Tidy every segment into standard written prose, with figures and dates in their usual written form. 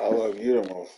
I love you the most.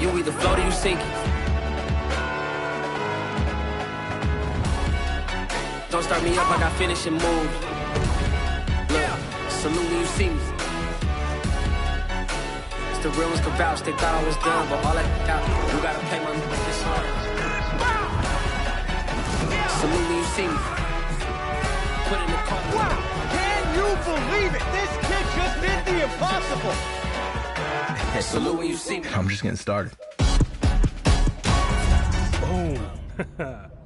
You either float or you sink it. Don't start me up, I got finishing moves. Look, salute when you see me. It's the real ones can vouch, they thought I was done, but all I got, you gotta pay my this song. Salute when you see me. Put in the car. Wow! Can you believe it? This kid just did the impossible! Salute when you see me. I'm just getting started. Boom.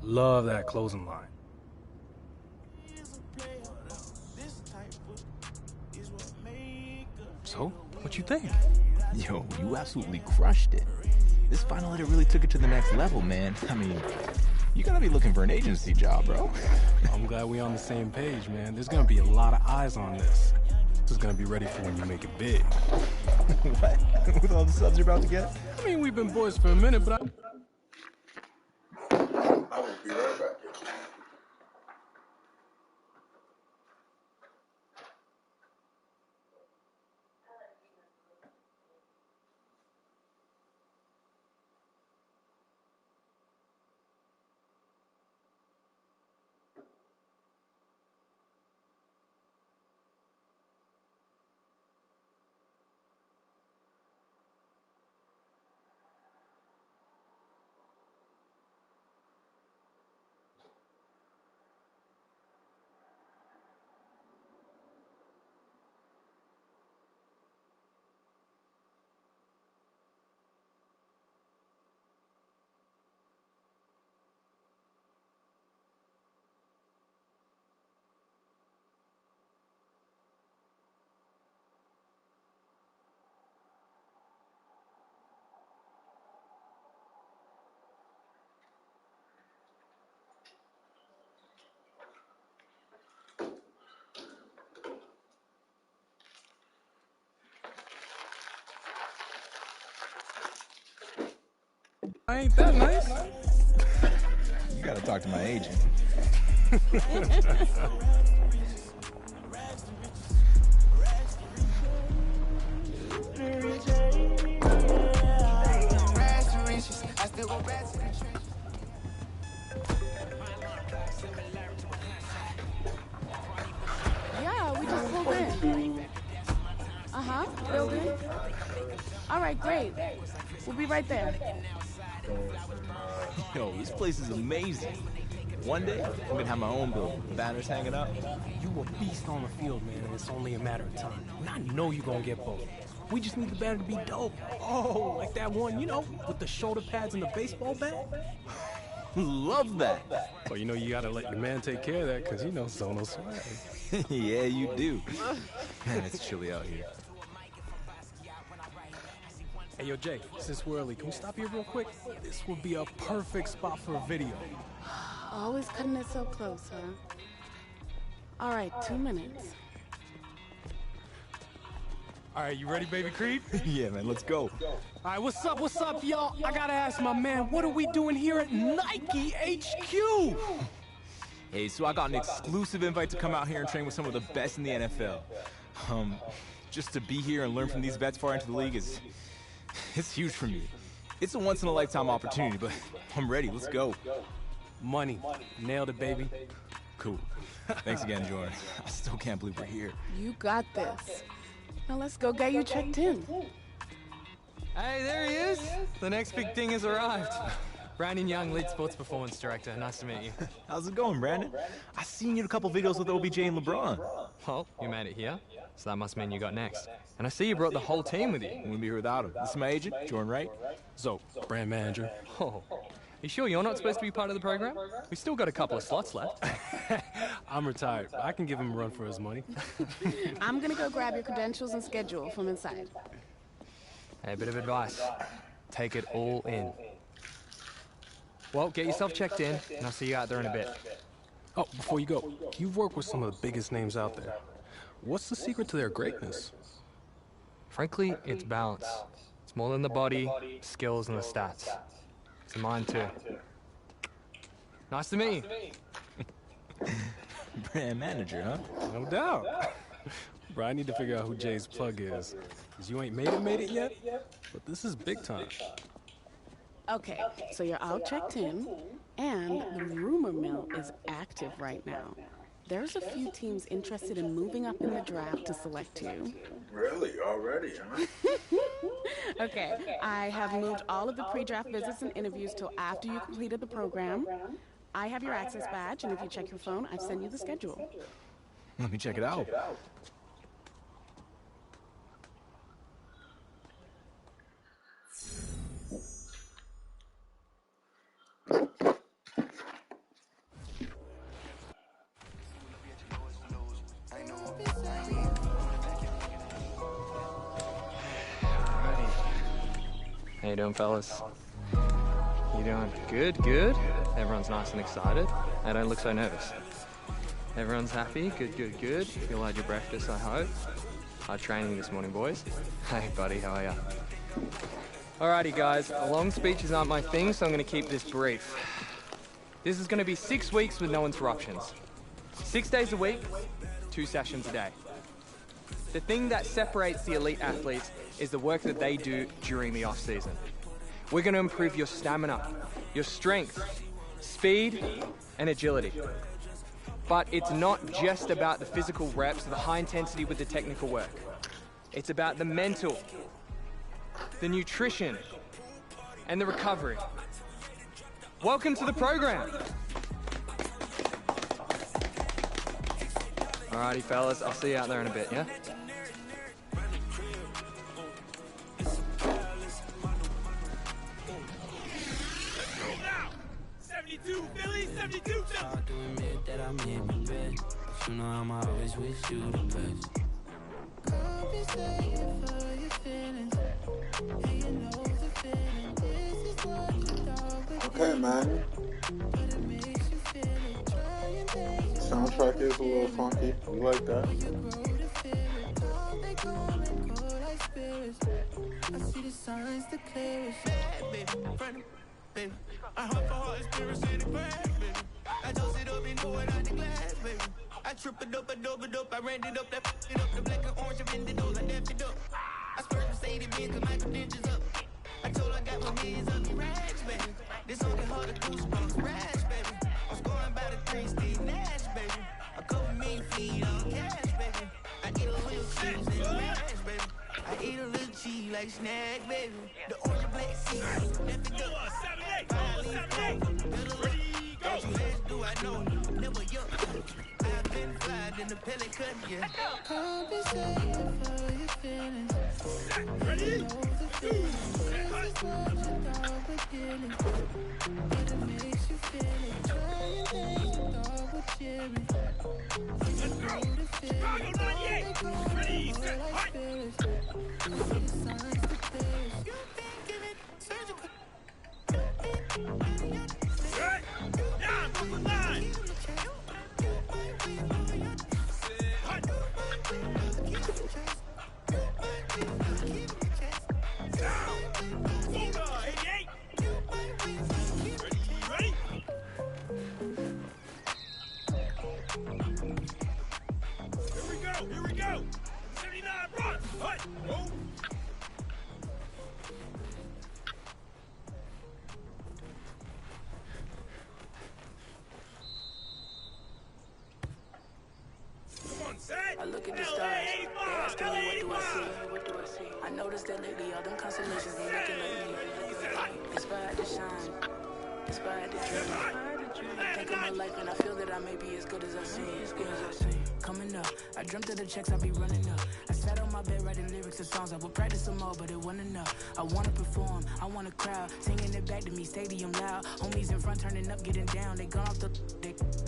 Love that closing line. So, what you think? Yo, you absolutely crushed it. This final edit really took it to the next level, man. I mean, you gotta be looking for an agency job, bro. I'm glad we're on the same page, man. There's gonna be a lot of eyes on this. This is gonna be ready for when you make it big. What? With all the subs you're about to get? I mean, we've been boys for a minute, but I will be right back. ain't that nice? You gotta talk to my agent. Yeah, we just pulled in. Uh-huh, building. All right, great. We'll be right there. Yo, this place is amazing. One day, I'm gonna have my own building. Banners hanging up. You a beast on the field, man, and it's only a matter of time. And I know you're gonna get both. We just need the banner to be dope. Oh, like that one, you know, with the shoulder pads and the baseball bat. Love that. Well, you know, you gotta let your man take care of that, because, you know, Zono swag. Yeah, you do. Man, it's chilly out here. Hey, yo, Jay, since we're early, can we stop here real quick? This would be a perfect spot for a video. Always cutting it so close, huh? All right, 2 minutes. All right, you ready, baby creep? Yeah, man, let's go. All right, what's up, y'all? I gotta ask my man, what are we doing here at Nike HQ? Hey, so I got an exclusive invite to come out here and train with some of the best in the NFL. Just to be here and learn from these vets far into the league it's huge for me. It's a once-in-a-lifetime opportunity, but I'm ready. Let's go. Money. Nailed it, baby. Cool. Thanks again, Jordan. I still can't believe we're here. You got this. Now let's go get you checked in. Hey, there he is. The next big thing has arrived. Brandon Young, lead sports performance director. Nice to meet you. How's it going, Brandon? I seen you in a couple videos with OBJ and LeBron. Well, you made it here, so that must mean you got next. And I see you brought the whole team with you. Wouldn't be here without him. This is my agent, Jordan Wright. Zo, brand manager. Oh, you sure you're not supposed to be part of the program? We still got a couple of slots left. I'm retired. I can give him a run for his money. I'm gonna go grab your credentials and schedule from inside. Hey, a bit of advice. Take it all in. Well, get yourself checked in, and I'll see you out there in a bit. Oh, before you go, you've worked with some of the biggest names out there. What's the secret to their greatness? Frankly, it's balance. It's more than the body, skills, and the stats. It's mine, too. Nice to meet you. Brand manager, huh? No doubt. Bro, I need to figure out who Jay's plug is. Because you ain't made it yet, but this is big time. Okay, so you're all checked in, and the rumor mill is active right now. There's a few teams interested in moving up in the draft to select you. Really? Already, huh? Okay, I have moved all of the pre-draft visits and interviews till after you completed the program. I have your access badge, and if you check your phone, I've sent you the schedule. Let me check it out. How you doing, fellas? You doing good, good? Everyone's nice and excited. I don't look so nervous. Everyone's happy, good, good, good. You all had your breakfast, I hope. Hard training this morning, boys. Hey, buddy, how are ya? Alrighty, guys, long speeches aren't my thing, so I'm gonna keep this brief. This is gonna be 6 weeks with no interruptions. 6 days a week, 2 sessions a day. The thing that separates the elite athletes is the work that they do during the off-season. We're going to improve your stamina, your strength, speed, and agility. But it's not just about the physical reps, the high intensity with the technical work. It's about the mental, the nutrition, and the recovery. Welcome to the program. Alrighty, fellas, I'll see you out there in a bit, yeah? Philly 72. Hard to admit that I'm in my bed. You know I'm always wish you the best. Compensating for your feelings. And you know the feeling. This is what you thought. Okay, man. But it makes you feel it. Trying things. Soundtrack is a little funky. You like that? You grow to feel it. All they come and go like spirits. I see the signs, the clearest. Bad baby, friend, baby. I heart for heart, spirits in the grass, baby. I toast it up and pour it out the glass, baby. I trip it up, I double it up, I ran it up, that it up, the black and orange, I bend it up, I dapped it up. I spurred Mercedes Benz, cause my credentials up. I told her I got my millions of me rags, baby. This song get hard to goosebumps, rash, baby. I'm scoring by the 3-stick Nash, baby. A couple million feet on cash, baby. I eat a little cheese and smash, baby. I eat a little cheese like snack, baby. The orange and black seeds, dapped it up. Do I know? Never young. I've been flying in the pellet cut, yeah. Compensating for your feelings. Ready? Know the feeling. This is what you thought beginning. But it makes you feel it. Trying things you thought were cheering. Let's go. Chicago 98. Ready, set, hot. You see the signs, the clearest. You've been given surgical. Here we go. 79 runs. Hut. Go. I look at the stars, they asking me what do I see? I noticed that lately all them constellations ain't looking like me. Inspired to shine, inspired to dream. I think of my life and I feel that I may be as good as I seem, Coming up, I dreamt of the checks I be running up. I sat on my bed writing lyrics and songs. I would practice some more, but it wasn't enough. I wanna perform, I want a crowd singing it back to me, stadium loud. Homies in front turning up, getting down. They gone off the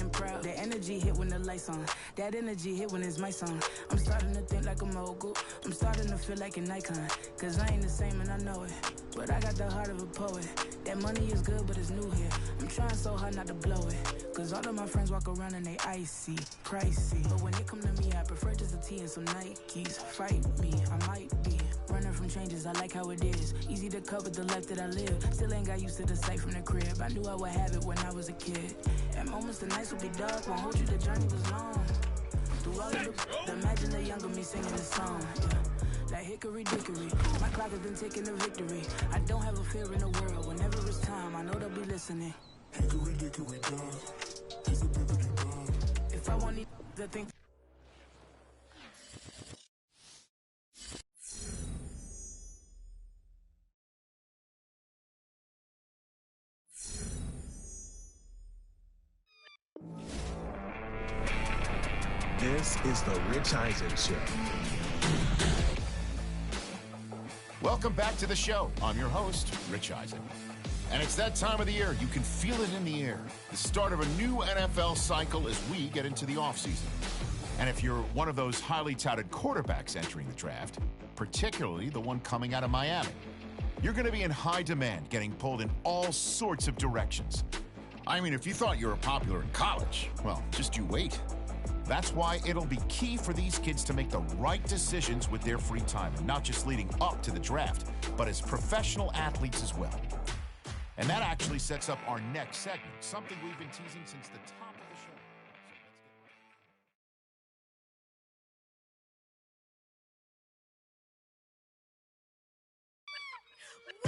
and proud. That energy hit when the lights on. That energy hit when it's my song. I'm starting to think like a mogul. I'm starting to feel like an icon. Cause I ain't the same and I know it. But I got the heart of a poet. That money is good, but it's new here. I'm trying so hard not to blow it. Cause all of my friends walk around and they icy, pricey. But when it come to me, I prefer just a tee and some Nikes. Fight me, I might be running from changes, I like how it is. Easy to cover the life that I live. Still ain't got used to the sight from the crib. I knew I would have it when I was a kid. At moments the nights would be dark, won't hold you, the journey was long. Through all of the imagine the younger me singing this song. Yeah. that hickory dickory. My clock has been taking the victory. I don't have a fear in the world. Whenever it's time, I know they'll be listening. Hickory dickory dog. He's a bibbity dog. If I want the thing. This is the Rich Eisen Show. Welcome back to the show. I'm your host, Rich Eisen. And it's that time of the year. You can feel it in the air. The start of a new NFL cycle as we get into the offseason. And if you're one of those highly touted quarterbacks entering the draft, particularly the one coming out of Miami, you're going to be in high demand, getting pulled in all sorts of directions. I mean, if you thought you were popular in college, well, just you wait. That's why it'll be key for these kids to make the right decisions with their free time, and not just leading up to the draft, but as professional athletes as well. And that actually sets up our next segment, something we've been teasing since the top of the show.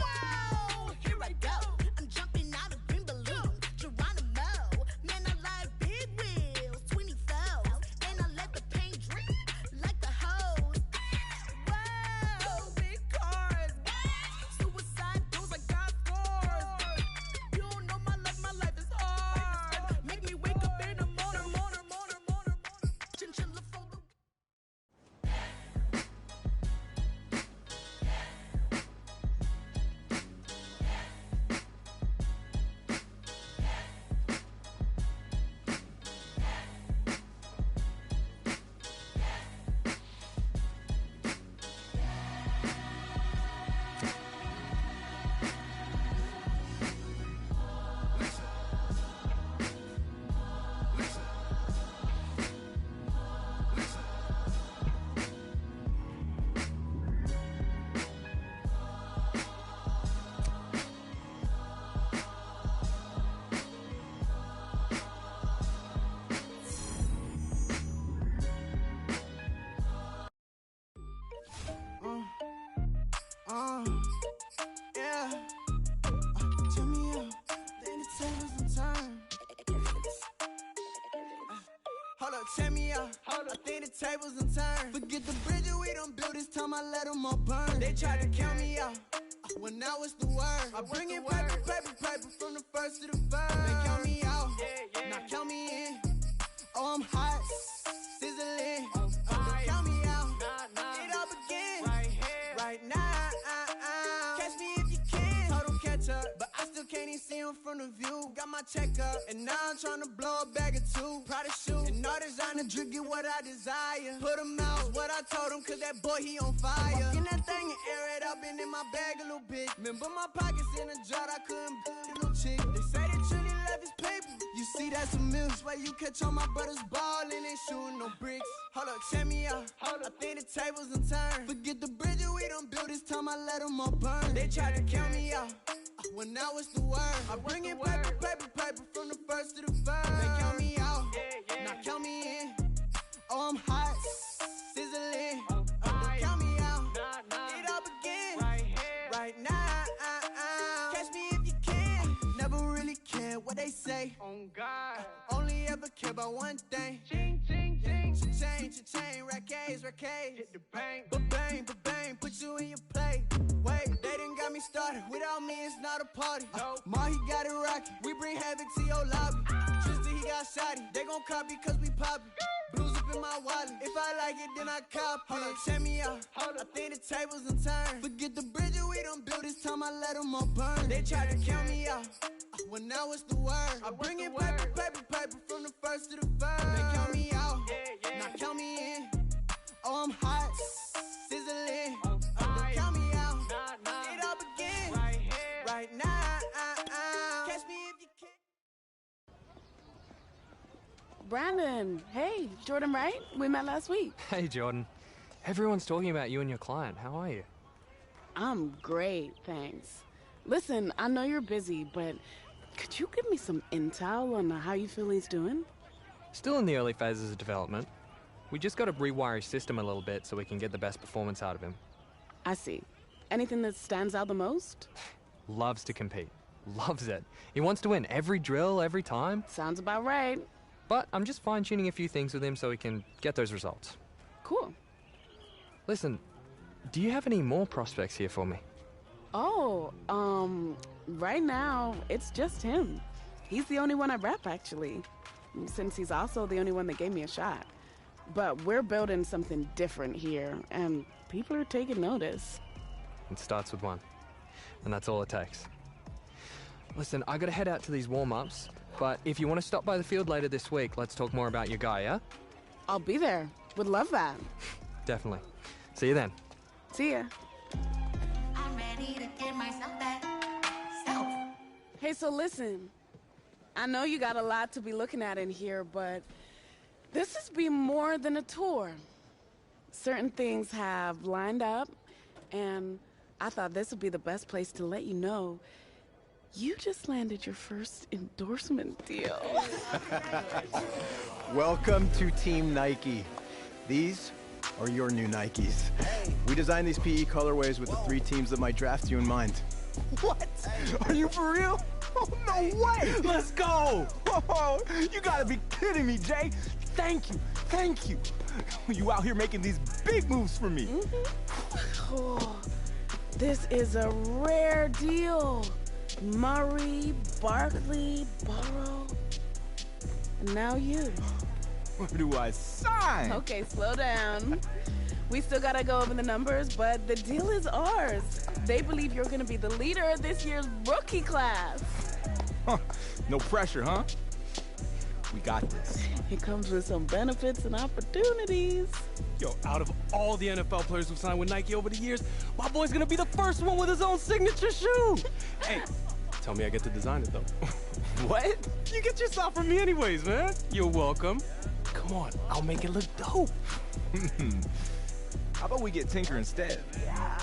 Whoa, here I go. I'm jumping out of green balloon. Geronimo, man, I like big wheels, 24s, and I let the paint drip like the hose. Whoa, big cars, suicide doors, I got scores. You don't know my life is hard. Make me wake up in the morning. Chinchilla for the yeah. Turn me up, then the tables and turn. Hold up, check me out. I think the tables and turn. Forget the bridges we done built, this time I let them all burn. They tried to count me out when I was the word. I bring it paper from the first to the third. They count me out, now count me in. Oh, I'm hot, sizzling. Don't count me out, it all begins right now. Catch me if you can. Told them catch up, but I still can't even see them from the view. Got my check up, and now I'm trying to blow a bag or two. Proud of shoe, and all designer drip, get what I desire. Put him out, what I told him, cause that boy, he on fire. Walk in that thing and air it up, and in my bag a little bit. Remember my pockets in a jar, I couldn't a little chick. They say that Trinity left his paper. You see, that's a miss. Why you catch all my brothers ballin', ain't shooting no bricks. Hold up, check me out. I think the tables and turn. Forget the bridges we done built, this time I let them all burn. They tried to count me out when I was the word. I bring it paper from the first to the third. They count me out, now count me in. Oh, I'm hot, sizzling. Don't count me out, it all begins right now. Catch me if you can. Never really care what they say. On God, only ever care about one thing. Ching, ching, ching. Cha-ching, rackets. Hit the bank, ba-bang, put you in your play. Wait, they done got me started. Without me, it's not a party. Ma, he got it rockin'. We bring havoc to your lobby. Tristan, he got shotty. They gon' copy cause we poppin'. Blues up in my wallet. If I like it, then I cop it. Hold up, check me out. I think the tables and turn. Forget the bridges we done built, this time I let them all burn. They tried to count me out when I was the word. I bring it paper from the first to the third. They count me out, now count me in. Oh, I'm hot, sizzling. Don't count me out, it all begins right now. Catch me if you can. Brandon, hey, Jordan, right? We met last week. Hey, Jordan. Everyone's talking about you and your client. How are you? I'm great, thanks. Listen, I know you're busy, but could you give me some intel on how you feel he's doing? Still in the early phases of development. We just got to rewire his system a little bit so we can get the best performance out of him. I see. Anything that stands out the most? Loves to compete. Loves it. He wants to win every drill, every time. Sounds about right. But I'm just fine-tuning a few things with him so he can get those results. Cool. Listen, do you have any more prospects here for me? Oh, right now, it's just him. He's the only one I rep, actually, since he's also the only one that gave me a shot. But we're building something different here, and people are taking notice. It starts with one, and that's all it takes. Listen, I gotta head out to these warm-ups, but if you want to stop by the field later this week, let's talk more about your guy, yeah? I'll be there. Would love that. Definitely. See you then. See ya. I'm ready to get myself back. Self. Hey, so listen. I know you got a lot to be looking at in here, but this has been more than a tour. Certain things have lined up, and I thought this would be the best place to let you know you just landed your first endorsement deal. Welcome to Team Nike. These are your new Nikes. We designed these PE colorways with the 3 teams that might draft you in mind. What? Are you for real? Oh, no way! Let's go! Oh, you gotta be kidding me, Jay. Thank you, thank you. You out here making these big moves for me. Oh, this is a rare deal. Murray, Barkley, Burrow, and now you. Where do I sign? Okay, slow down. We still gotta go over the numbers, but the deal is ours. They believe you're gonna be the leader of this year's rookie class. Huh. No pressure, huh? We got this. It comes with some benefits and opportunities. Yo, out of all the NFL players who've signed with Nike over the years, my boy's gonna be the first one with his own signature shoe. Hey, tell me I get to design it, though. What? You get your stuff from me anyways, man. You're welcome. Come on, I'll make it look dope. How about we get Tinker instead? Yeah.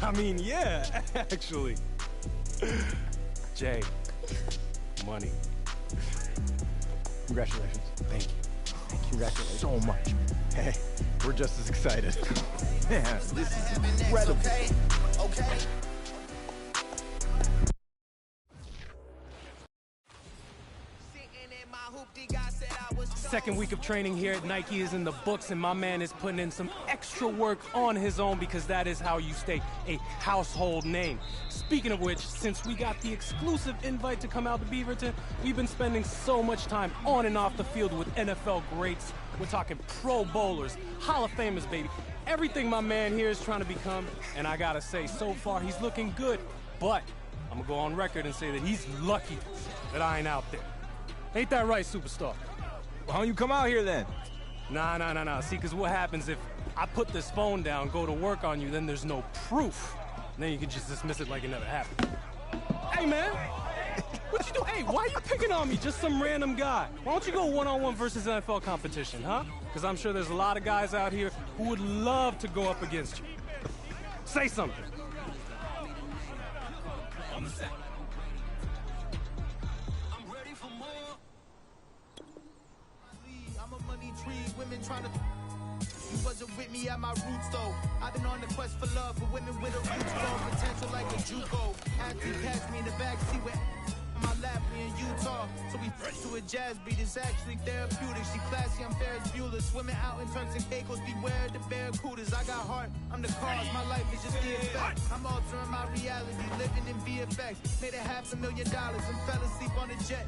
I mean, yeah, actually. Jay, money. Congratulations. Thank you. Congratulations. So much. Hey, we're just as excited. Man, this is incredible. Okay. Second week of training here at Nike is in the books, and my man is putting in some extra work on his own because that is how you stay a household name. Speaking of which, since we got the exclusive invite to come out to Beaverton, we've been spending so much time on and off the field with NFL greats. We're talking Pro Bowlers, Hall of Famers, baby. Everything my man here is trying to become, and I gotta say, so far he's looking good, but I'm gonna go on record and say that he's lucky that I ain't out there. Ain't that right, superstar? Why don't you come out here then? Nah. See, because what happens if I put this phone down, go to work on you, then there's no proof. And then you can just dismiss it like it never happened. Hey, man. What you do? Hey, why are you picking on me? Just some random guy. Why don't you go one-on-one versus NFL competition, huh? Because I'm sure there's a lot of guys out here who would love to go up against you. Say something. Women trying to. You wasn't with me at my roots though. I've been on the quest for love for women with a roots though. Potential like a JUCO. Auntie catch me in the backseat with my lap in Utah. So we fresh to a jazz beat. It's actually therapeutic. She classy, I'm Ferris Bueller. Swimming out in Turks and Caicos. Beware the barracudas. I got heart. I'm the cause. My life is just the effect. I'm altering my reality. Living in VFX. Made it $500,000 and fell asleep on the jet.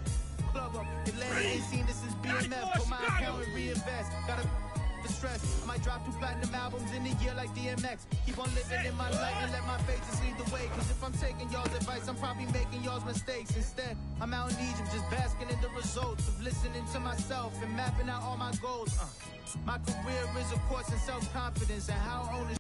Club up. Atlanta ain't seen this since BMF. Put my account and reinvest. Gotta the stress. I might drop 2 platinum albums in a year like DMX. Keep on living in my life and let my faith just lead the way. Cause if I'm taking y'all's advice, I'm probably making y'all's mistakes. Instead, I'm out in Egypt just basking in the results of listening to myself and mapping out all my goals. My career is a course in self-confidence and how owners.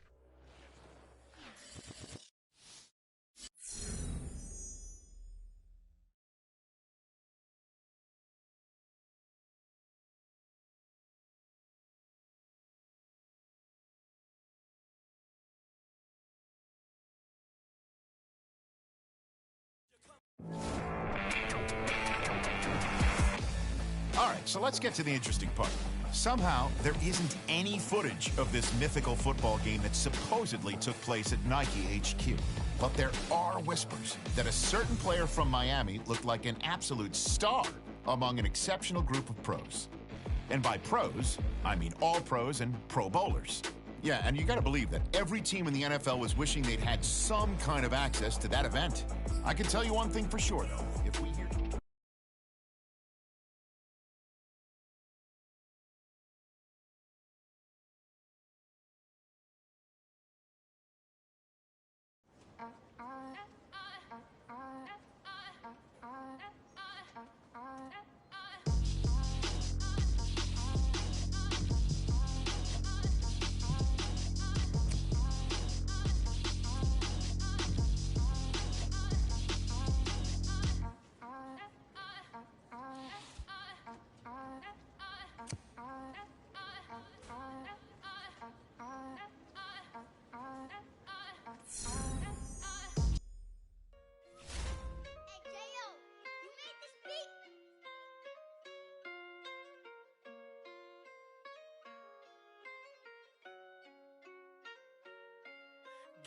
All right, so let's get to the interesting part. Somehow, there isn't any footage of this mythical football game that supposedly took place at Nike HQ. But there are whispers that a certain player from Miami looked like an absolute star among an exceptional group of pros. And by pros, I mean all pros and pro bowlers. Yeah, and you gotta believe that every team in the NFL was wishing they'd had some kind of access to that event. I can tell you one thing for sure, though. If we hear...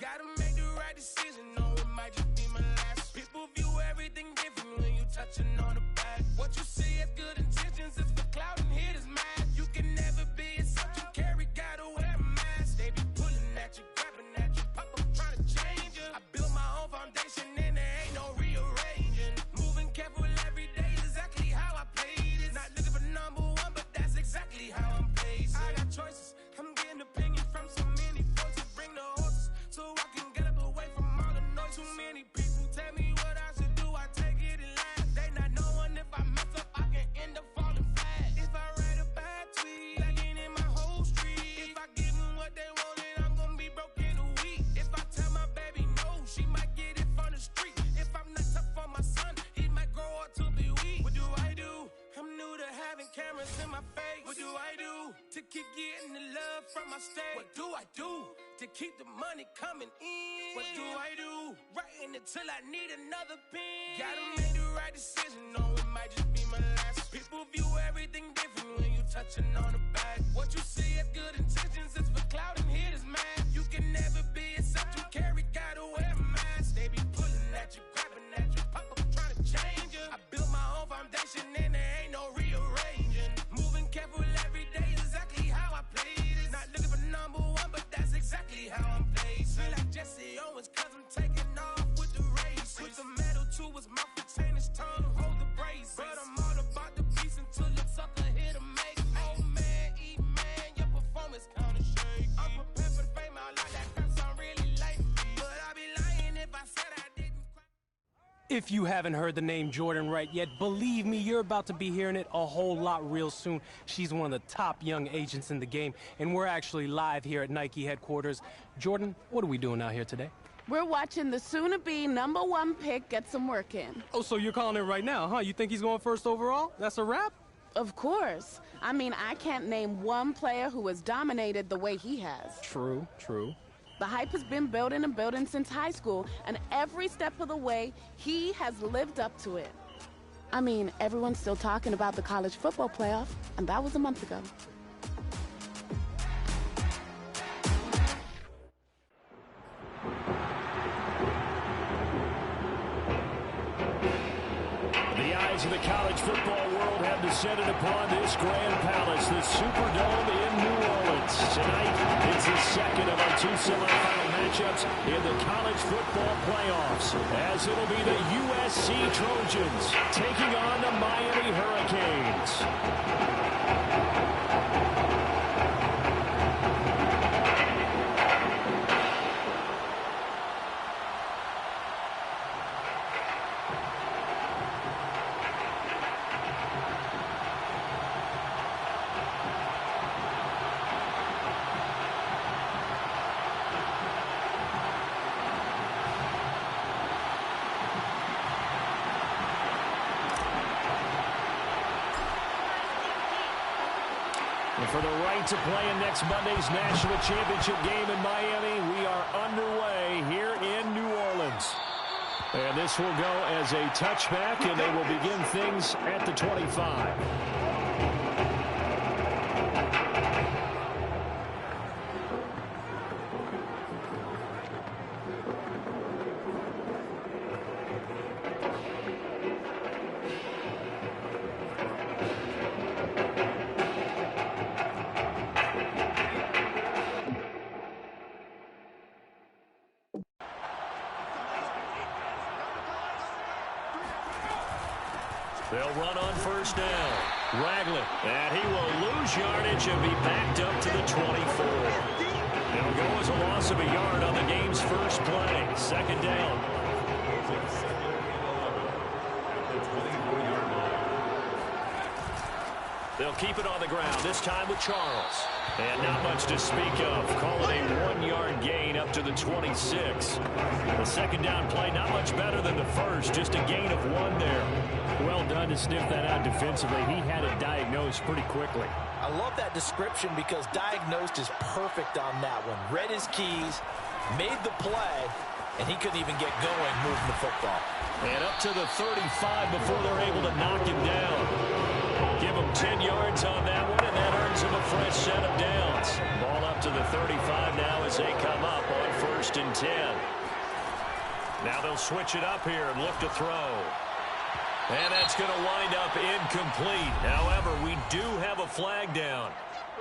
Gotta make the right decision, no, it might just be my last. People view everything different when you touching on the back. What you see is good intentions, it's for clout and haters mad. You can never be yourself, you carry, gotta wear a mask. They be pulling at you, grabbing at you, pop up trying to change you. I built my own foundation and there ain't no rearranging. Moving careful every day is exactly how I played it. Not looking for number one, but that's exactly how I'm pacing. I got choices, I'm getting opinions from so many voices. Bring the horses so I can get up away from all the noise. Too many people tell me what I should do, I take it in line. They not knowing if I mess up, I can end up falling flat. If I write a bad tweet, lagging in my whole street. If I give them what they wanted, I'm gonna be broke in a week. If I tell my baby no, she might get it from the street. If I'm not tough for my son, he might grow up to be weak. What do I do? I'm new to having cameras in my face. What do I do to keep getting the love from my state? What do I do to keep the money coming in? What do I do? Writing until I need another pen. Gotta make the right decision, no, it might just be my last. People view everything different when you touching on the back. What you see is good intentions, it's for clout and haters mad. You can never be yourself, you carry, gotta wear a mask. They be pulling at you, grabbing at you, pop up trying to change you. I built my own foundation and there ain't no rearranging. Moving careful every day is exactly how I played it. Not looking for number one, but that's exactly how I'm placed. Feel like Jesse Owens, cause I'm taking off with the race. With the metal to his mouth, retain his tongue, hold the brace. But I'm all about the peace until the sucker hit a make. Oh man, eat man, your performance kinda shake. I'm prepared for the fame, I like that crap sound really like me. But I'd be lying if I said I didn't cry. If you haven't heard the name Jordan Wright yet, believe me, you're about to be hearing it a whole lot real soon. She's one of the top young agents in the game, and we're actually live here at Nike headquarters. Jordan, what are we doing out here today? We're watching the soon-to-be #1 pick get some work in. Oh, so you're calling it right now, huh? You think he's going first overall? That's a wrap? Of course. I mean, I can't name one player who has dominated the way he has. True, true. The hype has been building and building since high school, and every step of the way, he has lived up to it. I mean, everyone's still talking about the college football playoff, and that was a month ago. The eyes of the college football world have descended upon this grand palace, the Superdome in New Orleans. Tonight, it's the second of our two semifinal matchups in the college football playoffs, as it'll be the USC Trojans taking on the Miami Hurricanes. And for the right to play in next Monday's national championship game in Miami, we are underway here in New Orleans. And this will go as a touchback, and they will begin things at the 25. They'll run on first down. Ragland, and he will lose yardage and be backed up to the 24. It'll go as a loss of a yard on the game's first play. Second down. They'll keep it on the ground, this time with Charles. And not much to speak of. Call it a 1-yard gain up to the 26. The second down play, not much better than the first. Just a gain of 1 there. Well done to sniff that out defensively. He had it diagnosed pretty quickly. I love that description because diagnosed is perfect on that one. Read his keys, made the play, and he couldn't even get going moving the football. And up to the 35 before they're able to knock him down. Give him 10 yards on that one, and that earns him a fresh set of downs. Ball up to the 35 now as they come up on first and 10. Now they'll switch it up here and look to throw. And that's going to wind up incomplete. However, we do have a flag down.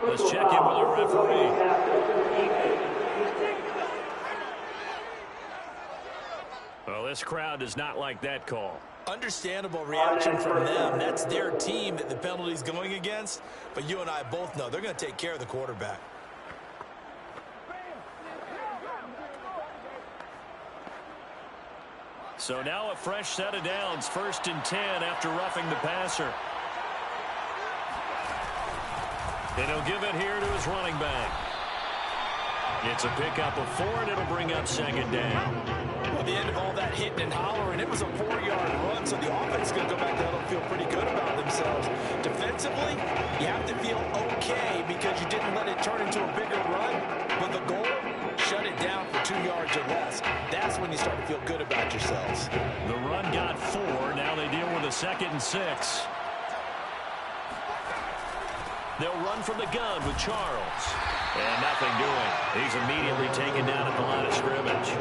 Let's check in with our referee. Well, this crowd does not like that call. Understandable reaction from them. That's their team that the penalty's going against. But you and I both know they're going to take care of the quarterback. So now a fresh set of downs. First and 10 after roughing the passer. And he'll give it here to his running back. It's a pickup of 4, and it'll bring up second down. At the end of all that hitting and hollering, it was a 4-yard run, so the offense is going to go back there and feel pretty good about themselves. Defensively, you have to feel okay because you didn't let it turn into a bigger run, but the goal, shut it down for 2 yards or less. That's when you start to feel good about yourselves. The run got 4. Now they deal with a 2nd and 6. They'll run from the gun with Charles. And nothing doing. He's immediately taken down at the line of scrimmage.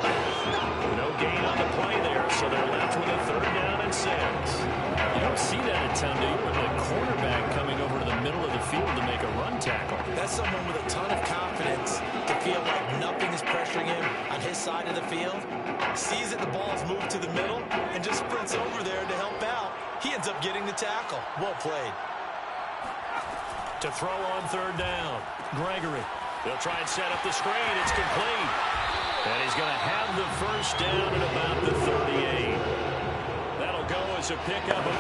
No gain on the play there, so they're left with a 3rd down and 6. You don't see that a ton, do you? With a quarterback coming over to the middle of the field to make a run tackle. That's someone with a ton of confidence to feel like nothing is pressuring him on his side of the field. Sees that the ball's moved to the middle and just sprints over there to help out. He ends up getting the tackle. Well played. To throw on 3rd down. Gregory. They'll try and set up the screen. It's complete. And he's going to have the first down at about the 38. That'll go as a pickup of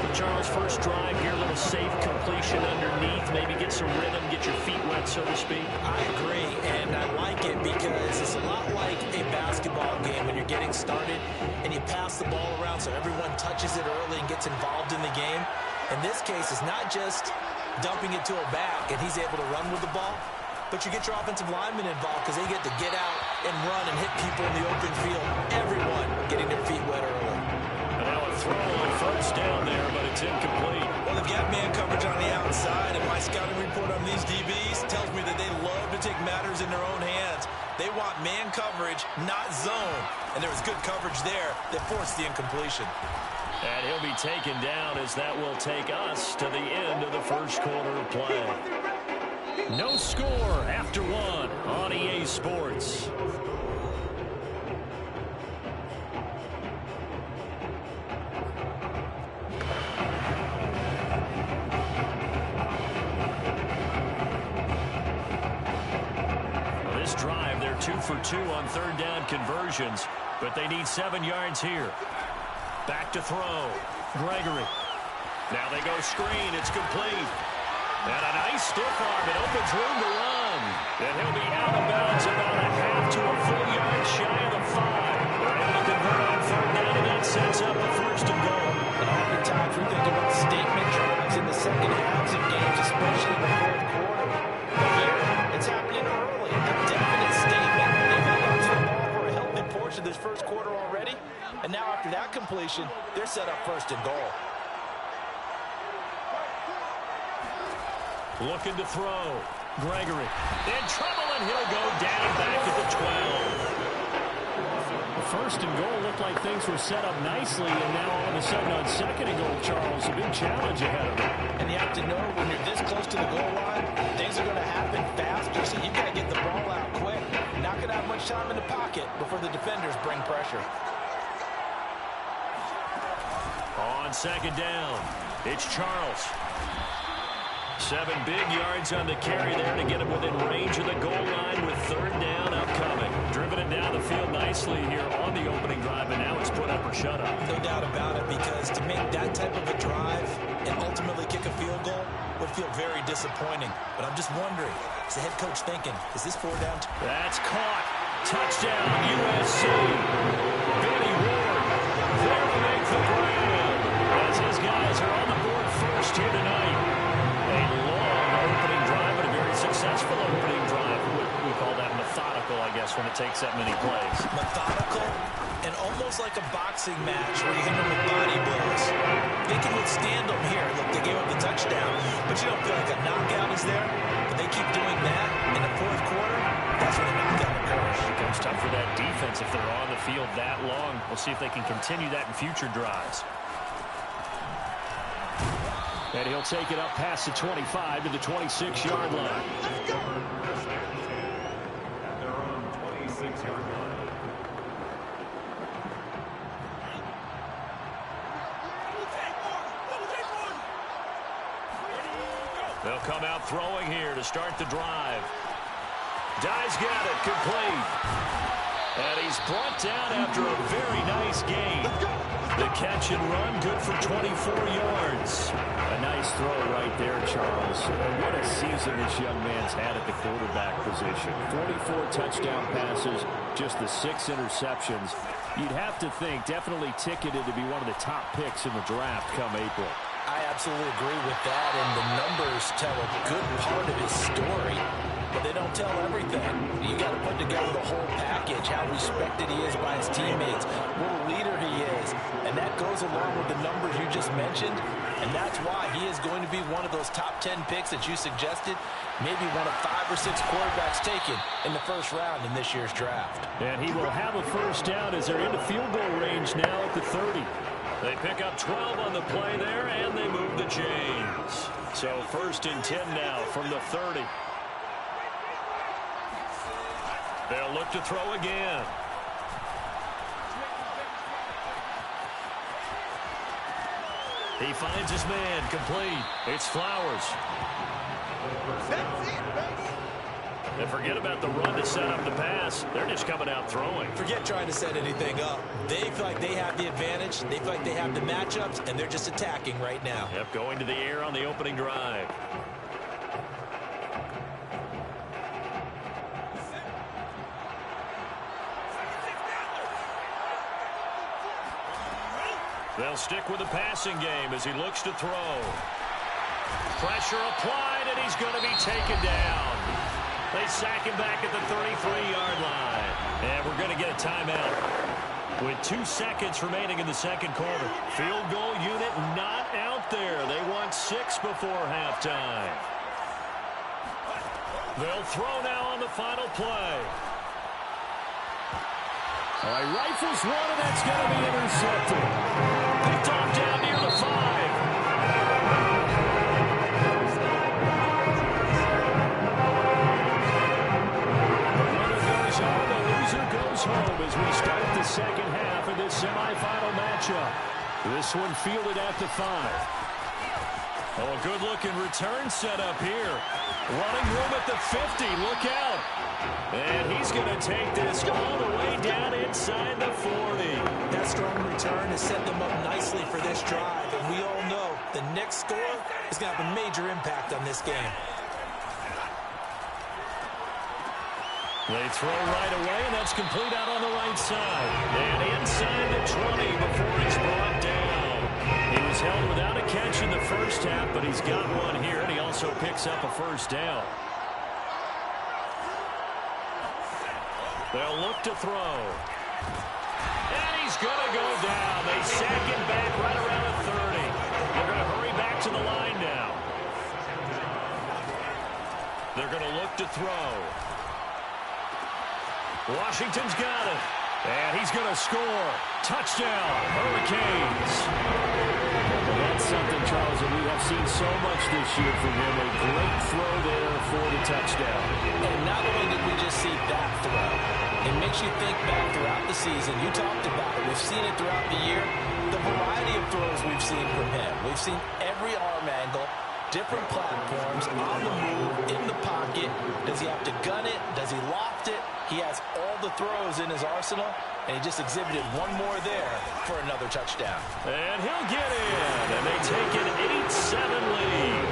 8. Charles' first drive here, a little safe completion underneath. Maybe get some rhythm, get your feet wet, so to speak. I agree, and I like it because it's a lot like a basketball game when you're getting started and you pass the ball around so everyone touches it early and gets involved in the game. In this case, it's not just dumping it to a back and he's able to run with the ball, but you get your offensive linemen involved because they get to get out and run and hit people in the open field. Everyone getting their feet wet early. And now a throw on first down there, but it's incomplete. Well, they've got man coverage on the outside, and my scouting report on these DBs tells me that they love to take matters in their own hands. They want man coverage, not zone. And there was good coverage there that forced the incompletion. And he'll be taken down as that will take us to the end of the first quarter of play. No score after 1 on EA Sports. Well, this drive, they're 2 for 2 on 3rd down conversions, but they need 7 yards here. Back to throw. Gregory. Now they go screen. It's complete. And a nice stiff arm. It opens room to run. And he'll be out of bounds about a half to a full yard shy of the 5. They're able to convert on 3rd down, and that sets up a 1st and goal. And oftentimes we think about statement drives in the second halves of games, especially in the 4th quarter. But here, it's happening early. A definite statement. They've held on to the ball for a healthy portion of this first quarter already. And now after that completion, they're set up 1st and goal. Looking to throw. Gregory in trouble, and he'll go down back at the 12. The 1st and goal looked like things were set up nicely, and now all of a sudden on 2nd and goal, Charles, a big challenge ahead of him. And you have to know when you're this close to the goal line, things are going to happen faster, so you've got to get the ball out quick. Not going to have much time in the pocket before the defenders bring pressure. On second down, it's Charles. 7 big yards on the carry there to get him within range of the goal line with third down upcoming. Driven it down the field nicely here on the opening drive, and now it's put up or shut up. No doubt about it, because to make that type of a drive and ultimately kick a field goal would feel very disappointing. But I'm just wondering, is the head coach thinking, is this 4 down? That's caught. Touchdown, USC. Benny Ward there to make the grab as his guys are on the board first here tonight. A long opening drive, but a very successful opening drive. We call that methodical, I guess, when it takes that many plays. Methodical and almost like a boxing match where you hit them with body blows. They can withstand them here. Look, they gave up the touchdown, but you don't feel like a knockout is there. But they keep doing that in the fourth quarter. That's when a knockout occurs. It becomes tough for that defense if they're on the field that long. We'll see if they can continue that in future drives. And he'll take it up past the 25 to the 26-yard line. They're on 26-yard line. They'll come out throwing here to start the drive. Dye's got it, complete. And he's brought down after a very nice gain. The catch and run, good for 24 yards. A nice throw right there, Charles. And what a season this young man's had at the quarterback position. 44 touchdown passes, just the 6 interceptions. You'd have to think definitely ticketed to be one of the top picks in the draft come April. I absolutely agree with that, and the numbers tell a good part of his story, but they don't tell everything. You got to put together the whole package, how respected he is by his teammates, what a leader he is, and that goes along with the numbers you just mentioned, and that's why he is going to be one of those top 10 picks that you suggested, maybe one of 5 or 6 quarterbacks taken in the first round in this year's draft. And he will have a first down as they're into field goal range now at the 30. They pick up 12 on the play there, and they move the chains. So 1st and 10 now from the 30. They'll look to throw again. He finds his man, complete. It's Flowers. That's it, baby. And forget about the run to set up the pass. They're just coming out throwing. Forget trying to set anything up. They feel like they have the advantage. They feel like they have the matchups, and they're just attacking right now. Yep, going to the air on the opening drive. They'll stick with the passing game as he looks to throw. Pressure applied, and he's going to be taken down. They sack him back at the 33-yard line. And we're going to get a timeout with 2 seconds remaining in the second quarter. Field goal unit not out there. They want 6 before halftime. They'll throw now on the final play. All right, rifles one, and that's going to be intercepted. Picked off down near the 5. Home as we start the second half of this semifinal matchup. This one fielded at the 5. Oh, a good-looking return set up here. Running room at the 50. Look out. And he's going to take this all the way down inside the 40. That strong return has set them up nicely for this drive. And we all know the next score is going to have a major impact on this game. They throw right away, and that's complete out on the right side. And inside the 20 before he's brought down. He was held without a catch in the first half, but he's got one here, and he also picks up a first down. They'll look to throw. And he's going to go down. They sack him back right around the 30. They're going to hurry back to the line now. They're going to look to throw. Washington's got it. And he's going to score. Touchdown, Hurricanes. Well, that's something, Charles, that we have seen so much this year from him. A great throw there for the touchdown. And not only did we just see that throw, it makes you think back throughout the season. You talked about it. We've seen it throughout the year. The variety of throws we've seen from him. We've seen every arm angle, different platforms, on the move, in the pocket. Does he have to gun it? Does he loft it? He has all the throws in his arsenal, and he just exhibited one more there for another touchdown. And he'll get in, and they take an 8-7 lead.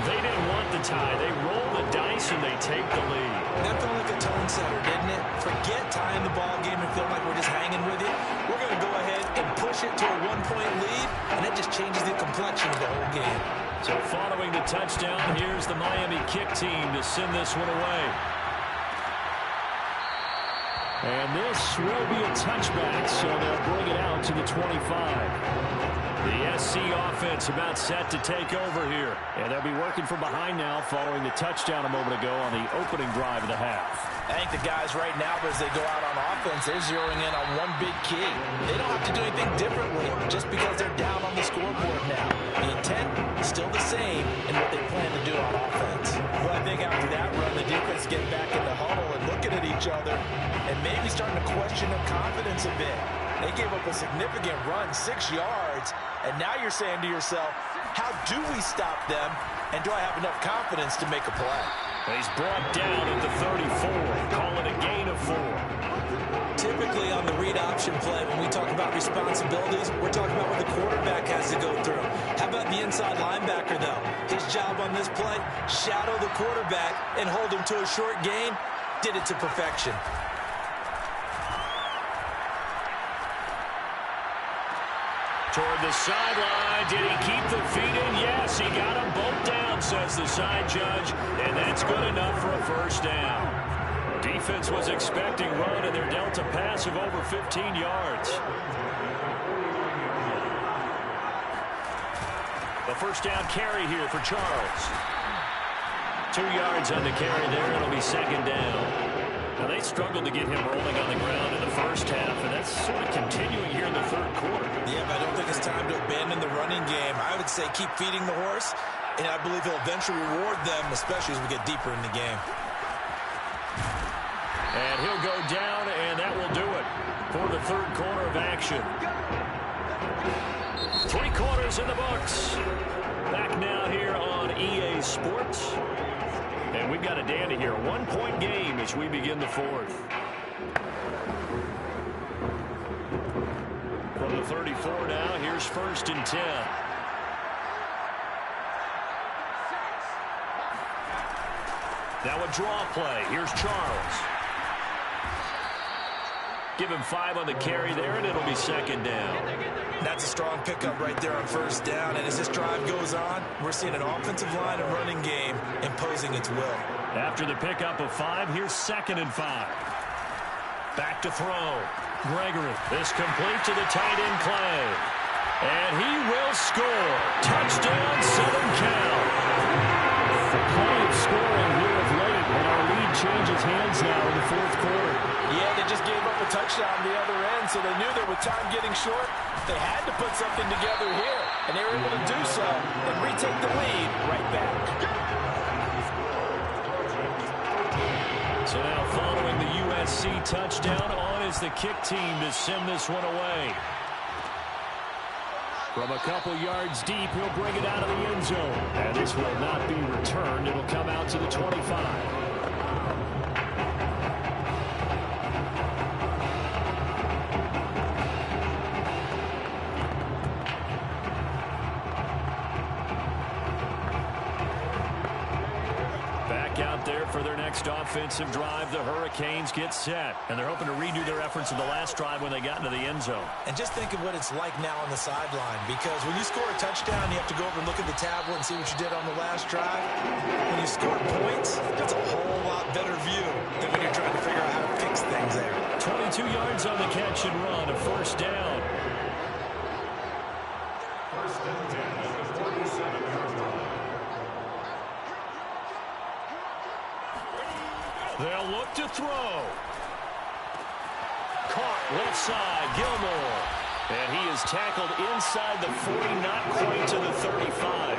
They didn't want the tie. They roll the dice, and they take the lead. That felt like a tone setter, didn't it? Forget tying the ball game and feel like we're just hanging with it. We're going to go ahead and push it to a one-point lead, and that just changes the complexion of the whole game. So following the touchdown, here's the Miami kick team to send this one away. And this will be a touchback, so they'll bring it out to the 25. The SC offense about set to take over here. And they'll be working from behind now following the touchdown a moment ago on the opening drive of the half. I think the guys right now, as they go out on offense, they're zeroing in on one big key. They don't have to do anything differently just because they're down on the scoreboard now. The intent is still the same in what they plan to do on offense. Well, I think after that run, the defense get back in the huddle and looking at each other and maybe starting to question their confidence a bit. They gave up a significant run, 6 yards, and now you're saying to yourself, how do we stop them, and do I have enough confidence to make a play? He's brought down at the 34, call it a gain of 4. Typically on the read option play, when we talk about responsibilities, we're talking about what the quarterback has to go through. How about the inside linebacker, though? His job on this play, shadow the quarterback and hold him to a short gain. Did it to perfection. Toward the sideline, did he keep the feet in? Yes, he got them both down, says the side judge, and that's good enough for a first down. Defense was expecting run, and they're dealt a pass of over 15 yards. The first down carry here for Charles. 2 yards on the carry there. It'll be second down. Now, they struggled to get him rolling on the ground in the first half, and that's sort of continuing here in the third quarter. Yeah, but I don't think it's time to abandon the running game. I would say keep feeding the horse, and I believe he'll eventually reward them, especially as we get deeper in the game. And he'll go down, and that will do it for the third quarter of action. 3 quarters in the books. Back now here on EA Sports. And we've got a dandy here. 1-point game as we begin the fourth. From the 34 now, here's 1st and 10. Now a draw play. Here's Charles. Give him 5 on the carry there, and it'll be second down. That's a strong pickup right there on first down. And as this drive goes on, we're seeing an offensive line and running game imposing its will. After the pickup of 5, here's 2nd and 5. Back to throw. Gregory. This complete to the tight end Clay. And he will score. Touchdown, Southern Cal. Clay is scoring here of late, and our lead changes hands now in the fourth quarter. Yeah, they just gave up a touchdown on the other end, so they knew that with time getting short, they had to put something together here, and they were able to do so and retake the lead right back. So now following the USC touchdown, on is the kick team to send this one away. From a couple yards deep, he'll bring it out of the end zone. And this will not be returned. It'll come out to the 25. Out there for their next offensive drive. The Hurricanes get set, and they're hoping to redo their efforts in the last drive when they got into the end zone. And just think of what it's like now on the sideline, because when you score a touchdown, you have to go over and look at the tablet and see what you did on the last drive. When you score points, that's a whole lot better view than when you're trying to figure out how to fix things there. 22 yards on the catch and run, a first down. They'll look to throw. Caught left side, Gilmore. And he is tackled inside the 40, not quite to the 35.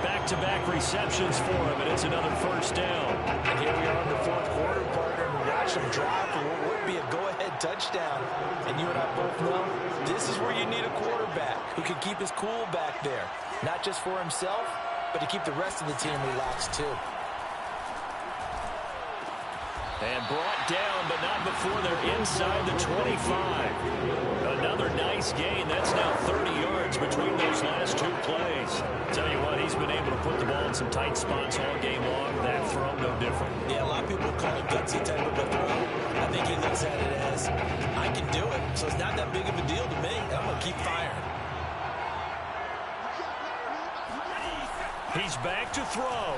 Back-to-back receptions for him, and it's another first down. And here we are in the fourth quarter, partner, and we watch him drive for what would be a go-ahead touchdown. And you and I both know this is where you need a quarterback who can keep his cool back there. Not just for himself, but to keep the rest of the team relaxed too. And brought down, but not before they're inside the 25. Another nice gain. That's now 30 yards between those last 2 plays. Tell you what, he's been able to put the ball in some tight spots all game long. That throw, no different. Yeah, a lot of people call it gutsy type of a throw. I think he looks at it as, I can do it, so it's not that big of a deal to me. I'm going to keep firing. He's back to throw.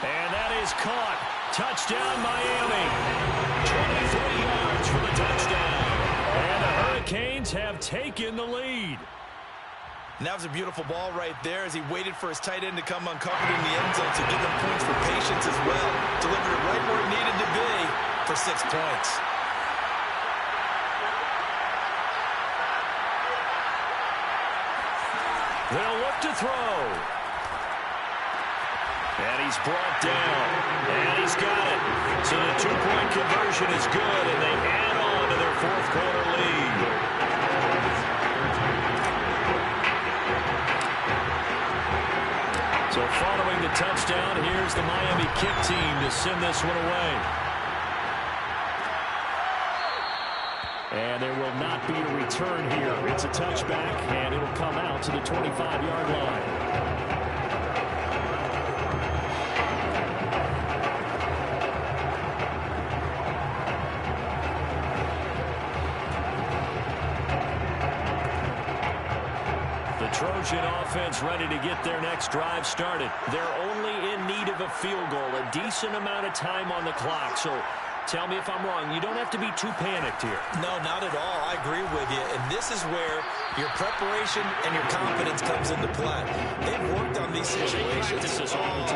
And that is caught. Touchdown, Miami. 23 yards for the touchdown. And the Hurricanes have taken the lead. And that was a beautiful ball right there as he waited for his tight end to come uncovered in the end zone to give him points for patience as well. Delivered it right where it needed to be for 6 points. They'll look to throw. And he's brought down. And he's got it. So the 2-point conversion is good, and they add on to their 4th quarter lead. So following the touchdown, here's the Miami kick team to send this one away. And there will not be a return here. It's a touchback, and it'll come out to the 25-yard line. Trojan offense ready to get their next drive started. They're only in need of a field goal, a decent amount of time on the clock. So tell me if I'm wrong. You don't have to be too panicked here. No, not at all. I agree with you. And this is where your preparation and your confidence comes into play. They've worked on these situations all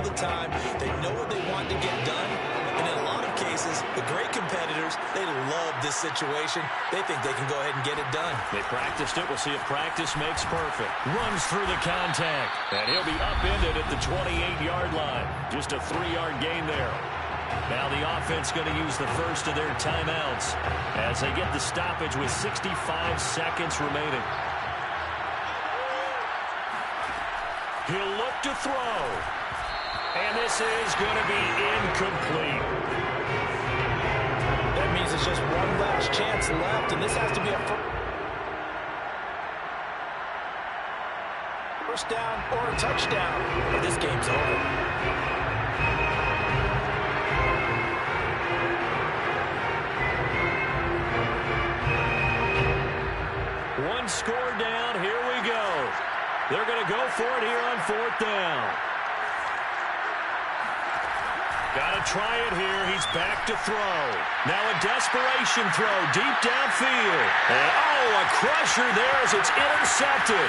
the time. They know what they want to get done. And in a lot of cases, the great competitors, they love this situation. They think they can go ahead and get it done. They practiced it. We'll see if practice makes perfect. Runs through the contact. And he'll be upended at the 28-yard line. Just a 3-yard gain there. Now the offense going to use the first of their timeouts as they get the stoppage with 65 seconds remaining. He'll look to throw. And this is going to be incomplete. That means it's just one last chance left, and this has to be a first down or a touchdown, or this game's over. One score down. Here we go. They're going to go for it here on 4th down. Got to try it here. He's back to throw. Now a desperation throw deep downfield. And, oh, a crusher there as it's intercepted.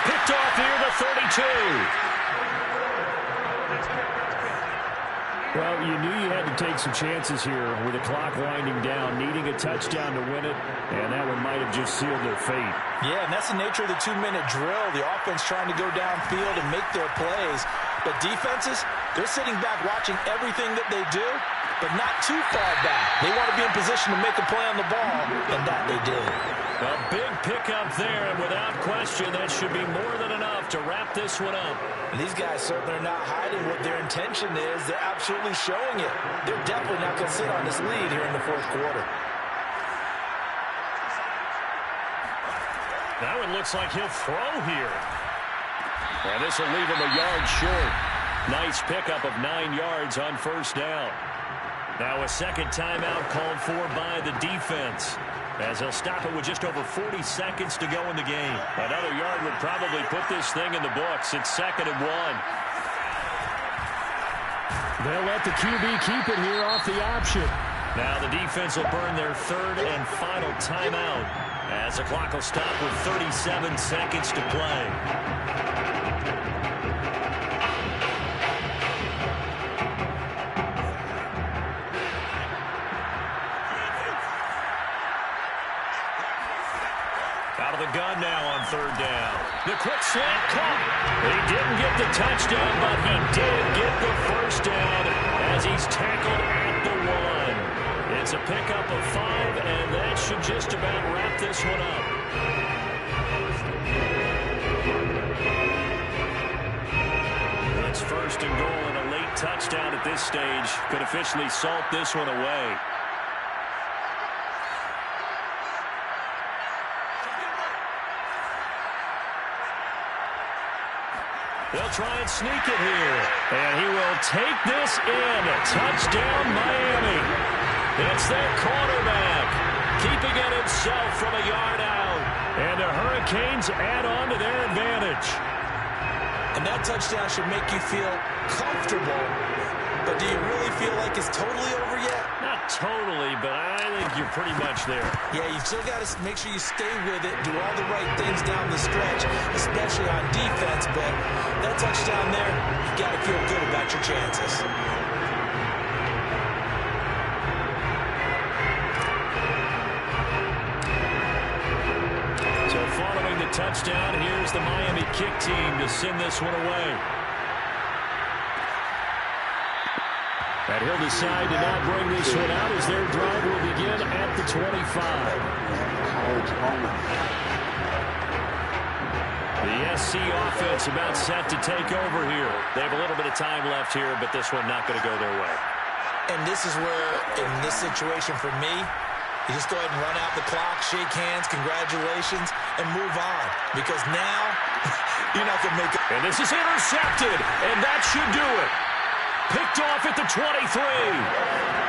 Picked off near the 32. Well, you knew you had to take some chances here with the clock winding down, needing a touchdown to win it, and that one might have just sealed their fate. Yeah, and that's the nature of the 2-minute drill. The offense trying to go downfield and make their plays. But defenses, they're sitting back watching everything that they do, but not too far back. They want to be in position to make a play on the ball, and that they did. A big pickup there, and without question, that should be more than enough to wrap this one up. And these guys certainly are not hiding what their intention is. They're absolutely showing it. They're definitely not going to sit on this lead here in the 4th quarter. That one looks like he'll throw here. And this will leave him a yard short. Nice pickup of 9 yards on 1st down. Now a second timeout called for by the defense, as they'll stop it with just over 40 seconds to go in the game. Another yard would probably put this thing in the books. It's 2nd and 1. They'll let the QB keep it here off the option. Now the defense will burn their 3rd and final timeout, as the clock will stop with 37 seconds to play. Out of the gun now on 3rd down. The quick slant caught. He didn't get the touchdown, but he did get the 1st down as he's tackled at the 1. It's a pickup of 5, and that should just about wrap this one up. It's first and goal, and a late touchdown at this stage could officially salt this one away. They'll try and sneak it here. And he will take this in. Touchdown, Miami. It's their quarterback, keeping it himself from a yard out. And the Hurricanes add on to their advantage. And that touchdown should make you feel comfortable. But do you really feel like it's totally over yet? Not totally, but I think you're pretty much there. Yeah, you've still got to make sure you stay with it, do all the right things down the stretch, especially on defense. But that touchdown there, you've got to feel good about your chances. So following the touchdown, here's the Miami kick team to send this one away. And he'll decide to not bring this one out as their drive will begin at the 25. The SC offense about set to take over here. They have a little bit of time left here, but this one not going to go their way. And this is where, in this situation for me, you just go ahead and run out the clock, shake hands, congratulations, and move on. Because now, you're not going to make it. And this is intercepted, and that should do it. Picked off at the 23.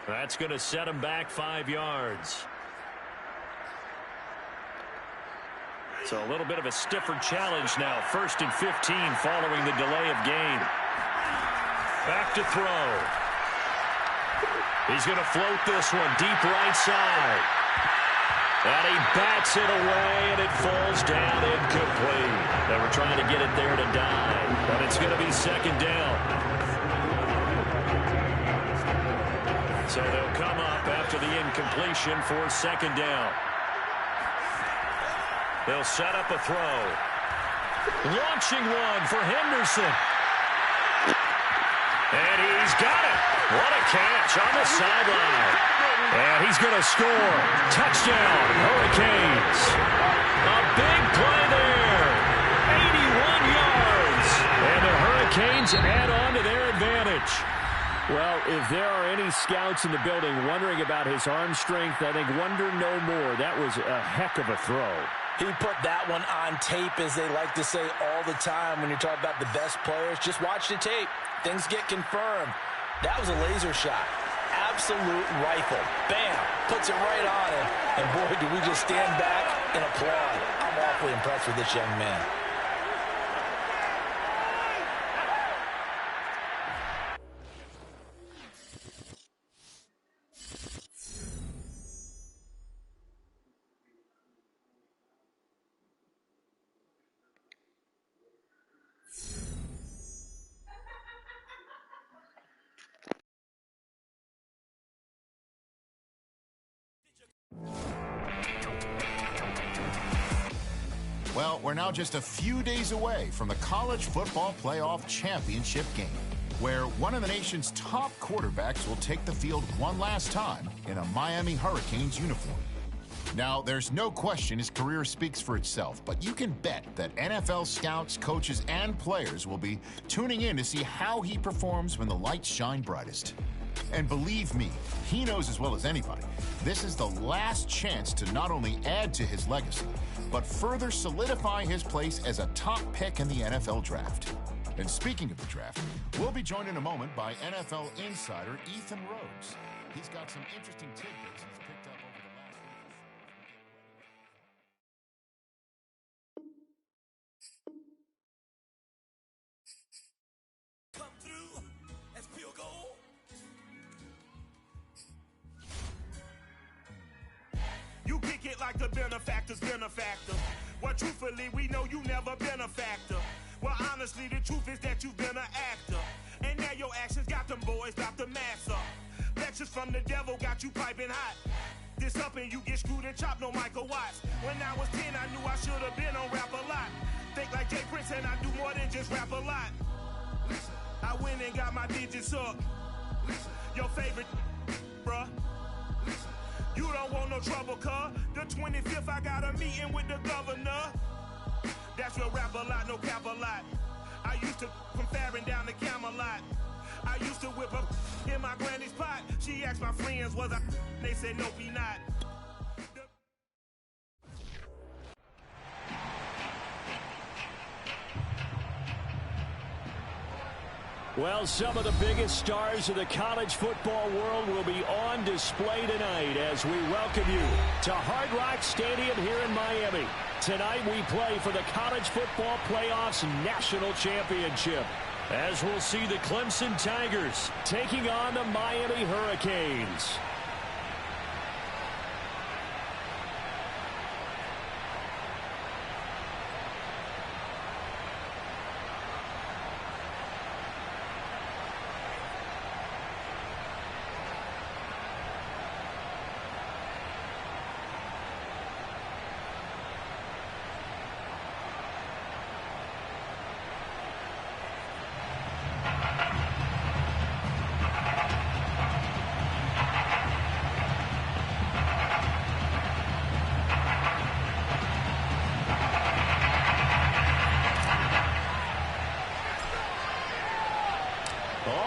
That's going to set him back 5 yards. So a little bit of a stiffer challenge now. 1st and 15 following the delay of game. Back to throw. He's going to float this one deep right side. And he bats it away, and it falls down incomplete. They were trying to get it there to die, but it's going to be 2nd down. So they'll come up after the incompletion for 2nd down. They'll set up a throw. Launching one for Henderson. And he's got it. What a catch on the sideline. And he's going to score. Touchdown, Hurricanes. A big play there. 81 yards. And the Hurricanes add on to their advantage. Well, if there are any scouts in the building wondering about his arm strength, I think wonder no more. That was a heck of a throw. He put that one on tape, as they like to say all the time when you're talking about the best players. Just watch the tape. Things get confirmed. That was a laser shot. Absolute rifle. Bam. Puts it right on him. And boy, do we just stand back and applaud. I'm awfully impressed with this young man. Well, we're now just a few days away from the College Football Playoff Championship game, where one of the nation's top quarterbacks will take the field one last time in a Miami Hurricanes uniform. Now, there's no question his career speaks for itself, but you can bet that NFL scouts, coaches, and players will be tuning in to see how he performs when the lights shine brightest. And believe me, he knows as well as anybody, this is the last chance to not only add to his legacy, but further solidify his place as a top pick in the NFL draft. And speaking of the draft, we'll be joined in a moment by NFL insider Ethan Rhodes. He's got some interesting tidbits he's picked up over the like the benefactor's benefactor. Well, truthfully, we know you never been a factor. Well, honestly, the truth is that you've been an actor. And now your actions got them boys about to mass up. Lectures from the devil got you piping hot. This up and you get screwed and chopped, no Michael Watts. When I was 10, I knew I should have been on rap a lot. Think like Jay Prince and I do more than just rap a lot. I went and got my digits up. Your favorite, bruh. You don't want no trouble, cuz. The 25th, I got a meeting with the governor. That's real rap a lot, no cap a lot. I used to come faring down the Camelot. I used to whip up in my granny's pot. She asked my friends, was I? They said, nope, he not. Well, some of the biggest stars of the college football world will be on display tonight as we welcome you to Hard Rock Stadium here in Miami. Tonight we play for the College Football Playoffs National Championship, as we'll see the Clemson Tigers taking on the Miami Hurricanes.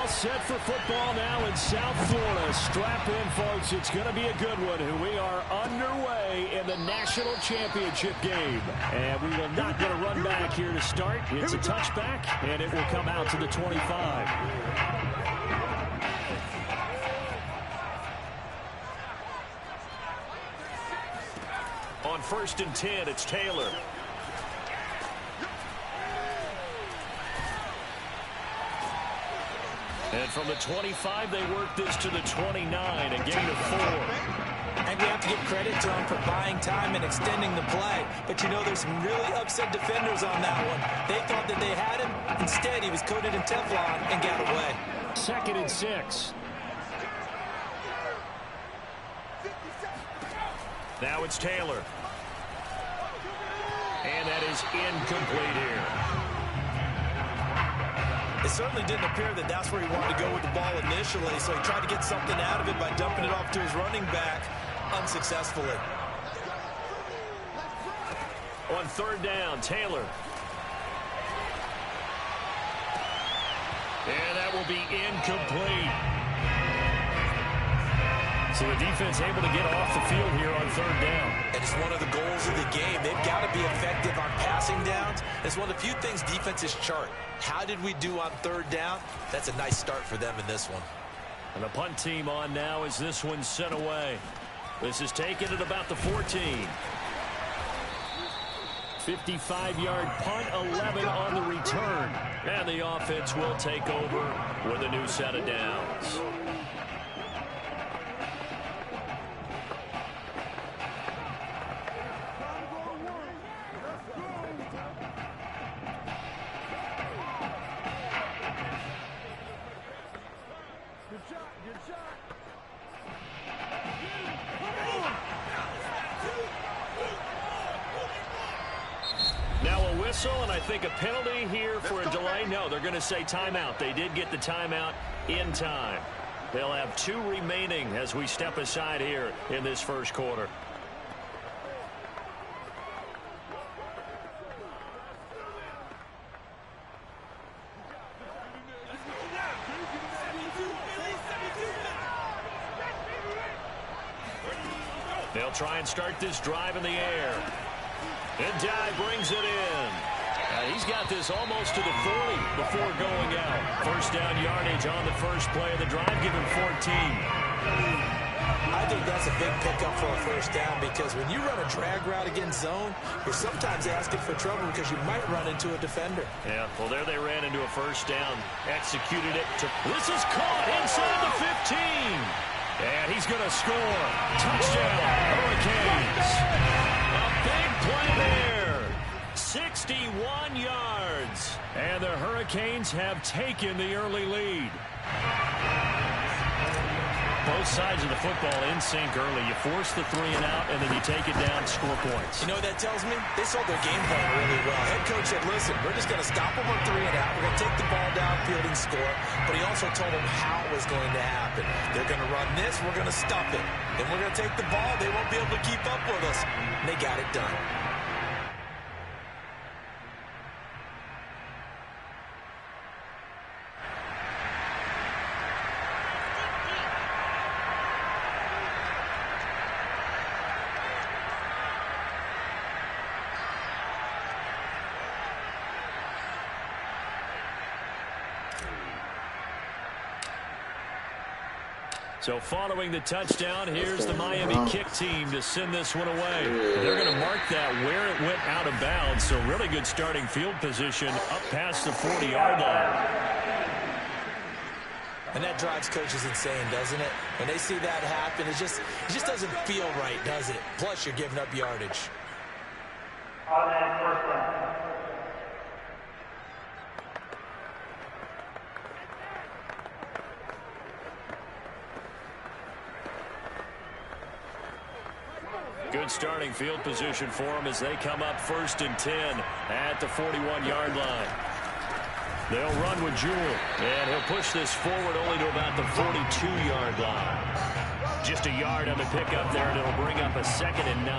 Set for football now in South Florida. Strap in, folks. It's going to be a good one. We are underway in the national championship game. And we will not get a run back here to start. It's a touchback, and it will come out to the 25. On 1st and 10, it's Taylor. And from the 25, they work this to the 29, a gain of 4. And we have to give credit to him for buying time and extending the play. But, you know, there's some really upset defenders on that one. They thought that they had him. Instead, he was coated in Teflon and got away. 2nd and 6. Now it's Taylor. And that is incomplete here. It certainly didn't appear that that's where he wanted to go with the ball initially, so he tried to get something out of it by dumping it off to his running back unsuccessfully. On 3rd down, Taylor. And that will be incomplete. So the defense able to get off the field here on 3rd down. And it's one of the goals of the game. They've got to be effective on passing downs. It's one of the few things defenses chart. How did we do on 3rd down? That's a nice start for them in this one. And the punt team on now as this one's sent away. This is taken at about the 14. 55-yard punt, 11 on the return. And the offense will take over with a new set of downs. And I think a penalty here for a delay. No, they're going to say timeout. They did get the timeout in time. They'll have 2 remaining as we step aside here in this first quarter. They'll try and start this drive in the air. And Dye brings it in. He's got this almost to the 40 before going out. 1st down yardage on the first play of the drive, given 14. I think that's a big pickup for a 1st down because when you run a drag route against zone, you're sometimes asking for trouble because you might run into a defender. Yeah, well, there they ran into a 1st down. Executed it. This is caught inside the 15. And he's going to score. Touchdown, Hurricanes. A big play there. 61 yards. And the Hurricanes have taken the early lead. Both sides of the football in sync early. You force the 3 and out, and then you take it down, score points. You know what that tells me? They sold their game plan really well. Head coach said, listen, we're just going to stop them on 3 and out. We're going to take the ball downfield and score. But he also told them how it was going to happen. They're going to run this. We're going to stop it. Then we're going to take the ball. They won't be able to keep up with us. And they got it done. So following the touchdown, here's the Miami kick team to send this one away. They're going to mark that where it went out of bounds. So really good starting field position up past the 40-yard line. And that drives coaches insane, doesn't it? When they see that happen, it just doesn't feel right, does it? Plus, you're giving up yardage. Good starting field position for them as they come up 1st and 10 at the 41-yard line. They'll run with Jewell, and he'll push this forward only to about the 42-yard line. Just a yard on the pickup there, and it'll bring up a 2nd and 9.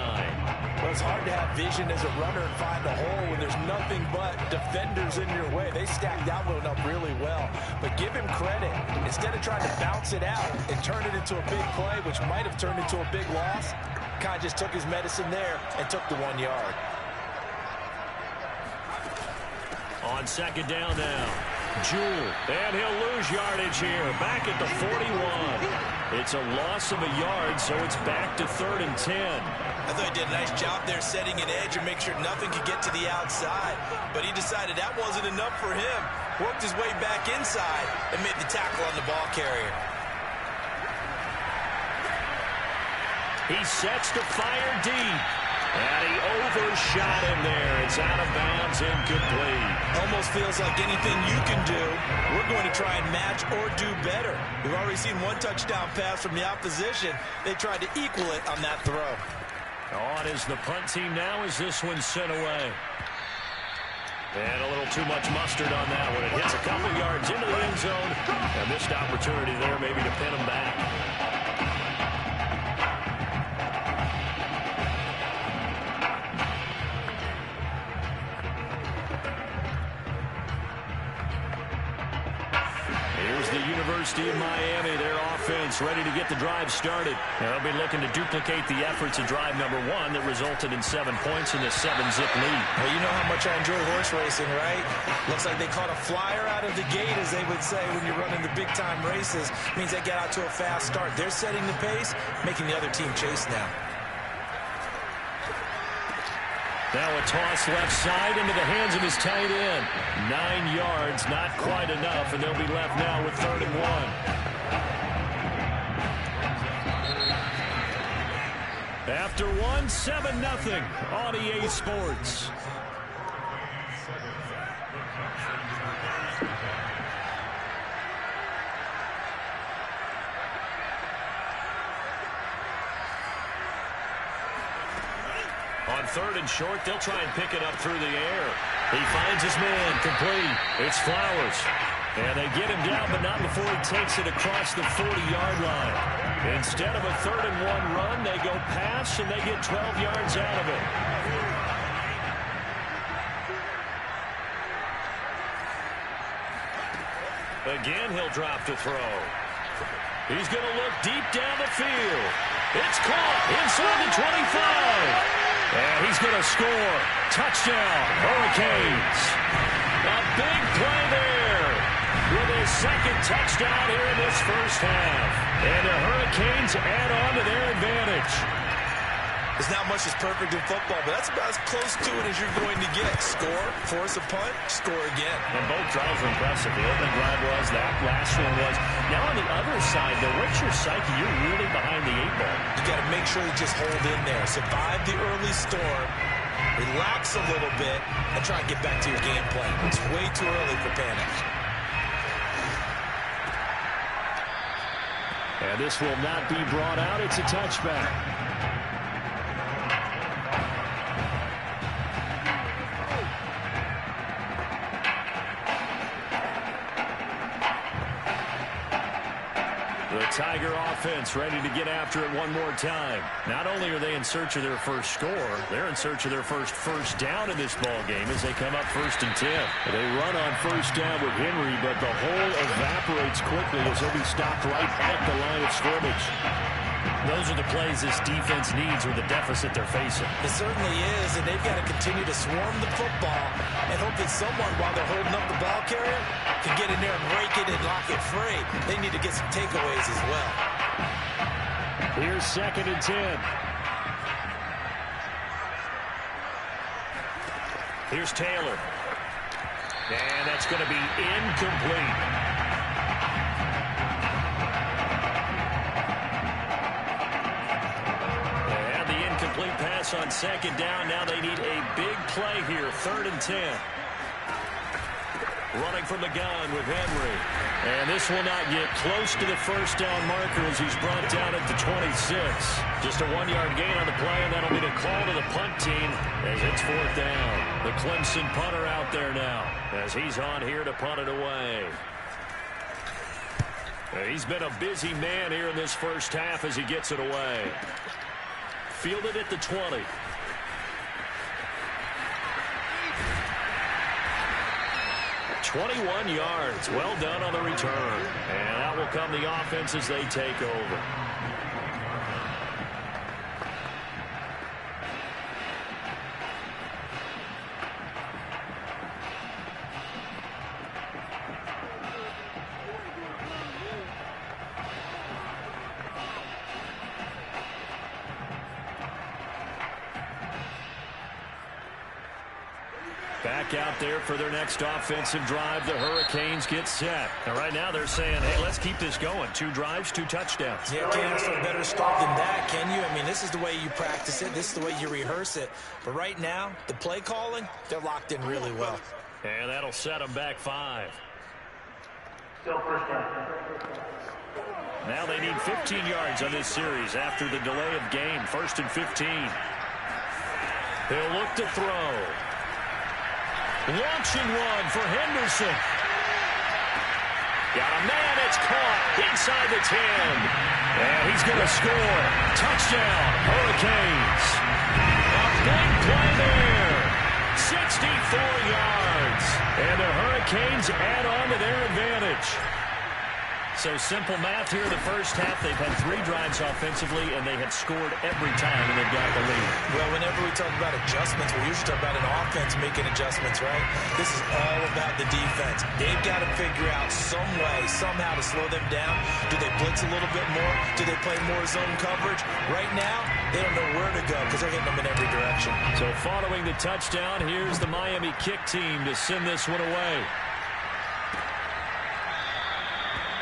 Well, it's hard to have vision as a runner and find a hole when there's nothing but defenders in your way. They stacked that one up really well. But give him credit. Instead of trying to bounce it out and turn it into a big play, which might have turned into a big loss, Kai just took his medicine there and took the 1 yard. On 2nd down now, Jewell, and he'll lose yardage here, back at the 41. It's a loss of a yard, so it's back to 3rd and 10. I thought he did a nice job there setting an edge and make sure nothing could get to the outside. But he decided that wasn't enough for him. Worked his way back inside and made the tackle on the ball carrier. He sets to fire deep. And he overshot him there. It's out of bounds, incomplete. Almost feels like anything you can do, we're going to try and match or do better. We've already seen one touchdown pass from the opposition. They tried to equal it on that throw. On is the punt team now as this one's sent away. And a little too much mustard on that one. It hits a couple yards into the end zone. A missed opportunity there maybe to pin him back. The University of Miami, their offense ready to get the drive started. They'll be looking to duplicate the efforts of drive number 1 that resulted in 7 points in the 7-zip lead. Well, you know how much I enjoy horse racing, right? Looks like they caught a flyer out of the gate, as they would say when you're running the big-time races. Means they get out to a fast start. They're setting the pace, making the other team chase now. Now a toss left side into the hands of his tight end. 9 yards, not quite enough, and they'll be left now with 3rd and 1. After 1, 7-0 on EA Sports. On 3rd and short, they'll try and pick it up through the air. He finds his man, complete. It's Flowers. And they get him down, but not before he takes it across the 40-yard line. Instead of a 3rd and 1 run, they go pass, and they get 12 yards out of it. Again, he'll drop to throw. He's going to look deep down the field. It's caught inside the 25. And he's going to score. Touchdown, Hurricanes. A big play there with his 2nd touchdown here in this first half. And the Hurricanes add on to their advantage. There's not much that's perfect in football, but that's about as close to it as you're going to get. Score, force a punt, score again. And both drives were impressive. The opening drive was, that last one was. Now on the other side, though, what's your psyche? You're really behind the 8-ball. You got to make sure you just hold in there. Survive the early storm, relax a little bit, and try and get back to your game plan. It's way too early for panic. And this will not be brought out. It's a touchback. The Tiger offense ready to get after it one more time. Not only are they in search of their first score, they're in search of their first down in this ball game as they come up 1st and 10. They run on 1st down with Henry, but the hole evaporates quickly as he'll be stopped right at the line of scrimmage. Those are the plays this defense needs with the deficit they're facing. It certainly is, and they've got to continue to swarm the football and hope that someone, while they're holding up the ball carrier, can get in there and rake it and lock it free. They need to get some takeaways as well. Here's 2nd and 10. Here's Taylor. And that's going to be incomplete. Complete pass on 2nd down. Now they need a big play here. 3rd and 10. Running from the gun with Henry. And this will not get close to the 1st down marker as he's brought down at the 26. Just a 1-yard gain on the play, and that'll be the call to the punt team as it's 4th down. The Clemson punter out there now as he's on here to punt it away. He's been a busy man here in this first half as he gets it away. Fielded at the 20. "21 yards. Well done on the return. And out will come the offense as they take over. Back out there for their next offensive drive. The Hurricanes get set. And right now they're saying, hey, let's keep this going. 2 drives, 2 touchdowns. Yeah, can't ask for a better start than that, can you? I mean, this is the way you practice it. This is the way you rehearse it. But right now, the play calling, they're locked in really well. And that'll set them back 5. Still 1st down. Now they need 15 yards on this series after the delay of game. 1st and 15. They'll look to throw. Launching one for Henderson. Got a man, it's caught inside the 10. And he's going to score. Touchdown, Hurricanes. A big play there. 64 yards. And the Hurricanes add on to their advantage. So simple math here in the first half. They've had 3 drives offensively, and they have scored every time, and they've got the lead. Well, whenever we talk about adjustments, we usually talk about an offense making adjustments, right? This is all about the defense. They've got to figure out some way, somehow to slow them down. Do they blitz a little bit more? Do they play more zone coverage? Right now, they don't know where to go because they're hitting them in every direction. So following the touchdown, here's the Miami kick team to send this one away.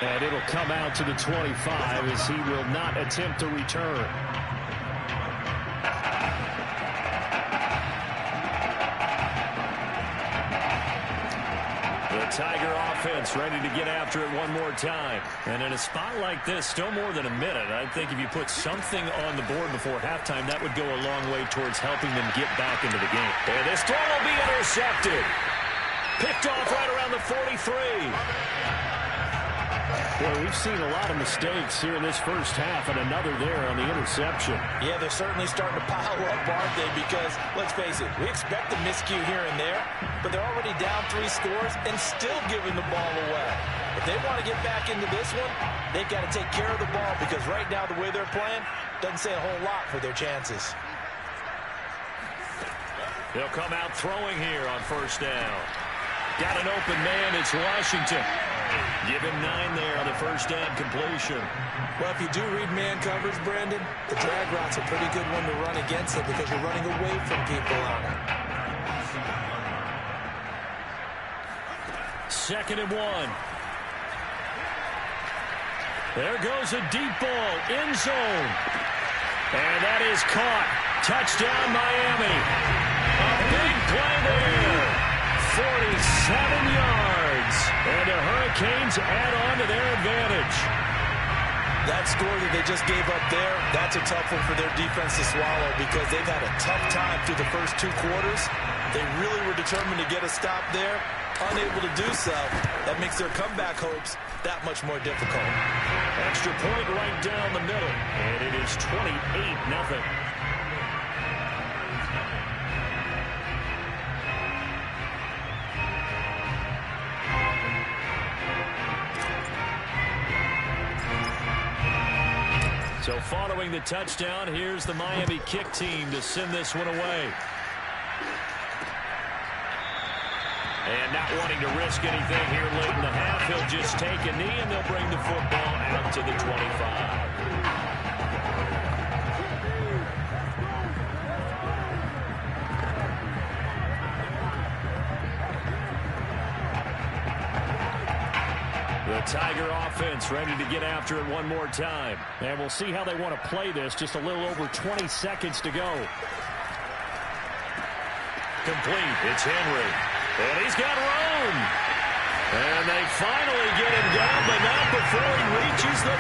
And it'll come out to the 25 as he will not attempt to return. The Tiger offense ready to get after it one more time. And in a spot like this, still more than a minute, I think if you put something on the board before halftime, that would go a long way towards helping them get back into the game. And this throw will be intercepted. Picked off right around the 43. Well, we've seen a lot of mistakes here in this first half, and another there on the interception. Yeah, they're certainly starting to pile up, aren't they? Because, let's face it, we expect a miscue here and there, but they're already down 3 scores and still giving the ball away. If they want to get back into this one, they've got to take care of the ball, because right now, the way they're playing doesn't say a whole lot for their chances. They'll come out throwing here on 1st down. Got an open man. It's Washington. Give him 9 there on the first down completion. Well, if you do read man coverage, Brandon, the drag route's a pretty good one to run against it because you're running away from people on it. 2nd and 1. There goes a deep ball, end zone. And that is caught. Touchdown, Miami. A big play there. 47 yards. And the Hurricanes add on to their advantage. That score that they just gave up there, that's a tough one for their defense to swallow because they've had a tough time through the first 2 quarters. They really were determined to get a stop there. Unable to do so, that makes their comeback hopes that much more difficult. Extra point right down the middle, and it is 28-0. So following the touchdown, here's the Miami kick team to send this one away. And not wanting to risk anything here late in the half, he'll just take a knee and they'll bring the football out to the 25. The Tiger offense ready to get after it one more time. And we'll see how they want to play this. Just a little over 20 seconds to go. Complete. It's Henry. And he's got room. And they finally get him down, but not before he reaches the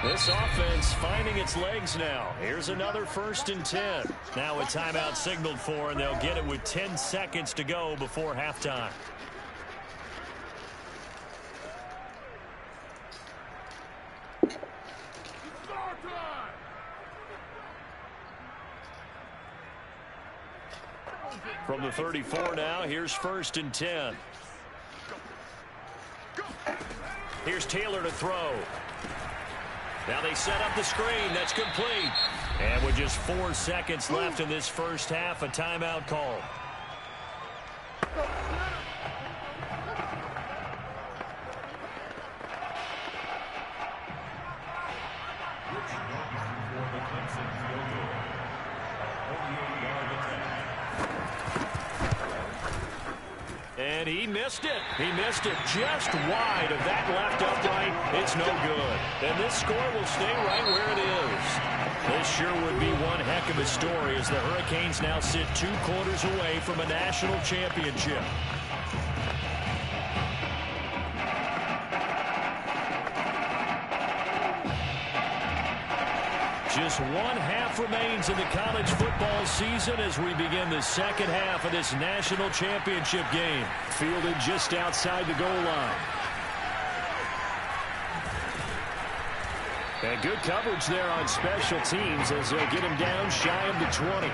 34. This offense finding its legs now. Here's another 1st and 10. Now a timeout signaled for, and they'll get it with 10 seconds to go before halftime. From the 34 now, here's 1st and 10. Here's Taylor to throw. Now they set up the screen. That's complete. And with just 4 seconds left in this first half, a timeout call. And he missed it. He missed it just wide of that left upright. It's no good. And this score will stay right where it is. This sure would be one heck of a story as the Hurricanes now sit 2 quarters away from a national championship. Just 1 half remains in the college football season as we begin the second half of this national championship game. Fielded just outside the goal line. And good coverage there on special teams as they'll get him down shy of the 20.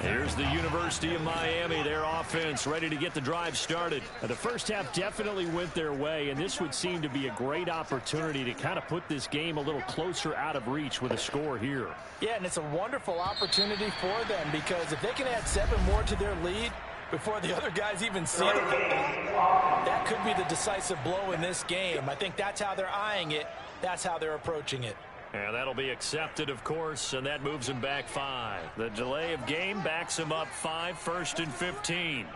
Here's the University of Miami, their offense ready to get the drive started. The first half definitely went their way, and this would seem to be a great opportunity to kind of put this game a little closer out of reach with a score here. Yeah, and it's a wonderful opportunity for them because if they can add 7 more to their lead before the other guys even see it, that could be the decisive blow in this game. I think that's how they're eyeing it. That's how they're approaching it. And that'll be accepted, of course, and that moves him back 5. The delay of game backs him up 5, 1st and 15.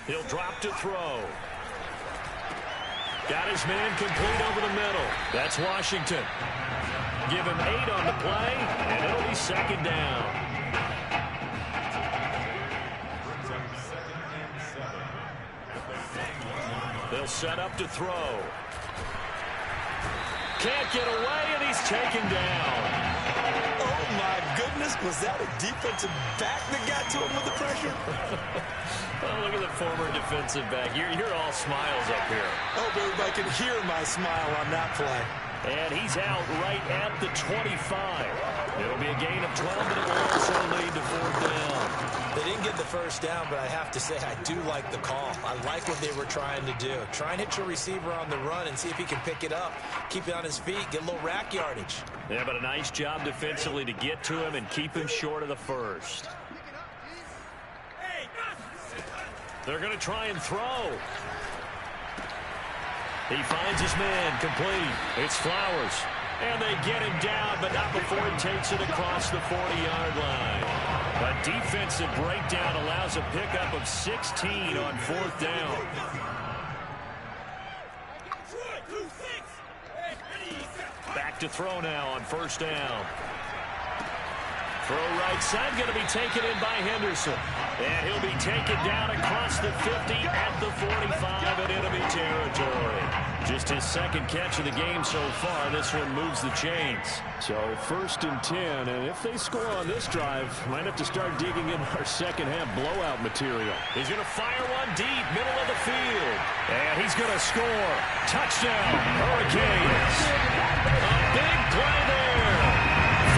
He'll drop to throw. Got his man complete over the middle. That's Washington. Give him 8 on the play, and it'll be 2nd down. They'll set up to throw. Can't get away, and he's taken down. Oh, my goodness. Was that a defensive back that got to him with the pressure? Oh, look at the former defensive back. You're all smiles up here. I hope everybody can hear my smile on that play. And he's out right at the 25. It'll be a gain of 12, but it will also lead to 4th down. They didn't get the first down, but I have to say I do like the call. I like what they were trying to do. Try and hit your receiver on the run and see if he can pick it up, keep it on his feet, get a little rack yardage. Yeah, but a nice job defensively to get to him and keep him short of the first. They're going to try and throw. He finds his man, complete. It's Flowers. And they get him down, but not before he takes it across the 40-yard line. A defensive breakdown allows a pickup of 16 on 4th down. Back to throw now on 1st down. Throw right side, going to be taken in by Henderson. And he'll be taken down across the 50 at the 45 in enemy territory. Just his second catch of the game so far. This one moves the chains. So 1st and 10, and if they score on this drive, might have to start digging in our second half blowout material. He's going to fire one deep, middle of the field. And he's going to score. Touchdown, Hurricanes. A big play there.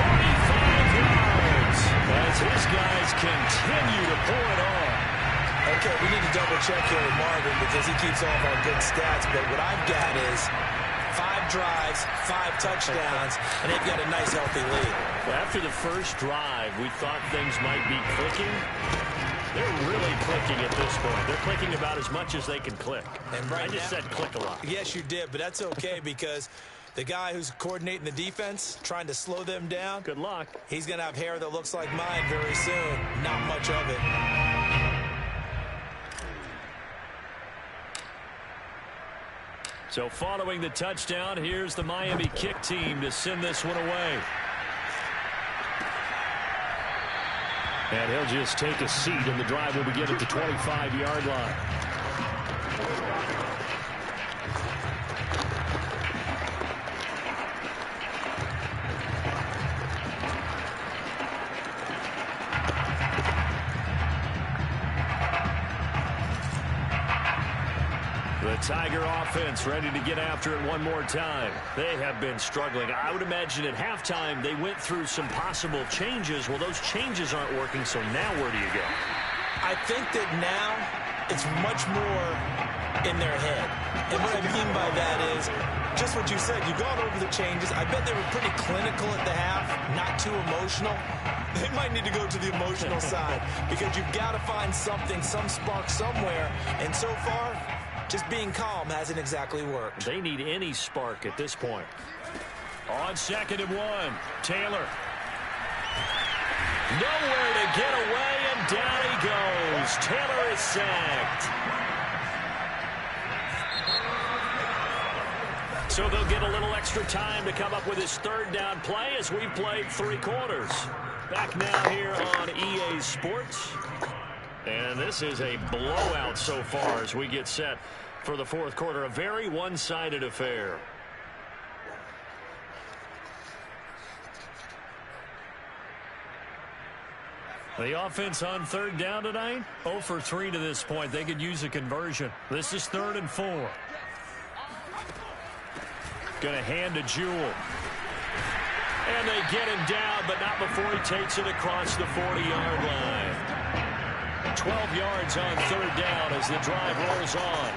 45 yards as his guys continue to pour it on. Okay, we need to double-check here with Marvin because he keeps all of our good stats, but what I've got is 5 drives, 5 touchdowns, and they've got a nice, healthy lead. Well, after the first drive, we thought things might be clicking. They're really clicking at this point. They're clicking about as much as they can click. And right I just said click a lot. Yes, you did, but that's okay because the guy who's coordinating the defense, trying to slow them down. Good luck. He's going to have hair that looks like mine very soon. Not much of it. So following the touchdown, here's the Miami kick team to send this one away. And he'll just take a seat, and the drive will begin at the 25-yard line. The Tiger offense ready to get after it one more time. They have been struggling. I would imagine at halftime they went through some possible changes. Well, those changes aren't working, so now where do you go? I think that now it's much more in their head. And what I mean by that is just what you said. You've gone over the changes. I bet they were pretty clinical at the half, not too emotional. They might need to go to the emotional side because you've got to find something, some spark somewhere. And so far, just being calm hasn't exactly worked. They need any spark at this point. On 2nd and 1, Taylor. Nowhere to get away, and down he goes. Taylor is sacked. So they'll get a little extra time to come up with his 3rd down play as we've played 3 quarters. Back now here on EA Sports. And this is a blowout so far as we get set for the 4th quarter. A very one-sided affair. The offense on 3rd down tonight, 0 for 3 to this point. They could use a conversion. This is 3rd and 4. Going to hand to Jewell. And they get him down, but not before he takes it across the 40-yard line. 12 yards on 3rd down as the drive rolls on.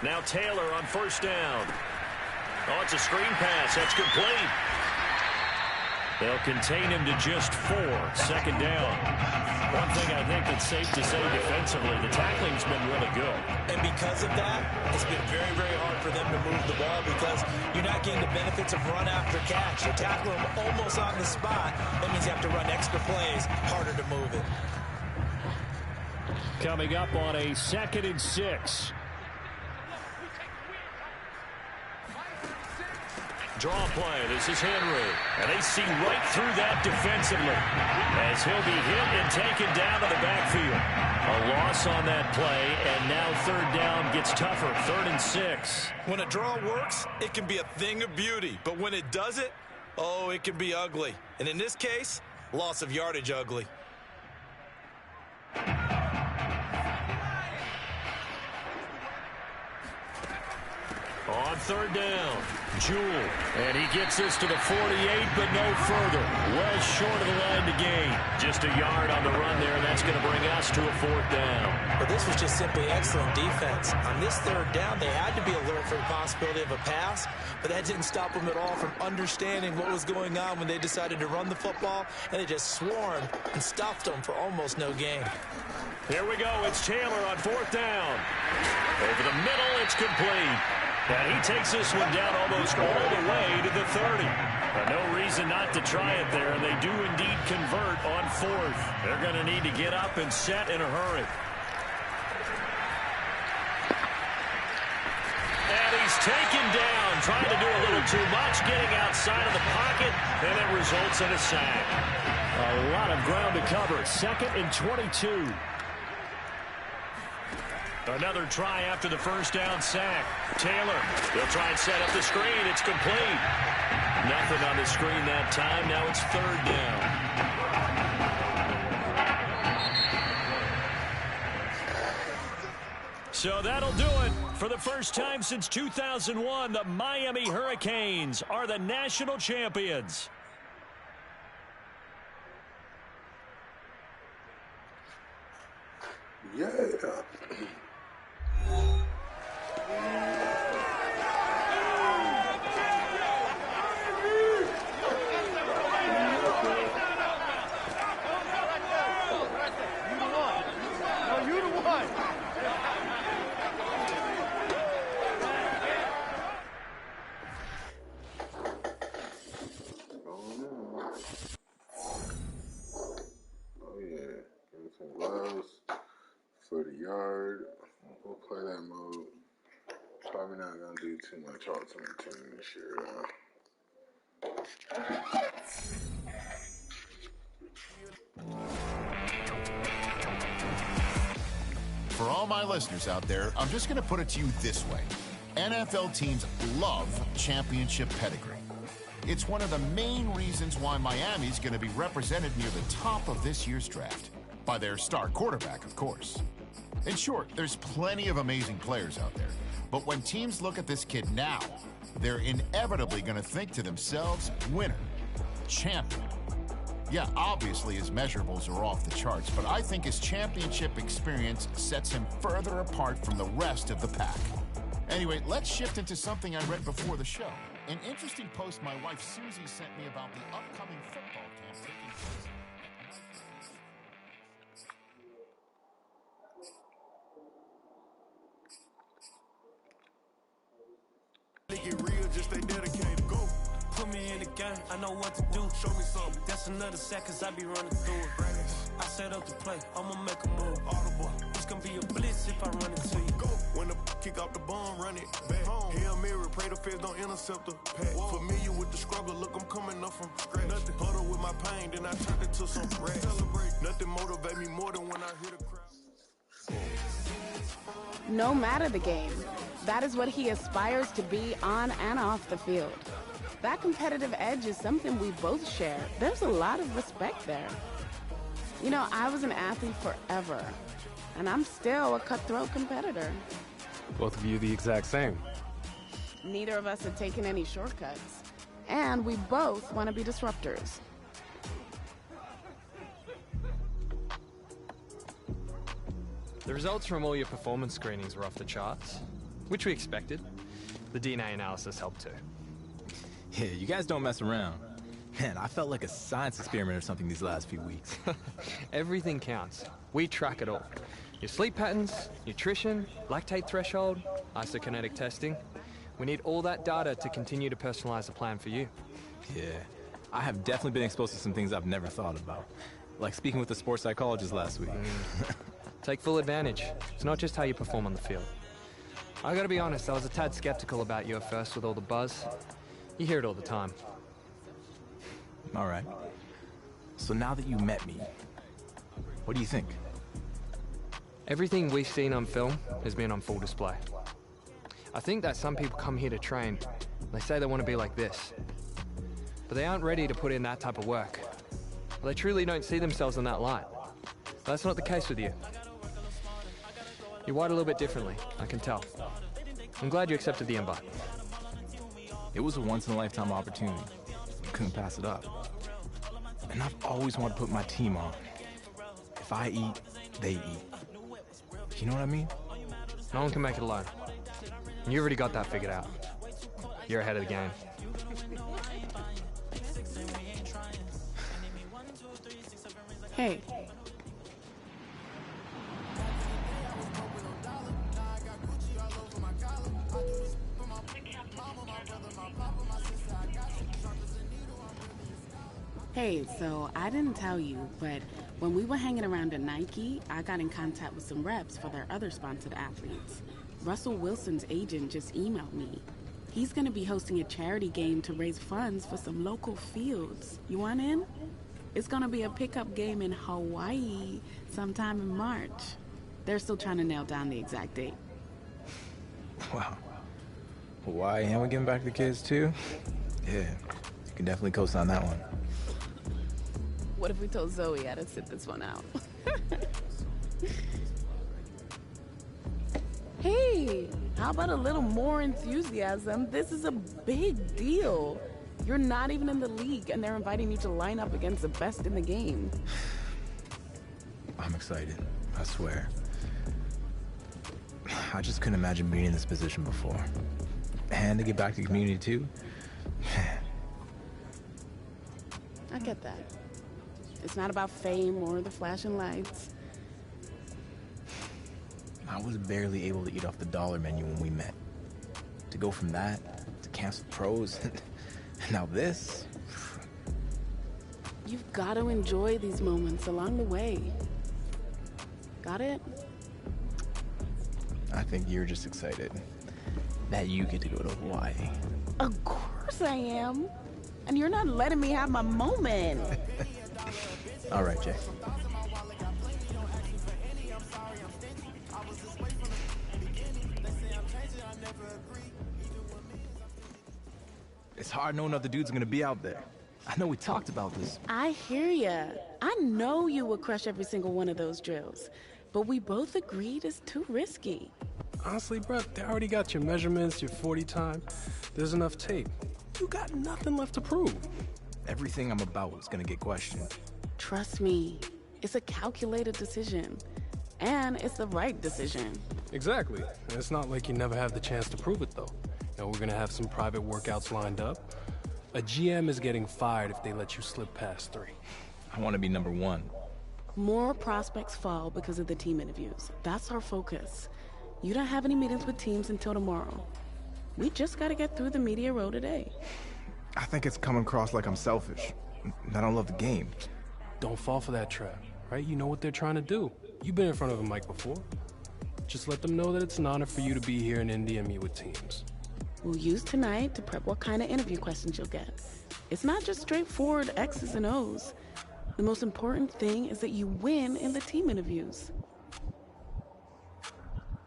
Now Taylor on 1st down. Oh, it's a screen pass. That's complete. They'll contain him to just 4. 2nd down. One thing I think that's safe to say defensively, the tackling's been really good. And because of that, it's been very, very hard for them to move the ball because you're not getting the benefits of run after catch. You tackle them almost on the spot. That means you have to run extra plays, harder to move it. Coming up on a 2nd and 6. Draw play. This is Henry. And they see right through that defensively as he'll be hit and taken down to the backfield. A loss on that play, and now 3rd down gets tougher. 3rd and 6. When a draw works, it can be a thing of beauty. But when it doesn't, oh, it can be ugly. And in this case, loss of yardage ugly. On third down, Jewell. And he gets this to the 48, but no further. Well short of the line to gain. Just a yard on the run there, and that's going to bring us to a fourth down. But this was just simply excellent defense. On this third down, they had to be alert for the possibility of a pass, but that didn't stop them at all from understanding what was going on when they decided to run the football, and they just swarmed and stuffed them for almost no gain. Here we go. It's Taylor on fourth down. Over the middle, it's complete. And he takes this one down almost all the way to the 30. No reason not to try it there, and they do indeed convert on fourth. They're going to need to get up and set in a hurry. And he's taken down, trying to do a little too much, getting outside of the pocket, and it results in a sack. A lot of ground to cover. 2nd and 22. Another try after the first down sack. Taylor, they'll try and set up the screen. It's complete. Nothing on the screen that time. Now it's third down. So that'll do it. For the first time since 2001, the Miami Hurricanes are the national champions. Yeah. For the yard, we'll play that mode. Probably not gonna do too much ultimate team this year, For all my listeners out there, I'm just going to put it to you this way. NFL teams love championship pedigree. It's one of the main reasons why Miami's going to be represented near the top of this year's draft. By their star quarterback, of course. In short, there's plenty of amazing players out there. But when teams look at this kid now, they're inevitably going to think to themselves, winner, champion. Yeah, obviously his measurables are off the charts, but I think his championship experience sets him further apart from the rest of the pack. Anyway, let's shift into something I read before the show. An interesting post my wife Susie sent me about the upcoming football camp taking place. Get real, just stay dedicated. Go. Put me in the game, I know what to do. Show me something. That's another sack, cause I be running through it. I set up the play, I'ma make a move. Audible. It's gonna be a blitz if I run into you. Go. When the kick off the bomb, run it back home. Hail Mary, pray the feds don't intercept the pack. Familiar with the struggle, look, I'm coming up from scratch. Nothing huddle with my pain, then I turned it to some rats. Celebrate. Nothing motivate me more than when I hear the crowd. No matter the game, that is what he aspires to be on and off the field. That competitive edge is something we both share. There's a lot of respect there. You know, I was an athlete forever, and I'm still a cutthroat competitor. Both of you the exact same. Neither of us have taken any shortcuts, and we both want to be disruptors. The results from all your performance screenings were off the charts, which we expected. The DNA analysis helped too. Yeah, you guys don't mess around. Man, I felt like a science experiment or something these last few weeks. Everything counts. We track it all. Your sleep patterns, nutrition, lactate threshold, isokinetic testing. We need all that data to continue to personalize a plan for you. Yeah, I have definitely been exposed to some things I've never thought about. Like speaking with the sports psychologist last week. Take full advantage. It's not just how you perform on the field. I gotta be honest, I was a tad skeptical about you at first with all the buzz. You hear it all the time. All right. So now that you met me, what do you think? Everything we've seen on film has been on full display. I think that some people come here to train. They say they want to be like this. But they aren't ready to put in that type of work. They truly don't see themselves in that light. But that's not the case with you. You're wired a little bit differently, I can tell. I'm glad you accepted the invite. It was a once-in-a-lifetime opportunity. Couldn't pass it up. And I've always wanted to put my team on. If I eat, they eat. You know what I mean? No one can make it alone. You already got that figured out. You're ahead of the game. Hey. Hey, so I didn't tell you, but when we were hanging around at Nike, I got in contact with some reps for their other sponsored athletes. Russell Wilson's agent just emailed me. He's gonna be hosting a charity game to raise funds for some local fields. You want in? It's gonna be a pickup game in Hawaii sometime in March. They're still trying to nail down the exact date. Wow. Hawaii, and we're giving back to the kids too? Yeah, you can definitely co-sign that one. What if we told Zoe how to sit this one out? Hey, how about a little more enthusiasm? This is a big deal. You're not even in the league, and they're inviting you to line up against the best in the game. I'm excited, I swear. I just couldn't imagine being in this position before. And to get back to the community too. I get that. It's not about fame or the flashing lights. I was barely able to eat off the dollar menu when we met. To go from that to camps with pros, and now this. You've got to enjoy these moments along the way. Got it? I think you're just excited that you get to go to Hawaii. Of course I am. And you're not letting me have my moment. All right, Jay. It's hard knowing other dudes are gonna be out there. I know we talked about this. I hear ya. I know you would crush every single one of those drills, but we both agreed it's too risky. Honestly, bro, they already got your measurements, your 40 time. There's enough tape. You got nothing left to prove. Everything I'm about is gonna get questioned. Trust me, it's a calculated decision. And it's the right decision. Exactly. And it's not like you never have the chance to prove it, though. You know, we're gonna have some private workouts lined up. A GM is getting fired if they let you slip past 3. I want to be number 1. More prospects fall because of the team interviews. That's our focus. You don't have any meetings with teams until tomorrow. We just gotta get through the media row today. I think it's coming across like I'm selfish. I don't love the game. Don't fall for that trap, right? You know what they're trying to do. You've been in front of a mic before. Just let them know that it's an honor for you to be here in Indy and meet with teams. We'll use tonight to prep what kind of interview questions you'll get. It's not just straightforward X's and O's. The most important thing is that you win in the team interviews.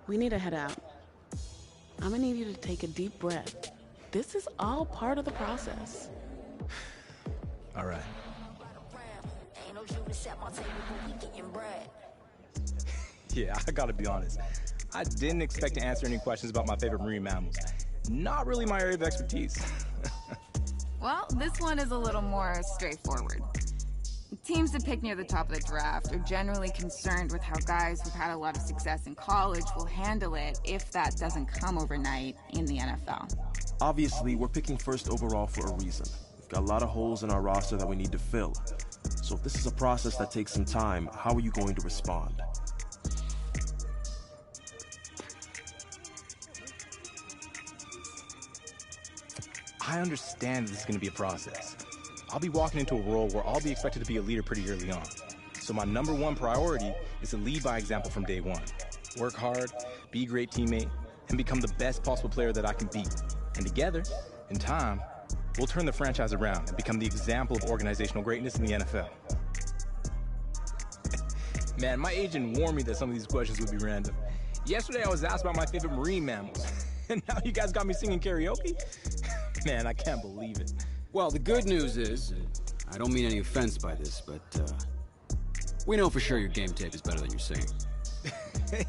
We need to head out. I'm gonna need you to take a deep breath. This is all part of the process. All right. Yeah, I gotta be honest. I didn't expect to answer any questions about my favorite marine mammals. Not really my area of expertise. Well, this one is a little more straightforward. Teams that pick near the top of the draft are generally concerned with how guys who've had a lot of success in college will handle it if that doesn't come overnight in the NFL. Obviously, we're picking first overall for a reason. We've got a lot of holes in our roster that we need to fill. So if this is a process that takes some time, how are you going to respond? I understand this is going to be a process. I'll be walking into a role where I'll be expected to be a leader pretty early on. So my number 1 priority is to lead by example from day 1. Work hard, be a great teammate, and become the best possible player that I can be. And together, in time, we'll turn the franchise around and become the example of organizational greatness in the NFL. Man, my agent warned me that some of these questions would be random. Yesterday I was asked about my favorite marine mammals, and now you guys got me singing karaoke? Man, I can't believe it. Well, the good news is, I don't mean any offense by this, but we know for sure your game tape is better than your singing.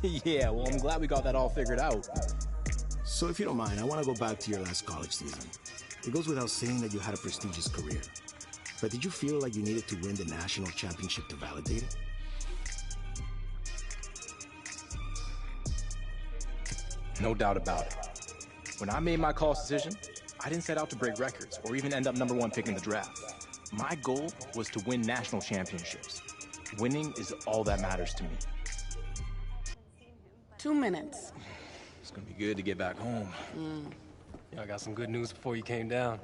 Yeah, well, I'm glad we got that all figured out. So if you don't mind, I want to go back to your last college season. It goes without saying that you had a prestigious career. But did you feel like you needed to win the national championship to validate it? No doubt about it. When I made my college decision, I didn't set out to break records or even end up #1 pick in the draft. My goal was to win national championships. Winning is all that matters to me. 2 minutes. It's gonna be good to get back home. Yeah, I got some good news before you came down.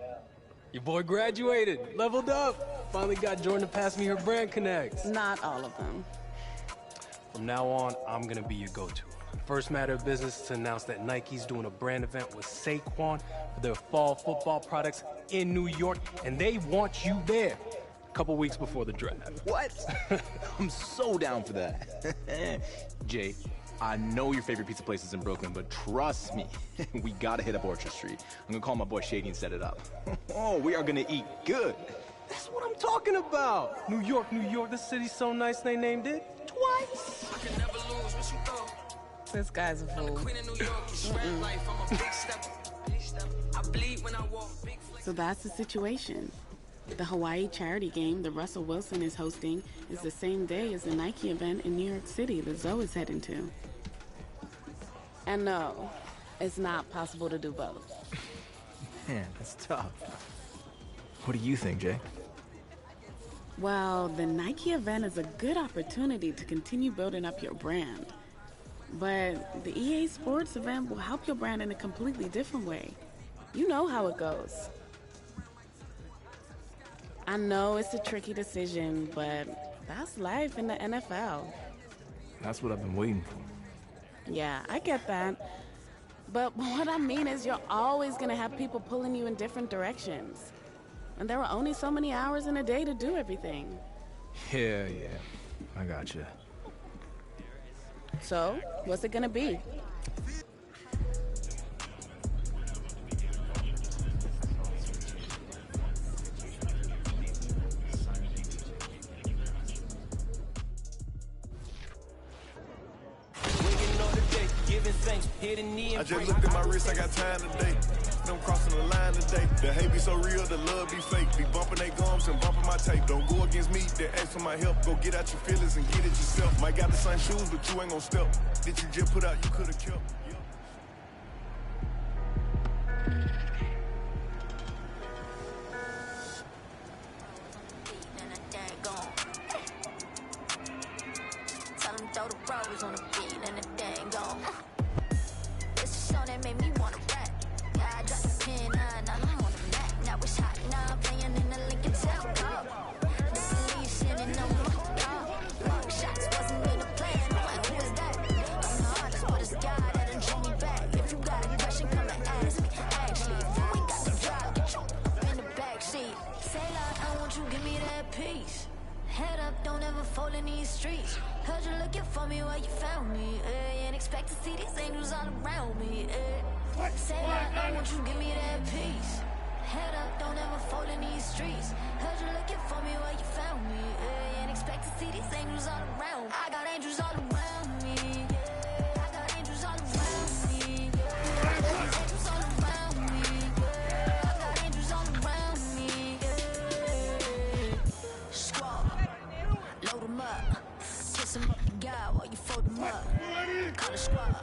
Your boy graduated, leveled up. Finally got Jordan to pass me her brand connects. Not all of them. From now on, I'm gonna be your go-to. First matter of business is to announce that Nike's doing a brand event with Saquon for their fall football products in New York, and they want you there a couple weeks before the draft. What? I'm so down for that. Jay, I know your favorite pizza place is in Brooklyn, but trust me, we gotta hit up Orchard Street. I'm gonna call my boy Shady and set it up. Oh, we are gonna eat good. That's what I'm talking about. New York, this city's so nice they named it twice. I can never lose what you thought. This guy's a fool. So that's the situation. The Hawaii charity game that Russell Wilson is hosting is the same day as the Nike event in New York City that Zoe is heading to. And no, it's not possible to do both. Man, that's tough. What do you think, Jay? Well, the Nike event is a good opportunity to continue building up your brand. But the EA Sports event will help your brand in a completely different way. You know how it goes. I know it's a tricky decision, but that's life in the NFL. That's what I've been waiting for. Yeah, I get that. But what I mean is you're always going to have people pulling you in different directions. And there are only so many hours in a day to do everything. Yeah, I gotcha. So, what's it gonna be? I just looked at my wrist, I got time today. Them crossing the line today. The hate be so real, the love be fake. Be bumping they gums and bumping my tape. Don't go against me, they ask for my help. Go get out your feelings and get it yourself. Might got the same shoes, but you ain't gon' step. Did you just put out, you could've kept. Tell them throw the rose on the beat and the dang gone. This is a song that made me wanna rap. Yeah, I dropped the pen, now I'm on the map. Now it's hot, now I'm playing in the Lincoln Town Cup. The police sitting on my car. Mug shots wasn't in the plan. I'm like, who is that? I'm the hardest, but it's God that done drew me back. If you got a question, come and ask me. Actually, if you ain't got the drive, get you in the backseat. Say like, I want you, give me that peace. Head up, don't ever fall in these streets. Heard you looking for me while you found me, and expect to see these angels all around me, Say that, I want you, give me that peace. Head up, don't ever fall in these streets. Heard you looking for me while you found me, and expect to see these angels all around me. I got angels all around me, I got angels all around me, I got angels all around me, I got angels all around me, Squad, load 'em up. Kiss him up the guy while you fold him up. Call the squad,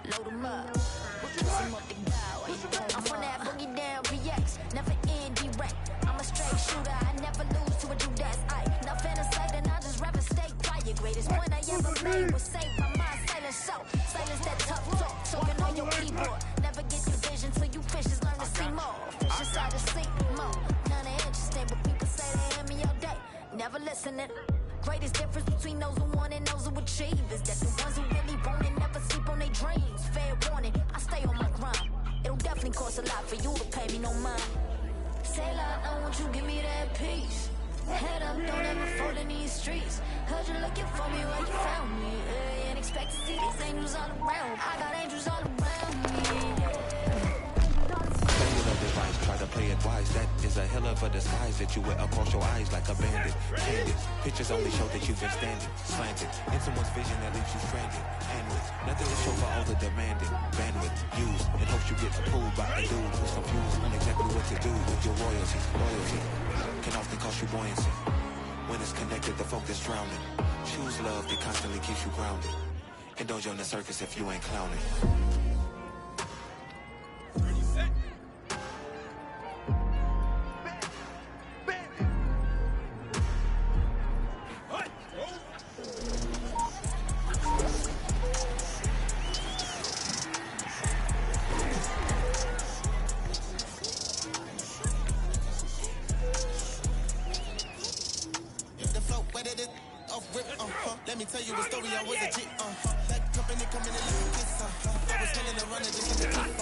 load him up. Kiss him up the guy while you fold him up. I'm from that boogie down PX, never indirect. I'm a straight shooter, I never lose to a dude that's nothing to say, then I just rather stay quiet. Greatest point I ever made was saved by my silence. So, silence that tough talk, talking on your keyboard. Never get your vision till you fishes learn to see more. Fish inside the sea, more. None of interesting, but people say they hear me all day. Never listening. Greatest difference between those who want and those who achieve is that the ones who really want and never sleep on their dreams. Fair warning, I stay on my grind. It'll definitely cost a lot for you to pay me no mind. Say like, I want you, give me that peace. Head up, don't ever fall in these streets. Heard you looking for me while you found me, and expect to see these angels all around. I got angels all around me. Device, try to play it wise. That is a hell of a disguise that you wear across your eyes like a bandit. Candid pictures only show that you've been standing slanted in someone's vision that leaves you stranded. And with nothing to show for all the demanded bandwidth used in about the dude who's confused on exactly what to do with your royalty. Loyalty can often cost you buoyancy. When it's connected, the focus drowning. Choose love that constantly keeps you grounded. Indulge on the circus if you ain't clowning. Let me tell you a story, I was a G, That company coming in like a kiss, I was hanging around it just like a thief,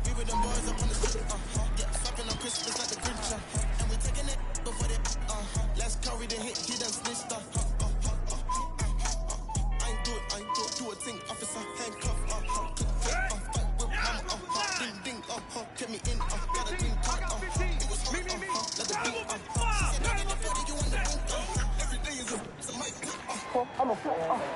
We were them boys up on the street, Yeah, slapping on Christmas like the Grinch, And we taking it before they, Last call we done hit, he done snitched, I ain't do it, do a thing, officer, handcuff, fight with mama, ding, ding, get me in, got a green card, it was hard, let the beat, she said, don't get the 40, you on the ring, every day is a mic, I'm a fool. Lady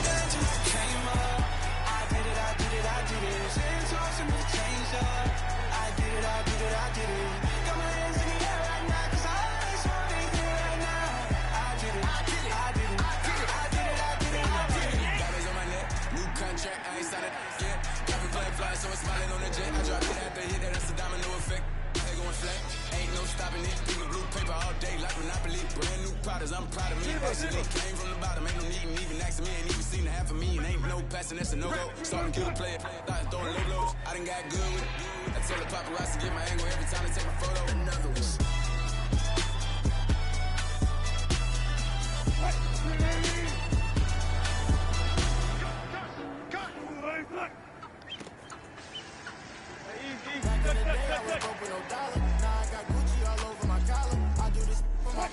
girl just came up. I did it. Saying talks and we changed up. I did it. Got my hands in the air right now, cause I just want to hear right now. I did it. Diamonds on my neck, new contract, I ain't signed it yet. Got me playing fly, so I'm smiling on the jet. I dropped it after hit that, that's a domino effect. Going flat, ain't no stopping it. Big blue paper all day like Monopoly. Brand new products, I'm proud of me. Actually came from the bottom, ain't no need even asking me. Ain't even seen the half of me, and ain't no passing, that's a no-go. Starting to kill a player, starting throwing low blows. I done got good with it. I tell the paparazzi to get my angle every time they take my photo. Another one. Back in the day, I was broke with no dollar. Now I got Gucci all over my collar. I do this for my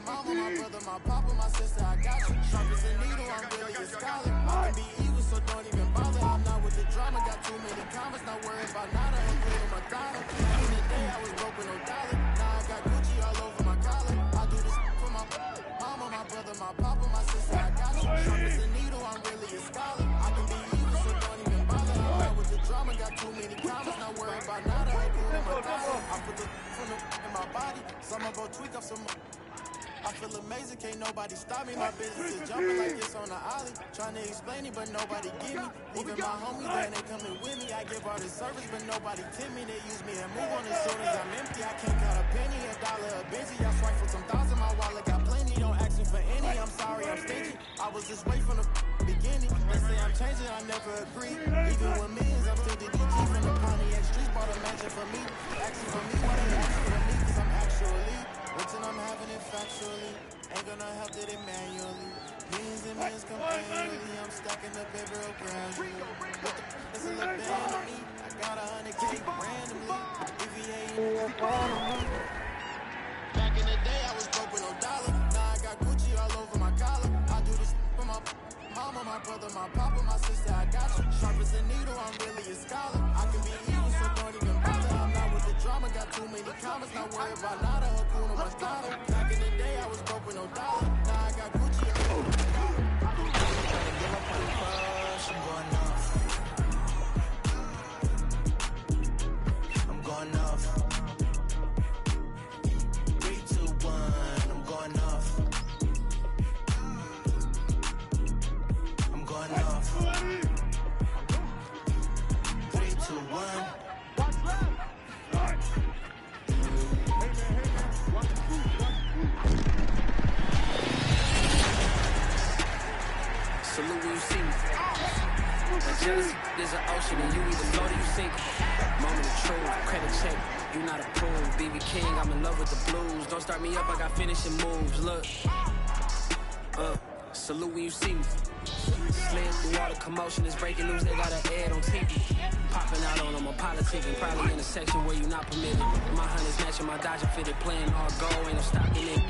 mama, my brother, my papa, my sister. I got you. Sharp as a needle, I'm really a scholar. I can be evil, so don't even bother. I'm not with the drama, got too many comments. Not worried about nada. I'm good with my dollar. Back in the day, I was broke with no dollar. Now I got Gucci all over my collar. I do this for my mama, my brother, my papa, my sister. I got you. Sharp as a needle, I'm really a scholar. I can be evil, so don't even bother. I'm not with the drama, got too many comments. Not worried about nada. I'm good with my dollar. I put the in my body. Some about tweak off some. I feel amazing, can't nobody stop me. My business is jumping like it's on the ollie. Trying to explain it, but nobody get me. Even my homies, man, they coming with me. I give all this service, but nobody tip me. They use me and move on as soon as I'm empty. I can't count a penny, a dollar, a busy. I swipe for some thousand, my wallet got plenty. Don't ask me for any, I'm sorry, I'm stingy. I was this way from the beginning. They say I'm changing, I never agree. Even with millions, I'm still the DT from the Pontiac streets. Bought a mansion for me. Asking for me, why they asking for me? Cause I'm actually rich and I'm having it factually. Ain't gonna help it manually. Millions and millions come annually. I'm stacking up every real gradually. What the is a little bit of me? I got 100K randomly. EVA in the randomly. Back in the day, I was broke with no dollar. Now I got Gucci all over my collar. I do this for my mama, my brother, my papa, my sister. I got you. Sharp as a needle, I'm really a scholar. I can be evil, so don't even bother. I'm not with the drama, got too many comments. Not worried about nada. Hakuna Matata. Back in the day, I was broke with no dollar. Now I got Gucci. I'm going off. 3, 2, 1. I'm going off. I'm going off. 3, 2, 1. Salute when you see me. That jealousy, there's an ocean and you either float or you sink. Moment of truth, credit check, you not approved. BB King, I'm in love with the blues. Don't start me up, I got finishing moves. Look, salute when you see me. Slid through all the commotion, it's breaking news, they got an ad on TV. Popping out on them, a politicking, probably in a section where you not permitted. My hunters matching my Dodger fitted, playing all go, ain't no stopping it.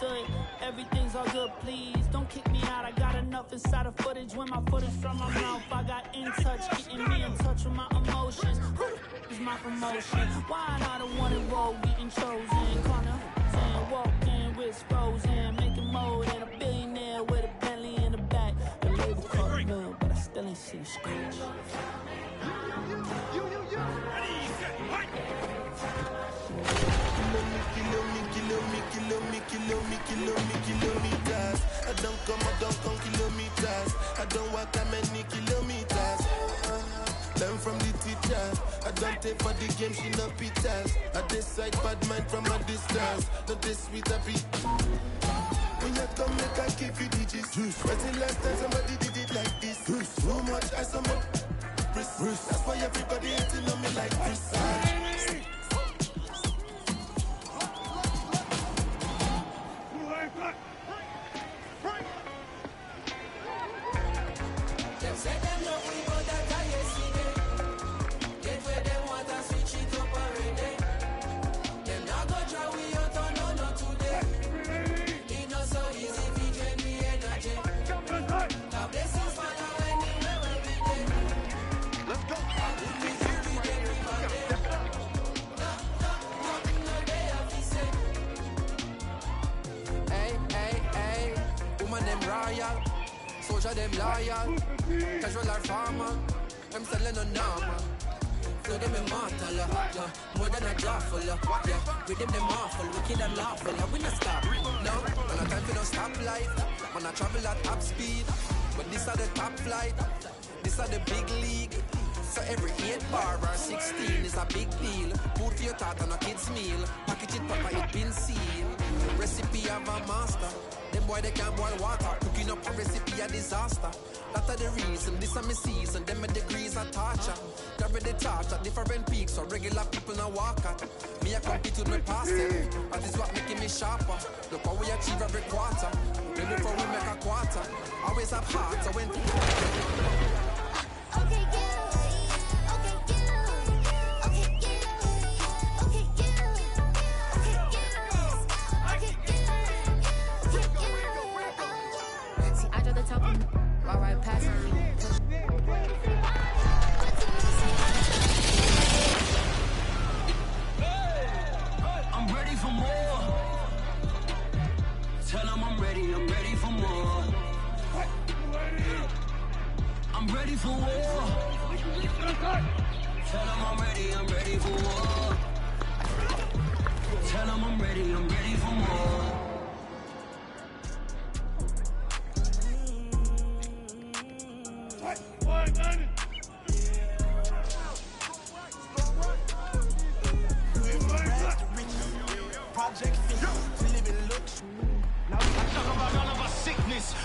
good. Everything's all good, please. Don't kick me out. I got enough inside of footage. When my foot is from my mouth, I got in touch, getting me in touch with my emotions. Who is my promotion? Why not the one involved getting chosen? Corner, walking with frozen, making mode and a billionaire with a Bentley in the back. The label called a mill, but I still ain't see the scratch. Kilometers. I don't come kilometers. I don't walk that many kilometers. Learn from the teacher. I don't take for the game, she no pitas. I decide bad mind from a distance. Not this sweet happy. When you come, make I give you digits. When's the last time somebody did it like this? So much I so much. That's why everybody hating on me like this. Soldier them loyal, casual or farmer, I'm selling on normal. So them immortal, yeah. More than a jawful, yeah. With them awful, wicked and lawful, we not stop, no. Man a time for no stoplight, man a travel at top speed. But this are the top flight, this are the big league. So every 8 bar or 16 is a big deal. Food for your thought and a kid's meal. Package it proper, it been sealed. Recipe of a master. Them boy they can't boil water. Cooking up a recipe a disaster. That are the reason, this are my season. Them my degrees are torture. Carry the torch at different peaks so regular people now walk at. Me I compete with my past them. That is what making me sharper. Look how we achieve every quarter. Then before we make a quarter. Always have heart, so when Okay, yeah. I'm ready for more. Tell them I'm ready for more. I'm ready for war. Tell them I'm ready for war. Tell them I'm ready for more.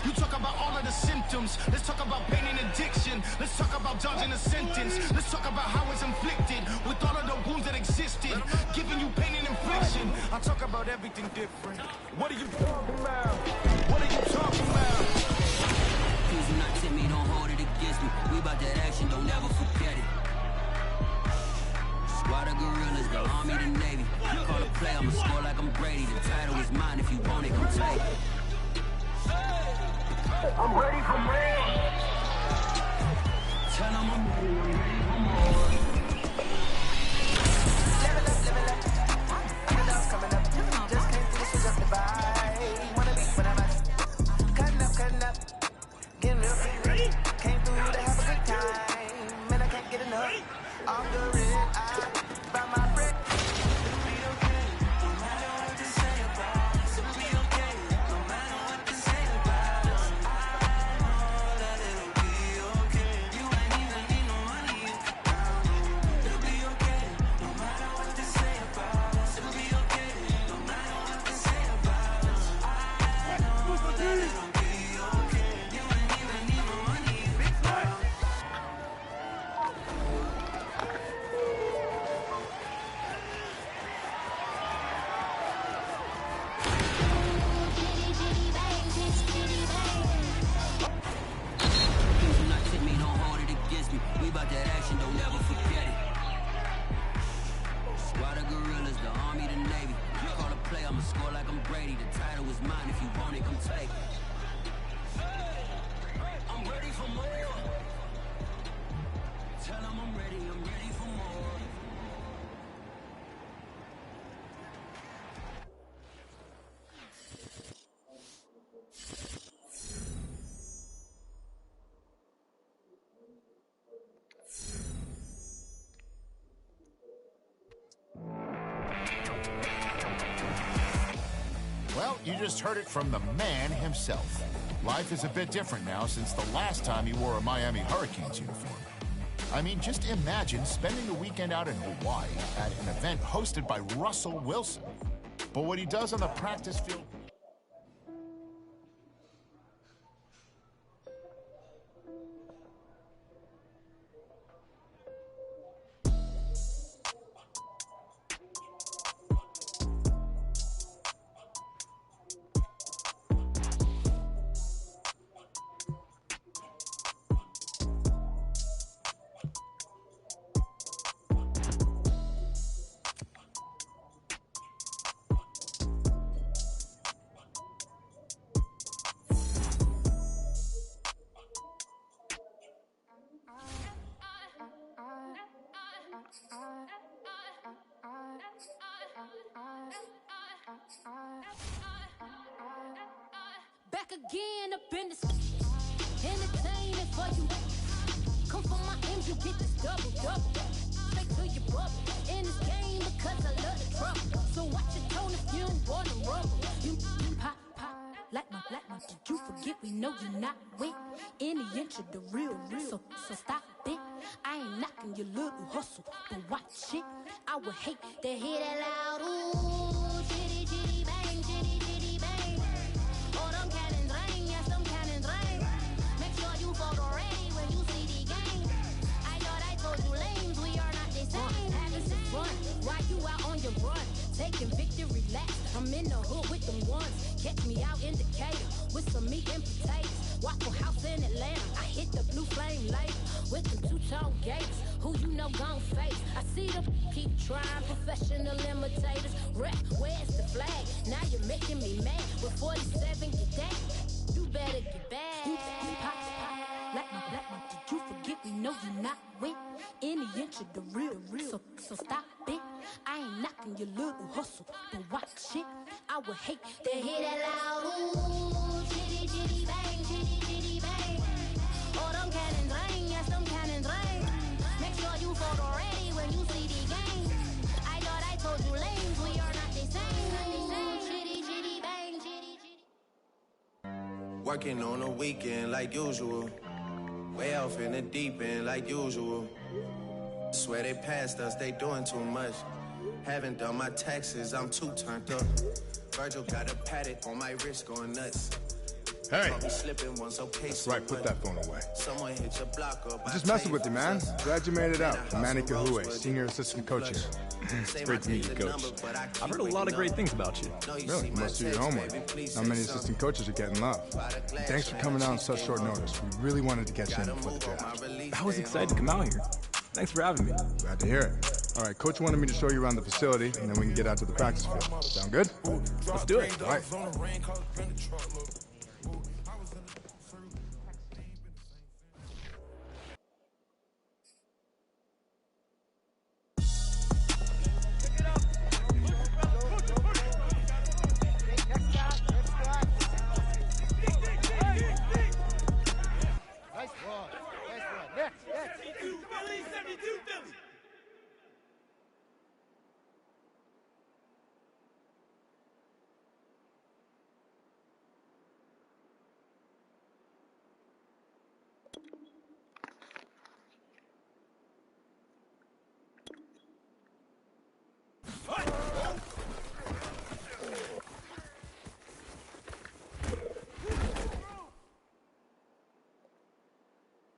You talk about all of the symptoms. Let's talk about pain and addiction. Let's talk about dodging a sentence. Let's talk about how it's inflicted with all of the wounds that existed, giving you pain and infliction. I talk about everything different. What are you talking about? What are you talking about? Please do not tempt me, don't hold it against me. We about that action, don't ever forget it. Squad of gorillas, the army, the navy. Call a play, I'ma score like I'm Brady. The title is mine, if you want it, come take it. I'm ready for more. Tell them I'm ready for more. Level up. Coming up. Just came through, switch up the vibe. Wanna be when I'm at. Cutting up. Getting real free. Came through to have a good time. Man, I can't get enough. Off the red eye. By my friend. It'll be okay. No matter what they say about us. It'll be okay. No matter what they say about us. I know that it'll be okay. You ain't even need no money. It'll be okay. No matter what they say about us. It'll be okay. No matter what they say about us. I know that it'll be okay. You ain't even need no money. Please do not tempt me, don't hold it against me. We about that action, don't ever forget it. Squad of gorillas, the army, the navy. Call a play, I'ma score like I'm Brady. The title is mine. mine. If you want it, come take it. I'm ready for more. Tell them I'm ready for more. Well, you just heard it from the man himself. Life is a bit different now since the last time he wore a Miami Hurricanes uniform. I mean, just imagine spending a weekend out in Hawaii at an event hosted by Russell Wilson. But what he does on the practice field... Back again up in this entertainment for you. Come for my M's, you get this double. Straight to your bubble. In this game because I love the trouble. So watch your tone if you don't wanna rumble. You pop, like my. Did you forget we know you're not with any inch of the real. So stop it. I ain't knocking your little hustle, but watch it. I would hate to hear that loud ooh, chitty chitty bang, chitty chitty bang. Oh, them cannons ring, yes, them cannons ring. Make sure you photo ready when you see the game. I thought I told you lames, we are not the same. Having some fun, while you out on your run. Taking victory laps, I'm in the hood with them ones. Catch me out in Decatur with some meat and potatoes. Waffle House in Atlanta, I hit the blue flame later with them two-tone gates. Who you know gon' face? I see them keep trying, professional imitators. Rep, where's the flag? Now you're making me mad. With 47, get that. You better get back. You pop, like my. Did you forget we know you're not with any inch of the real. So stop it. I ain't knocking your little hustle, but watch it. I would hate to hear that loud ooh, chitty chitty bang, chitty chitty bang. Oh, them cannons ring, yes, them cannons ring. Make sure you photo ready when you see the game. I thought I told you lames, we are not the same. Chitty chitty bang, chitty chitty. Working on a weekend like usual. Way off in the deep end like usual. Swear they passed us, they doing too much. Haven't done my taxes, I'm too turned up. Virgil got a paddock on my wrist going nuts. Hey. That's right, put that phone away. Someone hit your block up. Just messing with you, man. Glad you made it out. Manny Kahue, senior assistant coach here. It's great to meet you, Coach. I've heard a lot of great things about you. Really? Must do your homework. Not many assistant coaches are getting love. Thanks for coming out on such short notice. We really wanted to get you in before the draft. I was excited to come out here. Thanks for having me. Glad to hear it. All right, Coach wanted me to show you around the facility, and then we can get out to the practice field. Sound good? Let's do it. All right.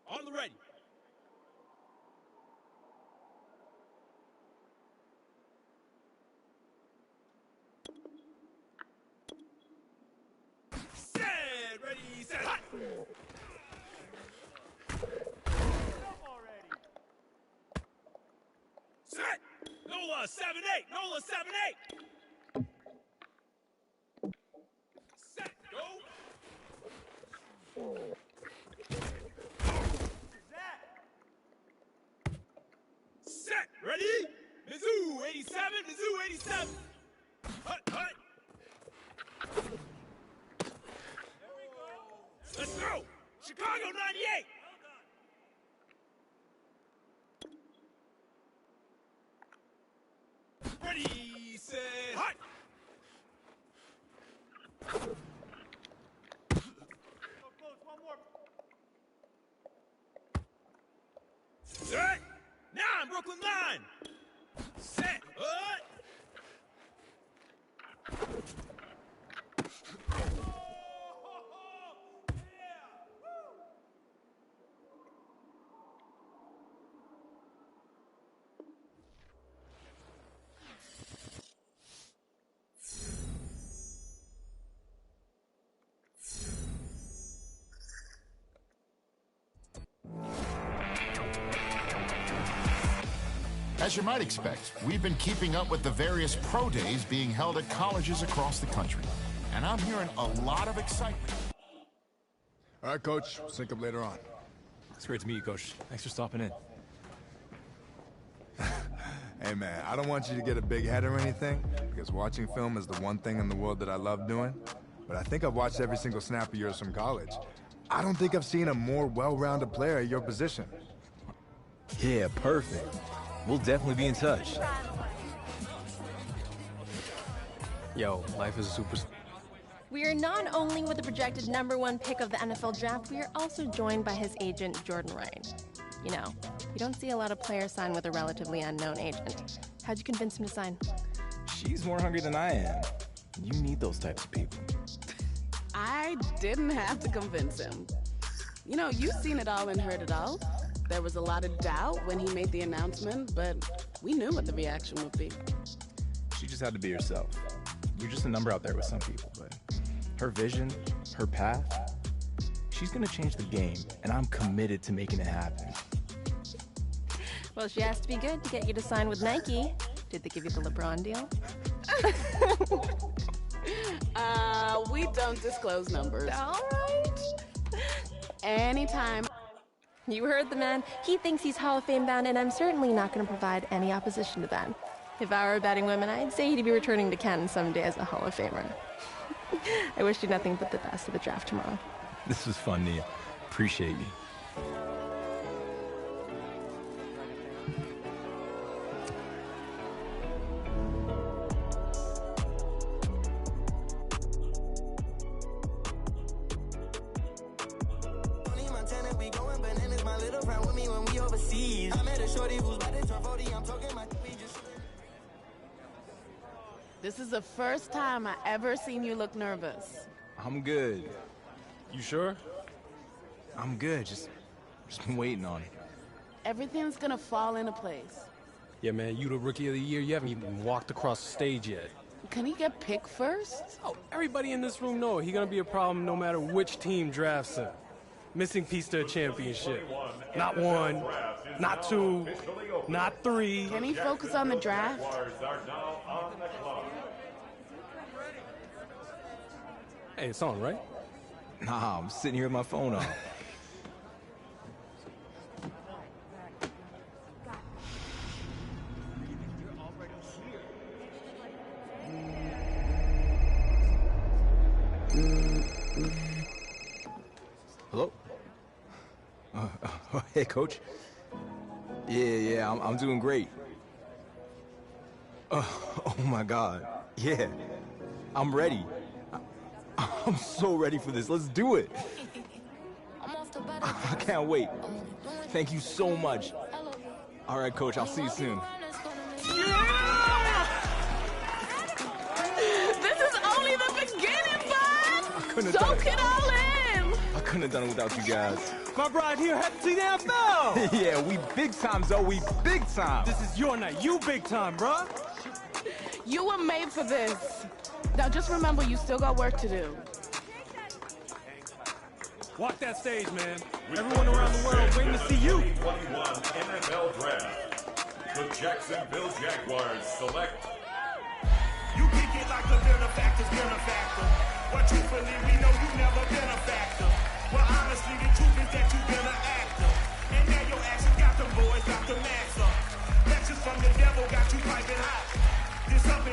On the ready. Set, ready, set, hot. Set. Nola 7-8. Nola 7-8. 87. Hut, hut. Let's go. Chicago 98. Ready, set, hut. Set. Now Brooklyn 9. Set, hut. As you might expect, we've been keeping up with the various pro days being held at colleges across the country. And I'm hearing a lot of excitement. All right, Coach. We'll sync up later on. It's great to meet you, Coach. Thanks for stopping in. Hey, man, I don't want you to get a big head or anything, because watching film is the one thing in the world that I love doing. But I think I've watched every single snap of yours from college. I don't think I've seen a more well-rounded player at your position. Yeah, perfect. We'll definitely be in touch. Yo, life is a super... We are not only with the projected #1 pick of the NFL draft, we are also joined by his agent, Jordan Ryan. You know, you don't see a lot of players sign with a relatively unknown agent. How'd you convince him to sign? She's more hungry than I am. You need those types of people. I didn't have to convince him. You know, you've seen it all and heard it all. There was a lot of doubt when he made the announcement, but we knew what the reaction would be. She just had to be herself. You're just a number out there with some people, but her vision, her path, she's gonna change the game, and I'm committed to making it happen. Well, she has to be good to get you to sign with Nike. Did they give you the LeBron deal? We don't disclose numbers. All right. Anytime. You heard the man. He thinks he's Hall of Fame bound, and I'm certainly not going to provide any opposition to that. If I were a betting woman, I'd say he'd be returning to Canton someday as a Hall of Famer. I wish you nothing but the best of the draft tomorrow. This was fun, Nia. Appreciate you. This is the first time I ever seen you look nervous. I'm good. You sure? I'm good. Just been waiting on it. Everything's gonna fall into place. Yeah, man, you the Rookie of the Year. You haven't even walked across the stage yet. Can he get picked first? Oh, everybody in this room know he's gonna be a problem no matter which team drafts him. Missing piece to a championship. Not 1, not 2, not 3. Can he focus on the draft? Hey, it's on, right? Nah, I'm sitting here with my phone on. Hello? Hey, Coach. Yeah, I'm doing great. Oh my God. Yeah, I'm ready. I'm so ready for this. Let's do it. I can't wait. Thank you so much. All right, Coach, I'll see you soon. Yeah! This is only the beginning, bud! Soak it all in! I couldn't have done it without you guys. My bride here had to see the NFL! Yeah, we big time, Zoe. We big time. This is your night. You big time, bruh. You were made for this. Now just remember, you still got work to do. Walk that stage, man. Everyone around the world waiting to see you. 2021 NFL Draft. The Jacksonville Jaguars select. You kick it like a benefactor's benefactor. But truthfully, we know you never been a factor. Well, honestly, the truth is that you've been an actor. And now your actions got them boys, got the max up. Lectures from the devil got you piping hot. This up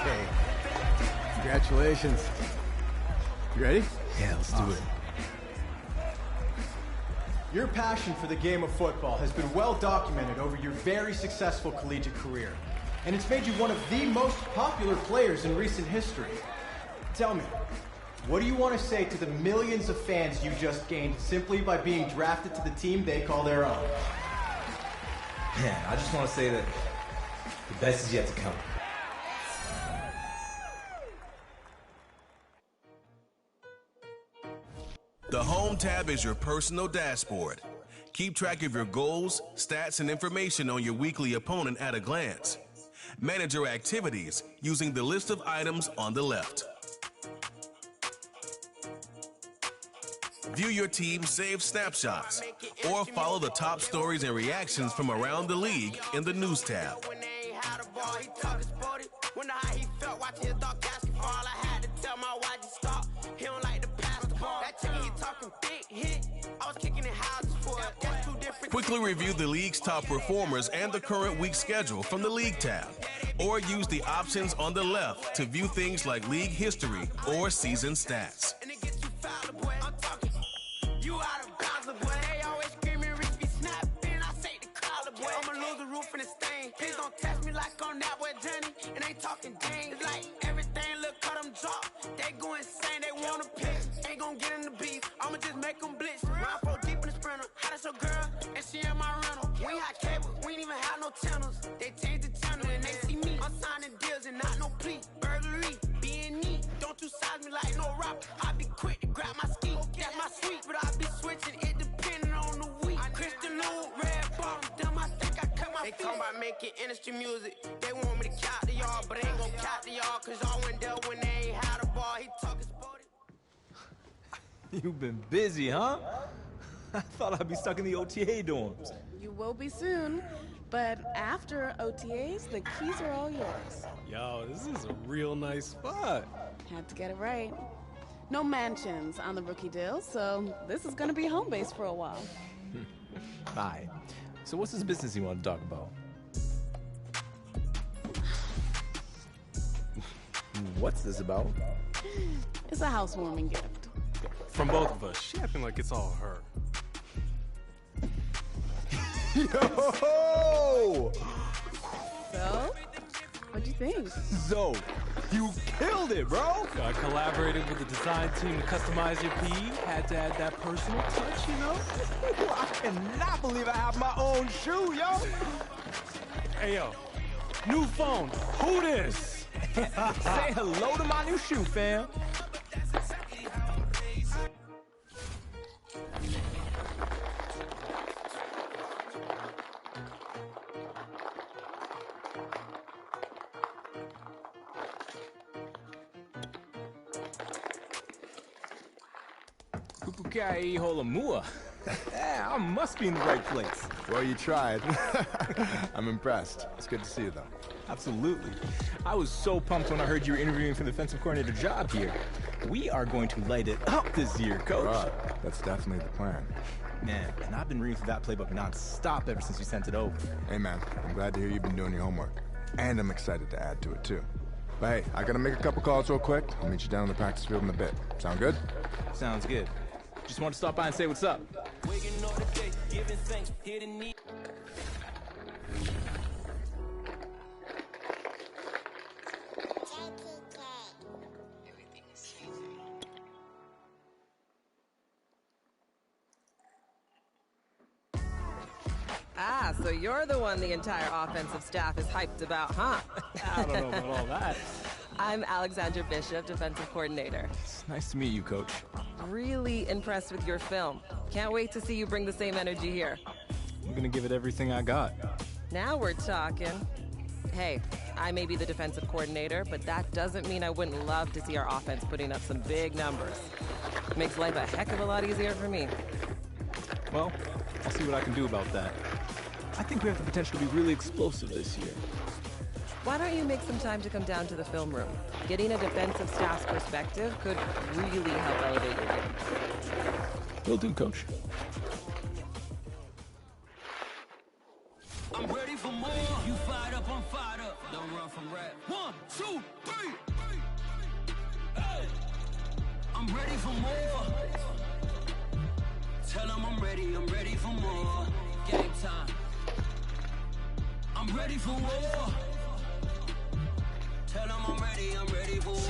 Hey, congratulations. You ready? Yeah, let's do it. Your passion for the game of football has been well documented over your very successful collegiate career, and it's made you one of the most popular players in recent history. Tell me, what do you want to say to the millions of fans you just gained simply by being drafted to the team they call their own? Man, I just want to say that the best is yet to come. The Home tab is your personal dashboard. Keep track of your goals, stats, and information on your weekly opponent at a glance. Manage your activities using the list of items on the left. View your team's saved snapshots, or follow the top stories and reactions from around the league in the News tab. Quickly review the league's top performers and the current week's schedule from the League tab, or use the options on the left to view things like league history or season stats. Please don't test me like I'm that boy Johnny. And they talking dang. It's like everything look cut them drop. They go insane, they want to pitch. Ain't gonna get in the beef. I'ma just make them blitz. Round 4 deep in the sprinter. How that's your girl? And she in my rental. We ain't had cable, we ain't even have no channels. They changed the channel and they see me. I'm signing deals and not no plea. Burglary, being neat. Don't you size me like no rap. I be quick to grab my ski. That's my sweet, but I be switching it depending on the week. Christian Lou, red bottom, them I think I cut my feet. They talking about making industry music. They want me to count to y'all, but ain't gon' count to y'all, cause y'all went there when they ain't had a ball. He talking sporty. You've been busy, huh? I thought I'd be stuck in the OTA dorms. You will be soon, but after OTAs, the keys are all yours. Yo, this is a real nice spot. Had to get it right. No mansions on the rookie deal, so this is gonna be home base for a while. Hi. So what's this business you want to talk about? What's this about? It's a housewarming gift. From both of us. She acting like it's all her. Yo! So, what'd you think? Zo, you killed it, bro! I collaborated with the design team to customize your PE. Had to add that personal touch, you know? I cannot believe I have my own shoe, yo! Hey, yo. New phone. Who this? Say hello to my new shoe, fam. Kukukai Holamua. Yeah, I must be in the right place. Well, you tried. I'm impressed. It's good to see you, though. Absolutely. I was so pumped when I heard you were interviewing for the defensive coordinator job here. We are going to light it up this year, Coach. Right. That's definitely the plan. Man, and I've been reading through that playbook non-stop ever since you sent it over. Hey, man, I'm glad to hear you've been doing your homework. And I'm excited to add to it, too. But hey, I gotta make a couple calls real quick. I'll meet you down on the practice field in a bit. Sound good? Sounds good. Just wanted to stop by and say what's up. Ah, so you're the one the entire offensive staff is hyped about, huh? I don't know about all that. I'm Alexandra Bishop, defensive coordinator. It's nice to meet you, Coach. Really impressed with your film. Can't wait to see you bring the same energy here. I'm gonna give it everything I got. Now we're talking. Hey, I may be the defensive coordinator, but that doesn't mean I wouldn't love to see our offense putting up some big numbers. Makes life a heck of a lot easier for me. Well, I'll see what I can do about that. I think we have the potential to be really explosive this year. Why don't you make some time to come down to the film room? Getting a defensive staff's perspective could really help elevate your game. Will do, Coach. I'm ready for more. I'm fired up. Don't run from rap. 1, 2, 3. Hey. I'm ready for more. Tell them I'm ready for more. Game time. I'm ready for war. Tell them I'm ready for war.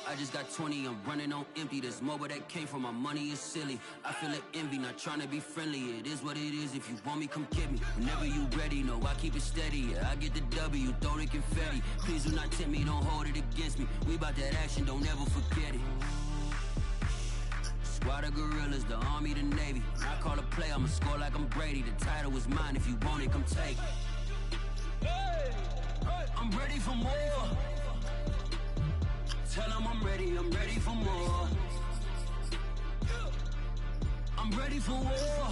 I just got 20, I'm running on empty. This mobile that came from my money is silly. I feel it envy, not trying to be friendly. It is what it is, if you want me, come get me. Whenever you ready, no, I keep it steady. Yeah, I get the W, throw the confetti. Please do not tempt me, don't hold it against me. We about that action, don't ever forget it. Squad of gorillas, the army, the navy. I call a play, I'ma score like I'm Brady. The title is mine, if you want it, come take it. I'm ready for more. Tell them I'm ready for more. I'm ready for war.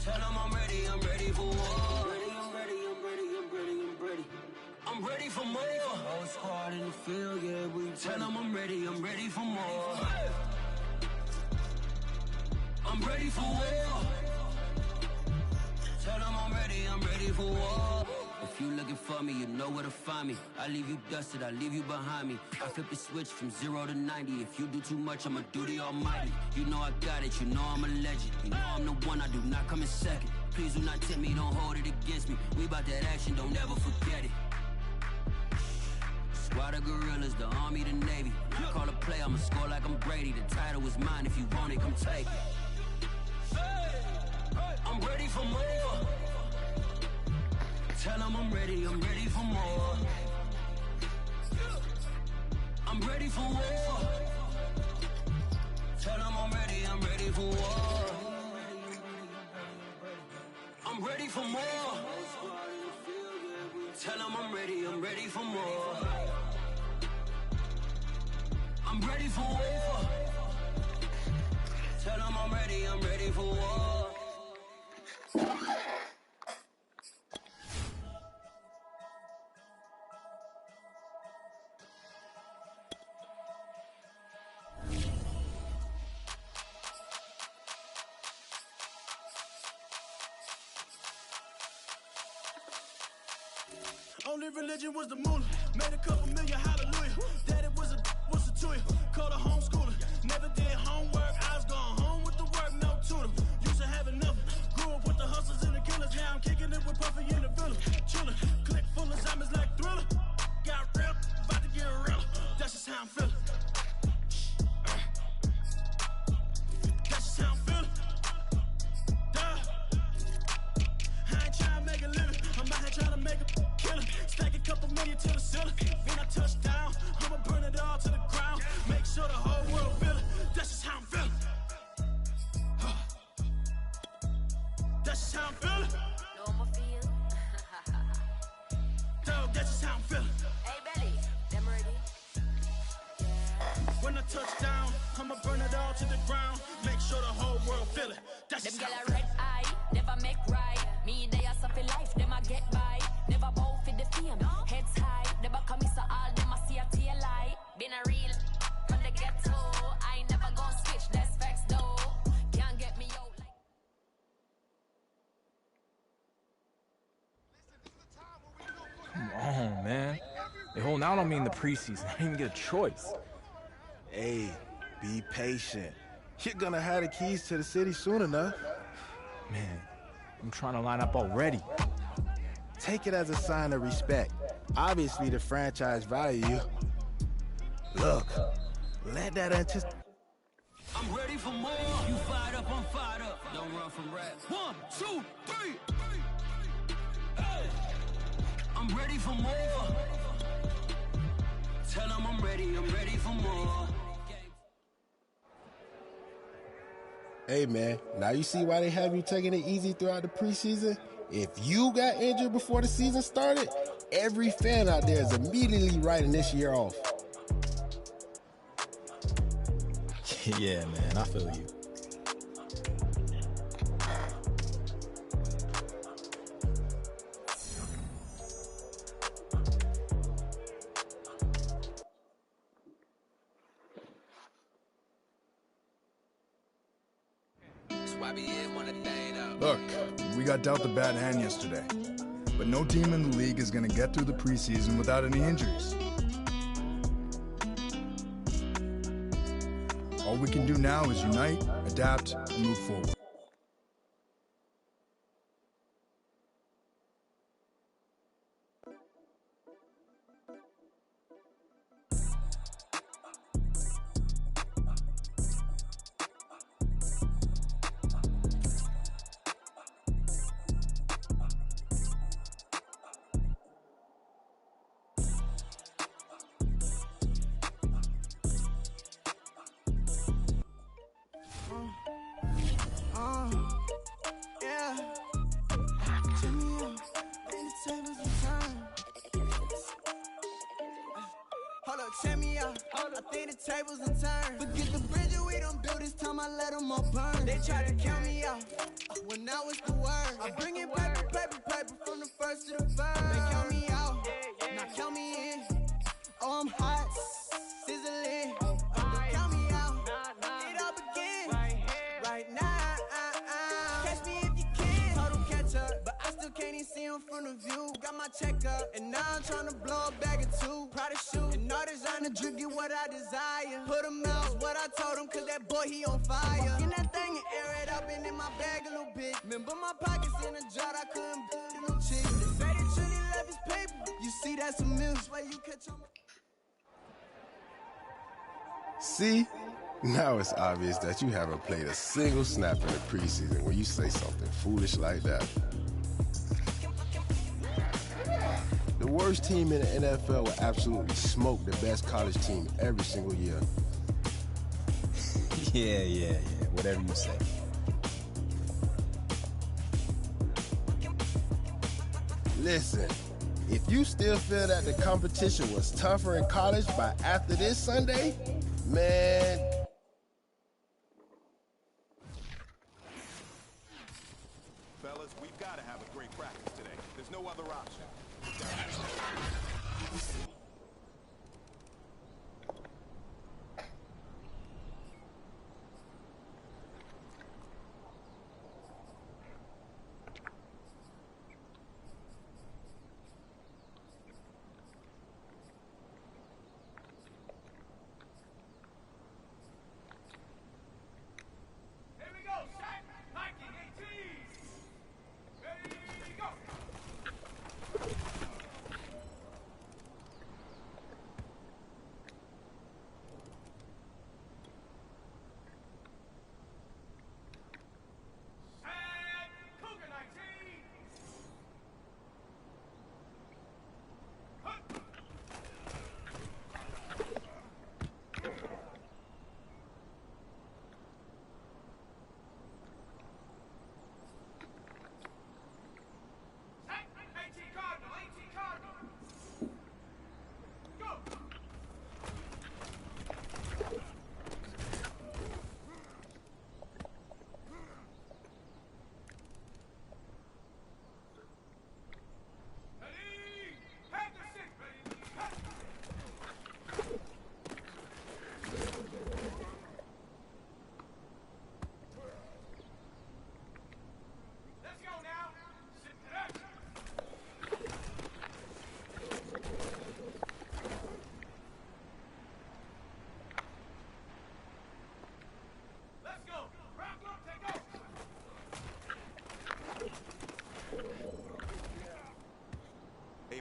Tell them I'm ready for war. I'm ready for more. Whole squad in the field, yeah, we tell them I'm ready for more. I'm ready for war. Tell them I'm ready for war. If you looking for me, you know where to find me. I leave you dusted, I leave you behind me. I flip the switch from 0 to 90. If you do too much, I'ma do the almighty. You know I got it, you know I'm a legend. You know I'm the one, I do not come in second. Please do not tempt me, don't hold it against me. We about that action, don't ever forget it. Squad of gorillas, the army, the navy. I call a play, I'ma score like I'm Brady. The title is mine, if you want it, come take it. I'm ready for more. Tell them I'm ready for more. I'm ready for war. Tell them I'm ready for war. I'm ready for more. Tell them I'm ready for more. I'm ready for war. Tell them I'm ready for war. Only religion was the moolah. Made a couple million, hallelujah. Daddy was a to you. Called a homeschooler. Never did homework. I was going home with the work, no tutor. Used to have enough. Grew up with the hustlers and the killers. Now I'm kicking it with Puffy in the villa. Chillin'. Click full of zombies like Thriller. Got real, about to get real. That's just how I'm feeling. That's just how I'm feeling. I ain't trying to make a living. I'm out here trying to make a killing. Stack a couple million to the ceiling. When I touch down, I'ma burn it all to the ground. Make sure the whole world feel it. That's just how I'm feeling. That's just how I'm feeling. Normal feel. Dog, that's just how I'm feeling. Hey, Belly, them ready? When I touch down, I'ma burn it all to the ground. Make sure the whole world feel it. That's Them just gyal how a I'm red feeling. eye, never make right. Me, they are suffer life, them a get by. Never bow for the fame, heads high. Never come miss all, them a see a tail light. Been a real from the ghetto. I ain't never gon' switch, that's facts though. Can't get me out like. Come on, man. Hey, hold on, I don't mean the preseason. I didn't even get a choice. Hey, be patient. You're gonna have the keys to the city soon enough. Man, I'm trying to line up already. Take it as a sign of respect. Obviously, the franchise value you. Look, let that anticipate. I'm ready for more. You fired up, I'm fired up. Don't run from rap. 1, 2, 3. Hey. I'm ready for more. Tell them I'm ready for more. Hey, man, now you see why they have you taking it easy throughout the preseason? If you got injured before the season started, every fan out there is immediately writing this year off. Yeah, man, I feel you. Look, we got dealt a bad hand yesterday. but no team in the league is going to get through the preseason without any injuries. All we can do now is unite, adapt, and move forward. Yeah. Turn me up, bring the tables and turn. Hold up, check me out. I think the tables and turn. Forget the bridge we done built, this time I let them all burn. They tried to count me out, when now it's the word. I bring in paper, paper, paper from the first to the third. They count me out, now count me in. Oh, I'm hot, sizzling. Don't count me out, it all begins right now. Catch me if you can. Total catch up, but I still can't even see him from the view. Got my check up, and now I'm trying to blow a bag or two. Proud of shoe, and all designer drip, get what I desire. Put him out, what I told him, cause that boy, he on fire. Get that thing and air it up, and in my bag a little bit. Remember my pockets in a jar, I couldn't build a little chick. They say that Trinity left his paper. You see, that's a milk, where you catch on. See? Now it's obvious that you haven't played a single snap in the preseason when you say something foolish like that. The worst team in the NFL will absolutely smoke the best college team every single year. Yeah. Whatever you say. Listen, if you still feel that the competition was tougher in college by after this Sunday, man. Fellas, we've got to have a great practice today. There's no other option.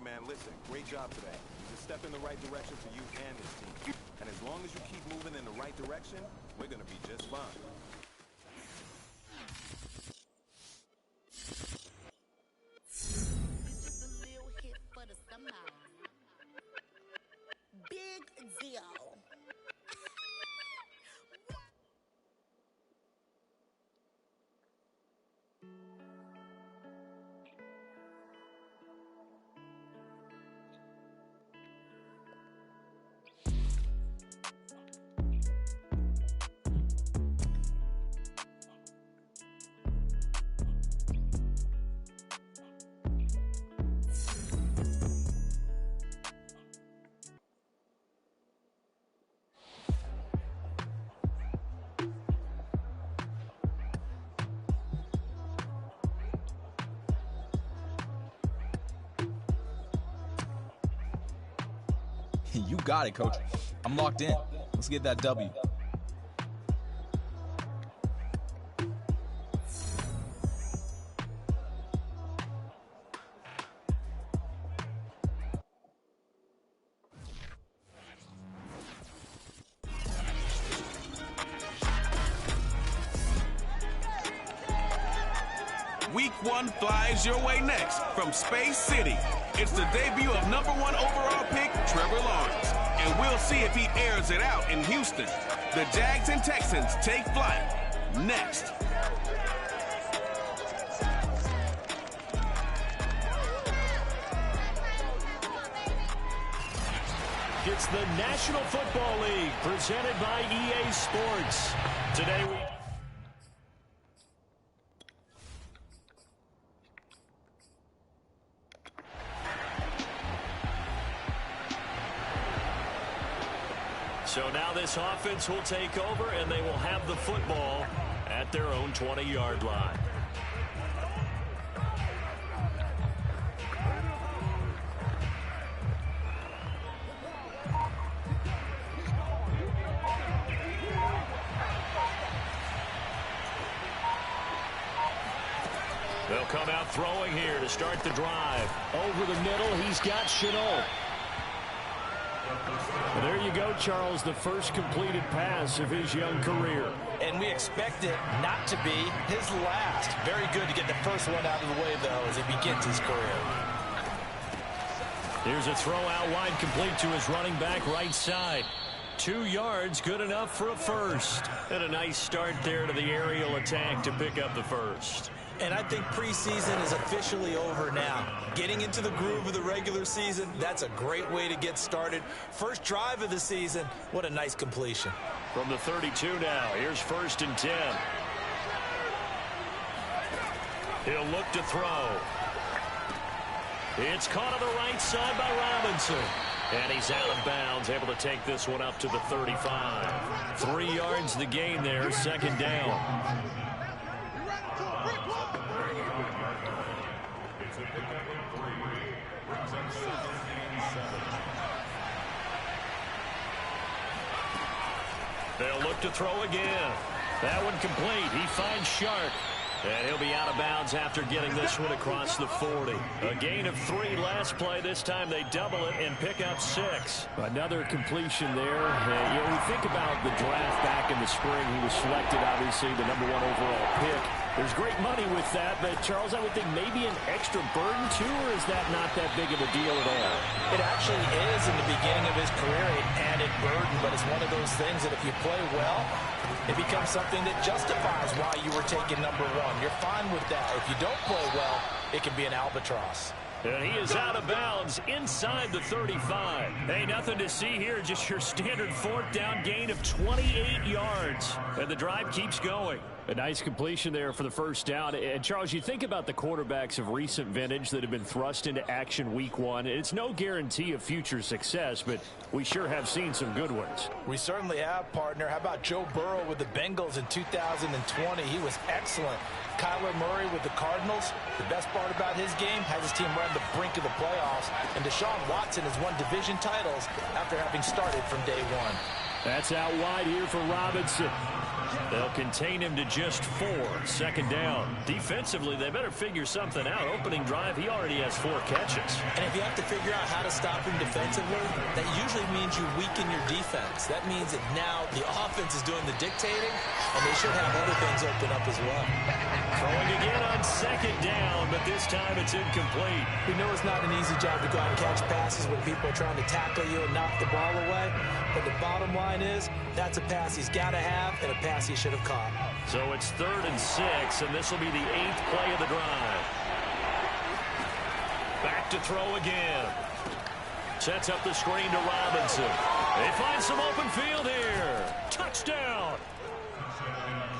Man, listen, great job today. It's a step in the right direction for you and this team. And as long as you keep moving in the right direction, we're going to be just fine. This is a little hit for the summer. Big deal. You got it, Coach. I'm locked in. Let's get that W. Week 1 flies your way next from Space City. It's the debut of #1 overall pick Trevor Lawrence, and we'll see if he airs it out in Houston. The Jags and Texans take flight next. It's the National Football League presented by EA Sports. Today we... So now this offense will take over, and they will have the football at their own 20-yard line. They'll come out throwing here to start the drive. Over the middle, he's got Chenault. Well, there you go, Charles, the first completed pass of his young career. And we expect it not to be his last. Very good to get the first one out of the way, though, as he begins his career. Here's a throw out wide, complete to his running back right side. 2 yards, good enough for a first. And a nice start there to the aerial attack to pick up the first. And I think preseason is officially over now. Getting into the groove of the regular season, that's a great way to get started. First drive of the season, what a nice completion. From the 32 now, here's 1st and 10. He'll look to throw. It's caught on the right side by Robinson. And he's out of bounds, able to take this one up to the 35. 3 yards the gain there, 2nd down. They'll look to throw again. That one complete. He finds Sharp. And he'll be out of bounds after getting this one across the 40. A gain of 3 last play. This time they double it and pick up 6. Another completion there. You know, we think about the draft back in the spring. He was selected, obviously, the #1 overall pick. There's great money with that, but, Charles, I would think maybe an extra burden, too, or is that not that big of a deal at all? It actually is in the beginning of his career, an added burden, but it's one of those things that if you play well, it becomes something that justifies why you were taken #1. You're fine with that. If you don't play well, it can be an albatross. And he is out of bounds inside the 35. Hey, nothing to see here, just your standard 4th down gain of 28 yards. And the drive keeps going. A nice completion there for the 1st down. And, Charles, you think about the quarterbacks of recent vintage that have been thrust into action week 1. It's no guarantee of future success, but we sure have seen some good ones. We certainly have, partner. How about Joe Burrow with the Bengals in 2020? He was excellent. Kyler Murray with the Cardinals. The best part about his game, has his team right on the brink of the playoffs. And Deshaun Watson has won division titles after having started from day 1. That's out wide here for Robinson. They'll contain him to just 4. 2nd down. Defensively, they better figure something out. Opening drive, he already has 4 catches. And if you have to figure out how to stop him defensively, that usually means you weaken your defense. That means that now the offense is doing the dictating, and they should have other things open up as well. Throwing again on 2nd down, but this time it's incomplete. We know it's not an easy job to go out and catch passes when people are trying to tackle you and knock the ball away. But the bottom line is, that's a pass he's got to have and a pass he should have caught. So it's 3rd and 6, and this will be the 8th play of the drive. Back to throw again. Sets up the screen to Robinson. They find some open field here. Touchdown.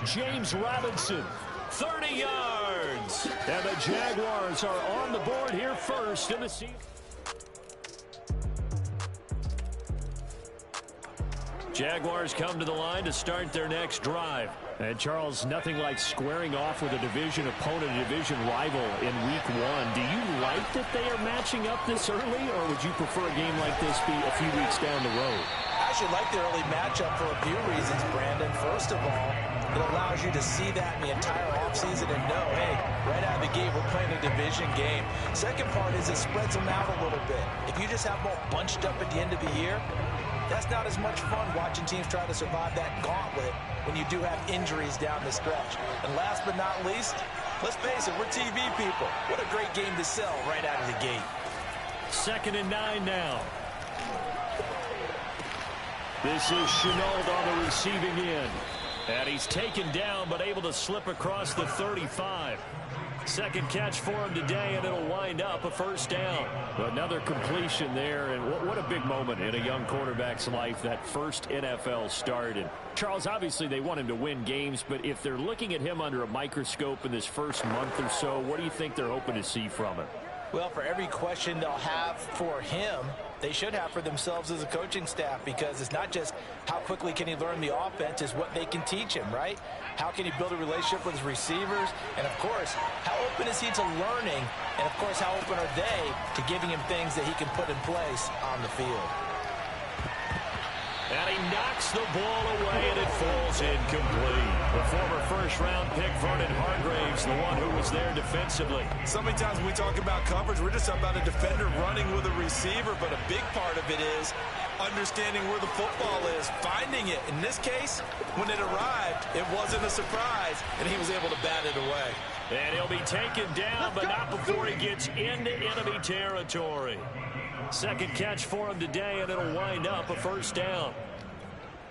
James Robinson, 30 yards. And the Jaguars are on the board here first in the season. Jaguars come to the line to start their next drive. And Charles, nothing like squaring off with a division opponent, a division rival in week 1. Do you like that they are matching up this early, or would you prefer a game like this be a few weeks down the road? I actually like the early matchup for a few reasons, Brandon. First of all, it allows you to see that in the entire offseason and know, hey, right out of the gate, we're playing a division game. Second part is it spreads them out a little bit. If you just have them all bunched up at the end of the year, that's not as much fun watching teams try to survive that gauntlet when you do have injuries down the stretch. And last but not least, let's face it, we're TV people. What a great game to sell right out of the gate. 2nd and 9 now. This is Chenault on the receiving end. And he's taken down, but able to slip across the 35. Second catch for him today, and it'll wind up a first down. Another completion there, and what a big moment in a young quarterback's life, that first NFL start. And Charles, obviously they want him to win games, but if they're looking at him under a microscope in this first month or so, what do you think they're hoping to see from him? Well, for every question they'll have for him, they should have for themselves as a coaching staff, because it's not just how quickly can he learn the offense, it's what they can teach him, right? How can he build a relationship with his receivers? And, of course, how open is he to learning? And, of course, how open are they to giving him things that he can put in place on the field? And he knocks the ball away, and it falls incomplete. The former first-round pick, Vernon Hargraves, the one who was there defensively. So many times when we talk about coverage, we're just talking about a defender running with a receiver, but a big part of it is understanding where the football is, finding it. In this case, when it arrived, it wasn't a surprise, and he was able to bat it away. And he'll be taken down, but not before he gets into enemy territory. Second catch for him today, and it'll wind up a first down.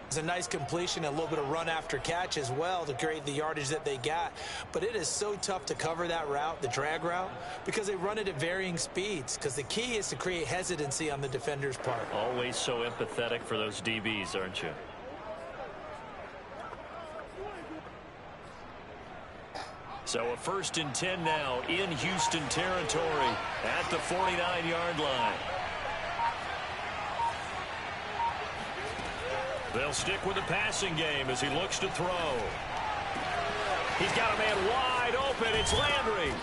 It's a nice completion, a little bit of run after catch as well to create the yardage that they got. But it is so tough to cover that route, the drag route, because they run it at varying speeds. Because the key is to create hesitancy on the defender's part. Always so empathetic for those DBs, aren't you? So a 1st and 10 now in Houston territory at the 49-yard line. They'll stick with the passing game as he looks to throw. He's got a man wide open. It's Landry.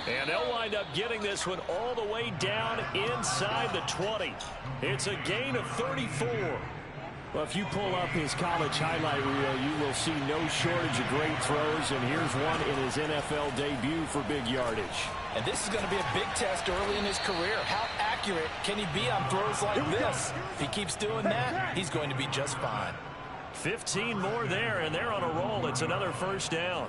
And they'll wind up getting this one all the way down inside the 20. It's a gain of 34. Well, if you pull up his college highlight reel, you will see no shortage of great throws, and here's one in his NFL debut for big yardage. And this is going to be a big test early in his career. How accurate can he be on throws like this? If he keeps doing that, he's going to be just fine. 15 more there, and they're on a roll. It's another first down.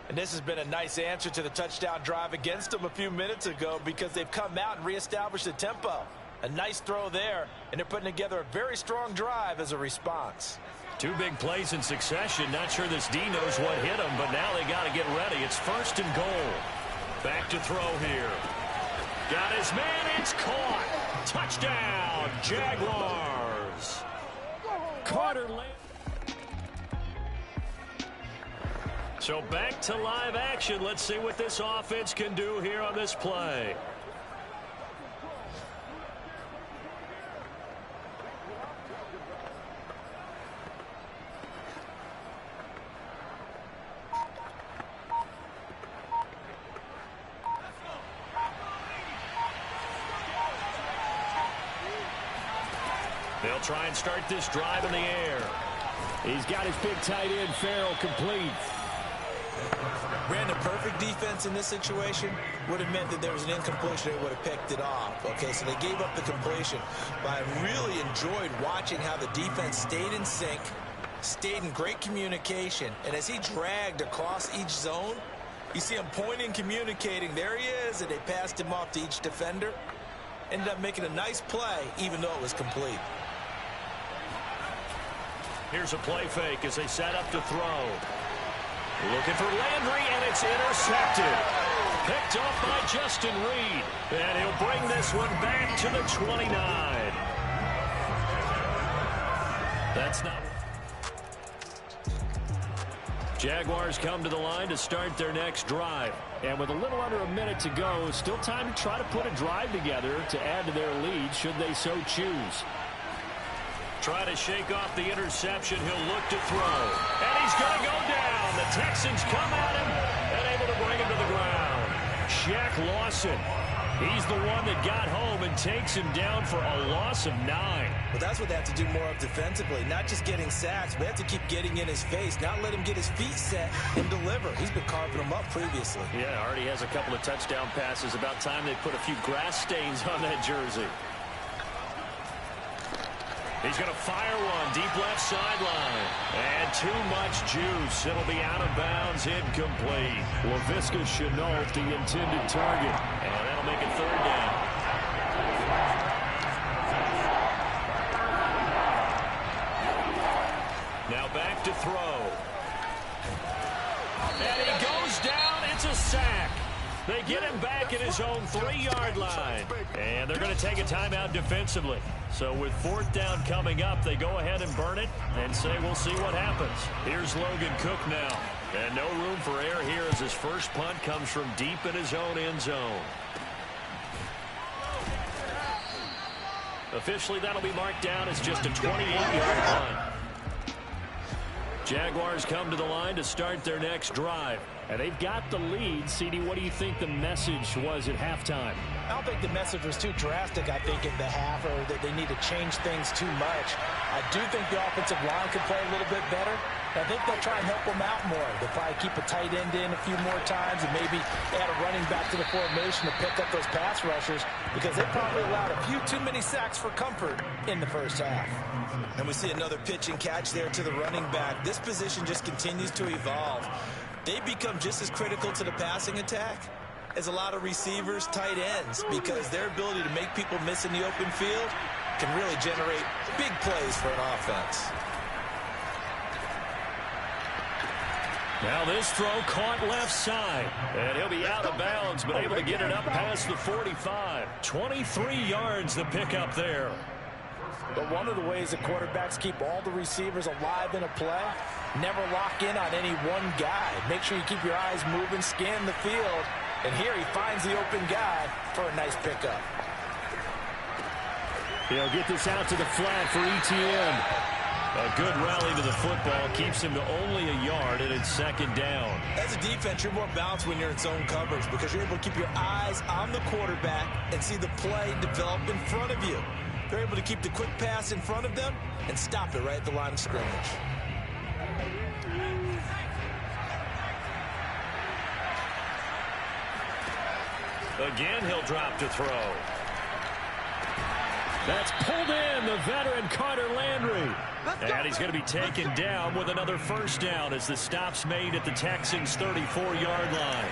And this has been a nice answer to the touchdown drive against them a few minutes ago, because they've come out and reestablished the tempo. A nice throw there, and they're putting together a very strong drive as a response. 2 big plays in succession. Not sure this D knows what hit him, but now they got to get ready. It's 1st and goal. Back to throw here. Got his man. It's caught. Touchdown, Jaguars. Carter Land. So back to live action. Let's see what this offense can do here on this play. They'll try and start this drive in the air. He's got his big tight end, Farrell, complete. Brandon, perfect defense in this situation would have meant that there was an incompletion. They would have picked it off. Okay, so they gave up the completion. But I really enjoyed watching how the defense stayed in sync, stayed in great communication. And as he dragged across each zone, you see him pointing, communicating. There he is, and they passed him off to each defender. Ended up making a nice play, even though it was complete. Here's a play fake as they set up to throw. Looking for Landry, and it's intercepted. Picked off by Justin Reed. And he'll bring this one back to the 29. That's not... Jaguars come to the line to start their next drive. And with a little under a minute to go, still time to try to put a drive together to add to their lead should they so choose. Try to shake off the interception. He'll look to throw. And he's going to go down. The Texans come at him and able to bring him to the ground. Shaq Lawson. He's the one that got home and takes him down for a loss of 9. Well, that's what they have to do more of defensively. Not just getting sacks, but they have to keep getting in his face. Not let him get his feet set and deliver. He's been carving them up previously. Yeah, already has a couple of touchdown passes. About time they put a few grass stains on that jersey. He's going to fire one deep left sideline. And too much juice. It'll be out of bounds, incomplete. Laviska Shenault, the intended target. And that'll make it 3rd down. Now back to throw. And he goes down. It's a sack. They get him back at his own 3-yard line. And they're going to take a timeout defensively. So with 4th down coming up, they go ahead and burn it and say we'll see what happens. Here's Logan Cook now. And no room for error here as his first punt comes from deep in his own end zone. Officially, that'll be marked down as just a 28-yard punt. Jaguars come to the line to start their next drive. And they've got the lead. CD, what do you think the message was at halftime? I don't think the message was too drastic, I think, in the half, or that they need to change things too much. I do think the offensive line could play a little bit better. I think they'll try and help them out more. They'll probably keep a tight end in a few more times and maybe add a running back to the formation to pick up those pass rushers, because they probably allowed a few too many sacks for comfort in the first half. And we see another pitch and catch there to the running back. This position just continues to evolve. They become just as critical to the passing attack as a lot of receivers, tight ends, because their ability to make people miss in the open field can really generate big plays for an offense. Now this throw caught left side, and he'll be out of bounds, but able to get it up past the 45. 23 yards the pickup there. But one of the ways that quarterbacks keep all the receivers alive in a play, never lock in on any one guy. Make sure you keep your eyes moving, scan the field. And here he finds the open guy for a nice pickup. He'll get this out to the flat for Etienne. A good rally to the football keeps him to only a yard, and it's 2nd down. As a defense, you're more balanced when you're in zone coverage because you're able to keep your eyes on the quarterback and see the play develop in front of you. They're able to keep the quick pass in front of them and stop it right at the line of scrimmage. Again, he'll drop to throw. That's pulled in, the veteran Carter Landry. And he's going to be taken down with another 1st down as the stop's made at the Texans' 34-yard line.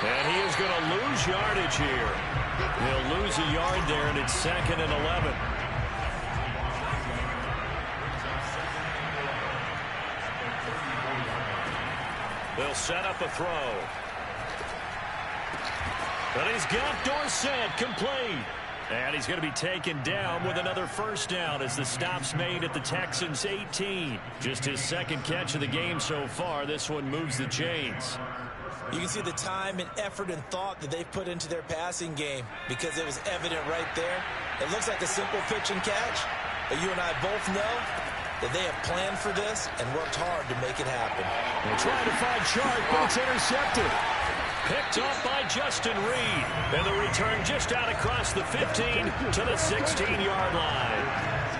And he is going to lose yardage here. He'll lose a yard there, and it's 2nd and 11. They'll set up a throw. But he's got Dorsett complete. And he's going to be taken down with another 1st down as the stop's made at the Texans' 18. Just his 2nd catch of the game so far. This one moves the chains. You can see the time and effort and thought that they've put into their passing game because it was evident right there. It looks like a simple pitch and catch, but you and I both know that they have planned for this and worked hard to make it happen. They're trying to find Chark, but it's intercepted. Picked off by Justin Reed. And the return just out across the 15 to the 16-yard line.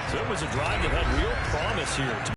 So it was a drive that had real promise here.